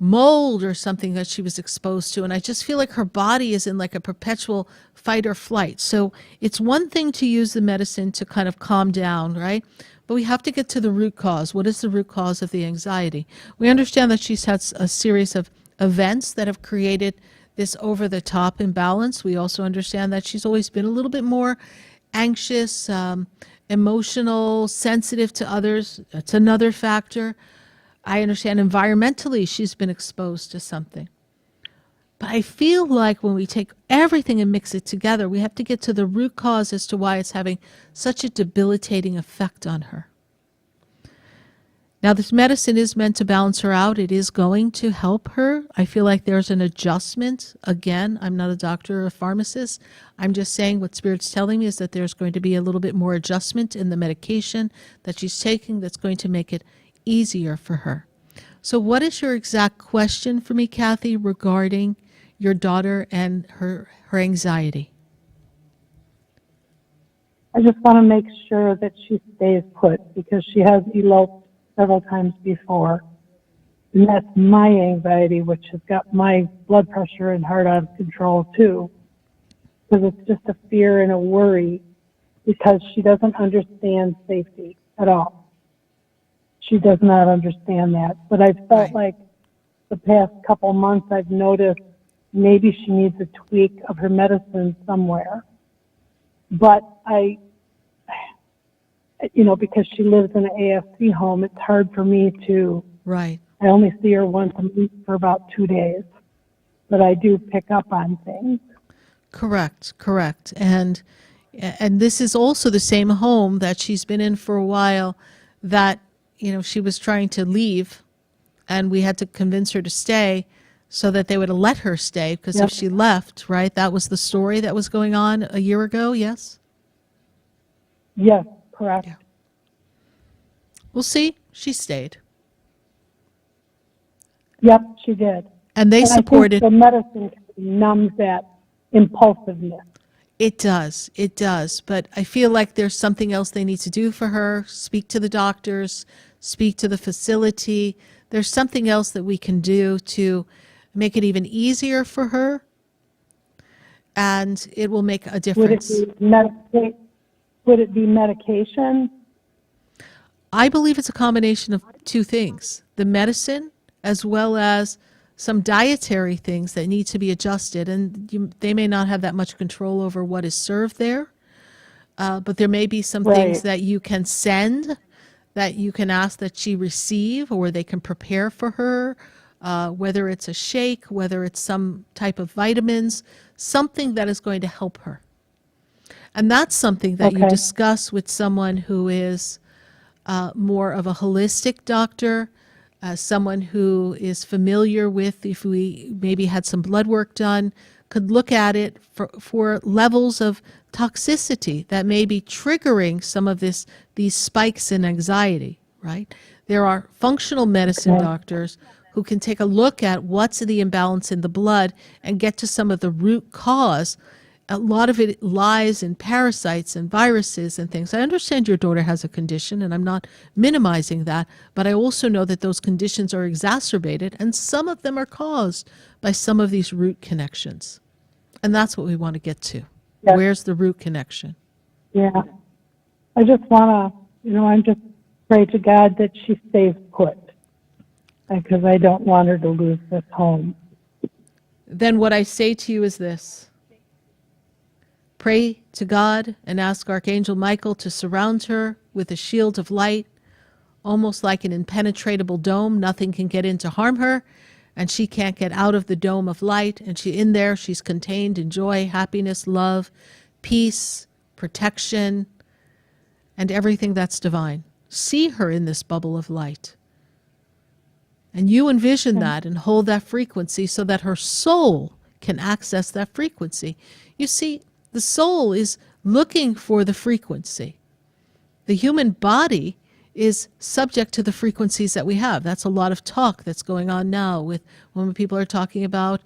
mold or something that she was exposed to. And I just feel like her body is in like a perpetual fight or flight. So it's one thing to use the medicine to kind of calm down, right? But we have to get to the root cause. What is the root cause of the anxiety? We understand that she's had a series of events that have created this over-the-top imbalance. We also understand that she's always been a little bit more anxious, emotional, sensitive to others. That's another factor. I understand environmentally she's been exposed to something. But I feel like when we take everything and mix it together, we have to get to the root cause as to why it's having such a debilitating effect on her. Now, this medicine is meant to balance her out. It is going to help her. I feel like there's an adjustment. Again, I'm not a doctor or a pharmacist. I'm just saying what Spirit's telling me is that there's going to be a little bit more adjustment in the medication that she's taking that's going to make it easier for her. So what is your exact question for me, Kathy, regarding your daughter and her anxiety? I just want to make sure that she stays put because she has eloped several times before. And that's my anxiety, which has got my blood pressure and heart out of control too. Because it's just a fear and a worry because she doesn't understand safety at all. She does not understand that. But I've felt like the past couple months I've noticed maybe she needs a tweak of her medicine somewhere. But because she lives in an AFC home, it's hard for me to. Right. I only see her once a week for about 2 days, but I do pick up on things. Correct. And this is also the same home that she's been in for a while that, she was trying to leave and we had to convince her to stay so that they would let her stay because if she left, right, that was the story that was going on a year ago, yes? Yes, correct. Yeah. Well, see, she stayed. Yep, she did. And they supported. I think the medicine numbs that impulsiveness. It does. But I feel like there's something else they need to do for her. Speak to the doctors, speak to the facility. There's something else that we can do to make it even easier for her. And it will make a difference. Would it be medication? I believe it's a combination of two things. The medicine as well as some dietary things that need to be adjusted, and they may not have that much control over what is served there, but there may be some things that you can send, that you can ask that she receive, or they can prepare for her, whether it's a shake, whether it's some type of vitamins, something that is going to help her. And that's something that you discuss with someone who is more of a holistic doctor, someone who is familiar with, if we maybe had some blood work done, could look at it for levels of toxicity that may be triggering some of these spikes in anxiety, right? There are functional medicine doctors who can take a look at what's the imbalance in the blood and get to some of the root cause. A lot of it lies in parasites and viruses and things. I understand your daughter has a condition, and I'm not minimizing that, but I also know that those conditions are exacerbated, and some of them are caused by some of these root connections. And that's what we want to get to. Yes. Where's the root connection? Yeah. I just want to, I'm just pray to God that she stays put, because I don't want her to lose this home. then what I say to you is this. Pray to God and ask Archangel Michael to surround her with a shield of light, almost like an impenetrable dome. Nothing can get in to harm her, and she can't get out of the dome of light. And in there, she's contained in joy, happiness, love, peace, protection, and everything that's divine. See her in this bubble of light. And you envision that and hold that frequency so that her soul can access that frequency. You see, the soul is looking for the frequency. The human body is subject to the frequencies that we have. That's a lot of talk that's going on now with when people are talking about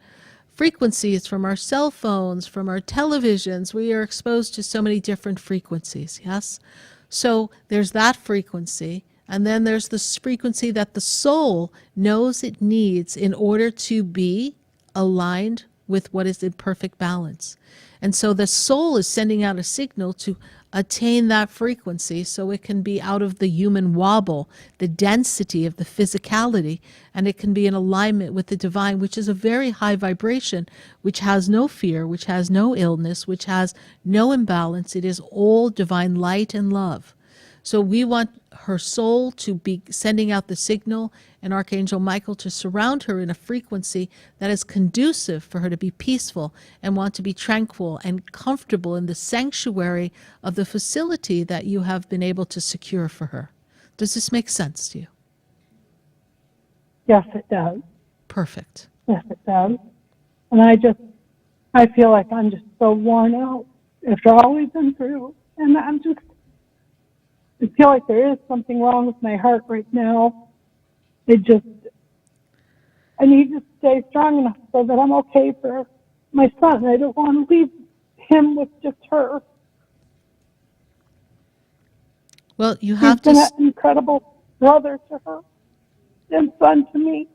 frequencies from our cell phones, from our televisions. We are exposed to so many different frequencies, yes? So there's that frequency, and then there's this frequency that the soul knows it needs in order to be aligned with what is in perfect balance. And so the soul is sending out a signal to attain that frequency so it can be out of the human wobble, the density of the physicality, and it can be in alignment with the divine, which is a very high vibration, which has no fear, which has no illness, which has no imbalance. It is all divine light and love. So we want her soul to be sending out the signal and Archangel Michael to surround her in a frequency that is conducive for her to be peaceful and want to be tranquil and comfortable in the sanctuary of the facility that you have been able to secure for her. Does this make sense to you? Yes, it does. Perfect. Yes, it does. And I feel like I'm just so worn out after all we've been through. And I feel like there is something wrong with my heart right now. I need to stay strong enough so that I'm okay for my son. I don't want to leave him with just her. Well, you have He's been an incredible brother to her and son to me.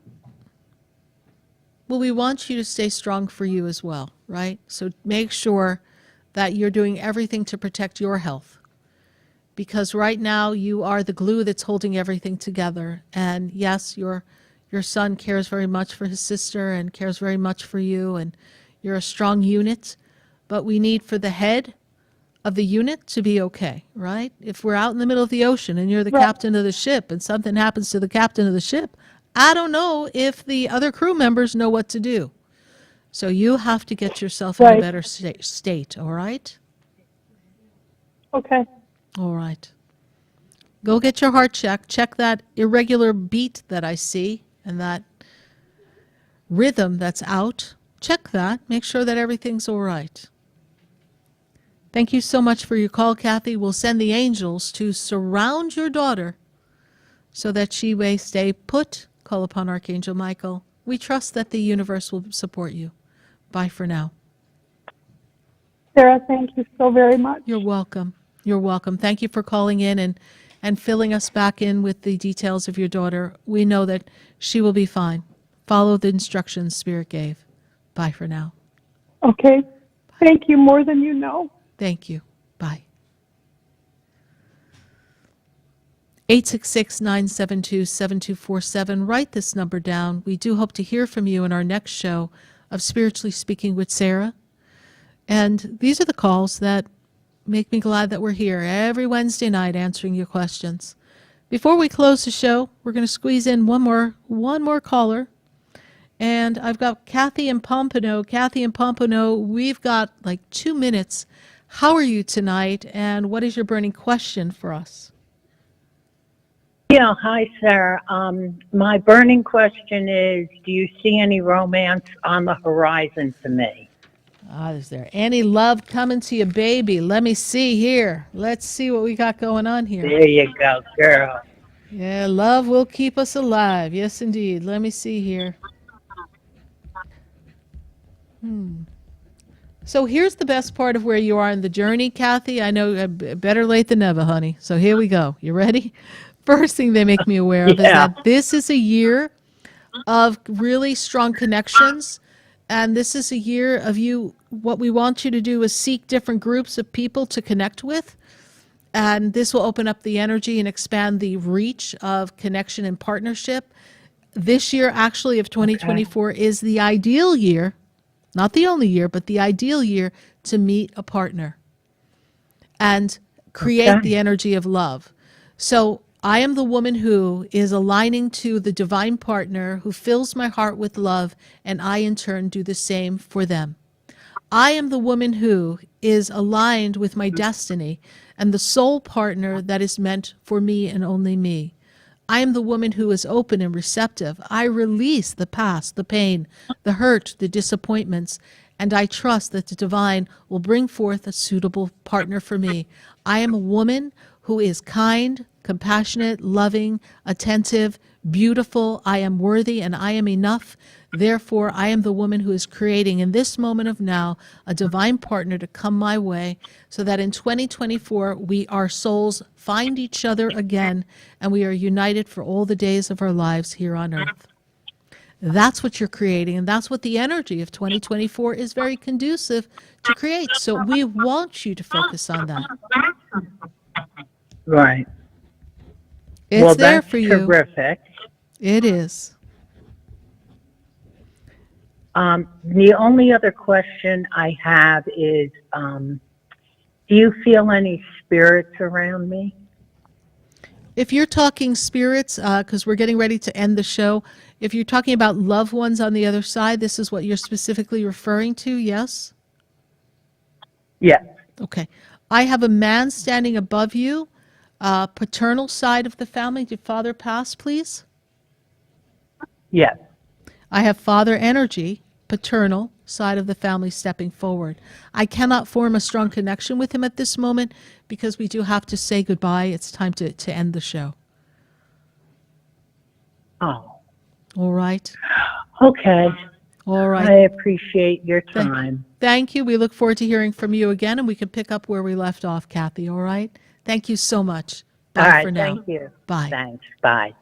Well, we want you to stay strong for you as well, right? So make sure that you're doing everything to protect your health. Because right now you are the glue that's holding everything together. And yes, your son cares very much for his sister and cares very much for you, and you're a strong unit. But we need for the head of the unit to be okay, right? If we're out in the middle of the ocean and you're the captain of the ship and something happens to the captain of the ship, I don't know if the other crew members know what to do. So you have to get yourself in a better state, all right? Okay. All right. Go get your heart checked. Check that irregular beat that I see and that rhythm that's out. Check that. Make sure that everything's all right. Thank you so much for your call, Kathy. We'll send the angels to surround your daughter so that she may stay put. Call upon Archangel Michael. We trust that the universe will support you. Bye for now. Sarah, thank you so very much. You're welcome. You're welcome. Thank you for calling in and filling us back in with the details of your daughter. We know that she will be fine. Follow the instructions Spirit gave. Bye for now. Okay. Thank you more than you know. Thank you. Bye. 866-972-7247. Write this number down. We do hope to hear from you in our next show of Spiritually Speaking with Sarah. And these are the calls that make me glad that we're here every Wednesday night answering your questions. Before we close the show, we're going to squeeze in one more caller. And I've got Kathy in Pompano. Kathy in Pompano, we've got like 2 minutes. How are you tonight? And what is your burning question for us? Yeah, hi, Sarah. My burning question is, do you see any romance on the horizon for me? Is there any love coming to you, baby? Let me see here. Let's see what we got going on here. There you go, girl. Yeah, love will keep us alive. Yes, indeed. Let me see here. So here's the best part of where you are in the journey, Kathy. I know better late than never, honey. So here we go. You ready? First thing they make me aware of is that this is a year of really strong connections. And this is a year of you, what we want you to do is seek different groups of people to connect with. And this will open up the energy and expand the reach of connection and partnership. This year, actually, of 2024 is the ideal year not the only year, but the ideal year to meet a partner and create the energy of love. So I am the woman who is aligning to the divine partner who fills my heart with love, and I in turn do the same for them. I am the woman who is aligned with my destiny and the soul partner that is meant for me and only me. I am the woman who is open and receptive. I release the past, the pain, the hurt, the disappointments, and I trust that the divine will bring forth a suitable partner for me. I am a woman who is kind, compassionate, loving, attentive, beautiful. I am worthy and I am enough. Therefore, I am the woman who is creating in this moment of now a divine partner to come my way so that in 2024, our souls find each other again and we are united for all the days of our lives here on earth. That's what you're creating, and that's what the energy of 2024 is very conducive to create. So we want you to focus on that. Right. It's well, there that's for you. Terrific. It is. The only other question I have is, do you feel any spirits around me? If you're talking spirits, because we're getting ready to end the show, if you're talking about loved ones on the other side, this is what you're specifically referring to, yes? Yes. Okay. I have a man standing above you, paternal side of the family. Did father pass, please? Yes. I have father energy, paternal side of the family stepping forward. I cannot form a strong connection with him at this moment because we do have to say goodbye. It's time to end the show. Oh. All right. Okay. All right. I appreciate your time. Thank you. We look forward to hearing from you again, and we can pick up where we left off, Kathy. All right? Thank you so much. Bye All right, for now. thank you. Bye. Thanks. Bye.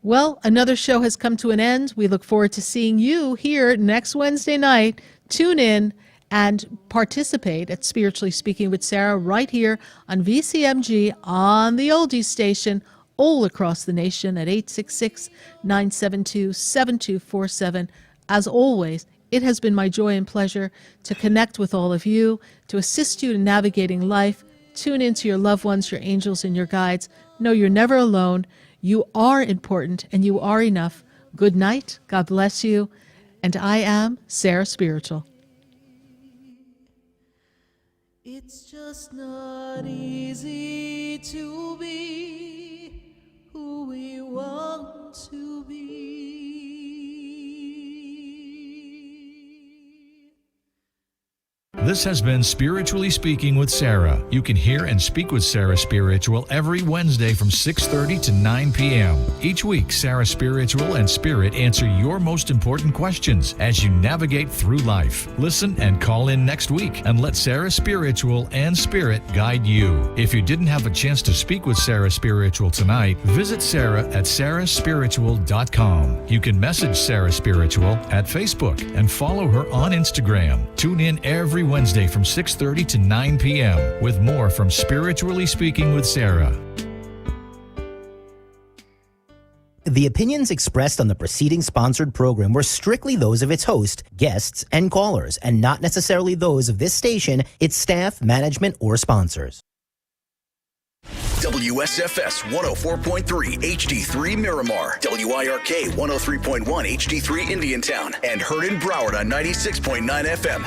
Well, another show has come to an end. We look forward to seeing you here next Wednesday night. Tune in and participate at Spiritually Speaking with Sarah right here on VCMG on the Oldies station all across the nation at 866-972-7247. As always, it has been my joy and pleasure to connect with all of you, to assist you in navigating life. Tune into your loved ones, your angels, and your guides. Know you're never alone. You are important and you are enough. Good night. God bless you. And I am Sarah Spiritual. It's just not easy to be who we want to be. This has been Spiritually Speaking with Sarah. You can hear and speak with Sarah Spiritual every Wednesday from 6:30 to 9 p.m. Each week, Sarah Spiritual and Spirit answer your most important questions as you navigate through life. Listen and call in next week and let Sarah Spiritual and Spirit guide you. If you didn't have a chance to speak with Sarah Spiritual tonight, visit Sarah at sarahspiritual.com. You can message Sarah Spiritual at Facebook and follow her on Instagram. Tune in every Wednesday from 6:30 to 9 p.m. with more from Spiritually Speaking with Sarah. The opinions expressed on the preceding sponsored program were strictly those of its host, guests, and callers, and not necessarily those of this station, its staff, management, or sponsors. WSFS 104.3 HD3 Miramar, WIRK 103.1 HD3 Indiantown, and heard in Broward on 96.9 FM.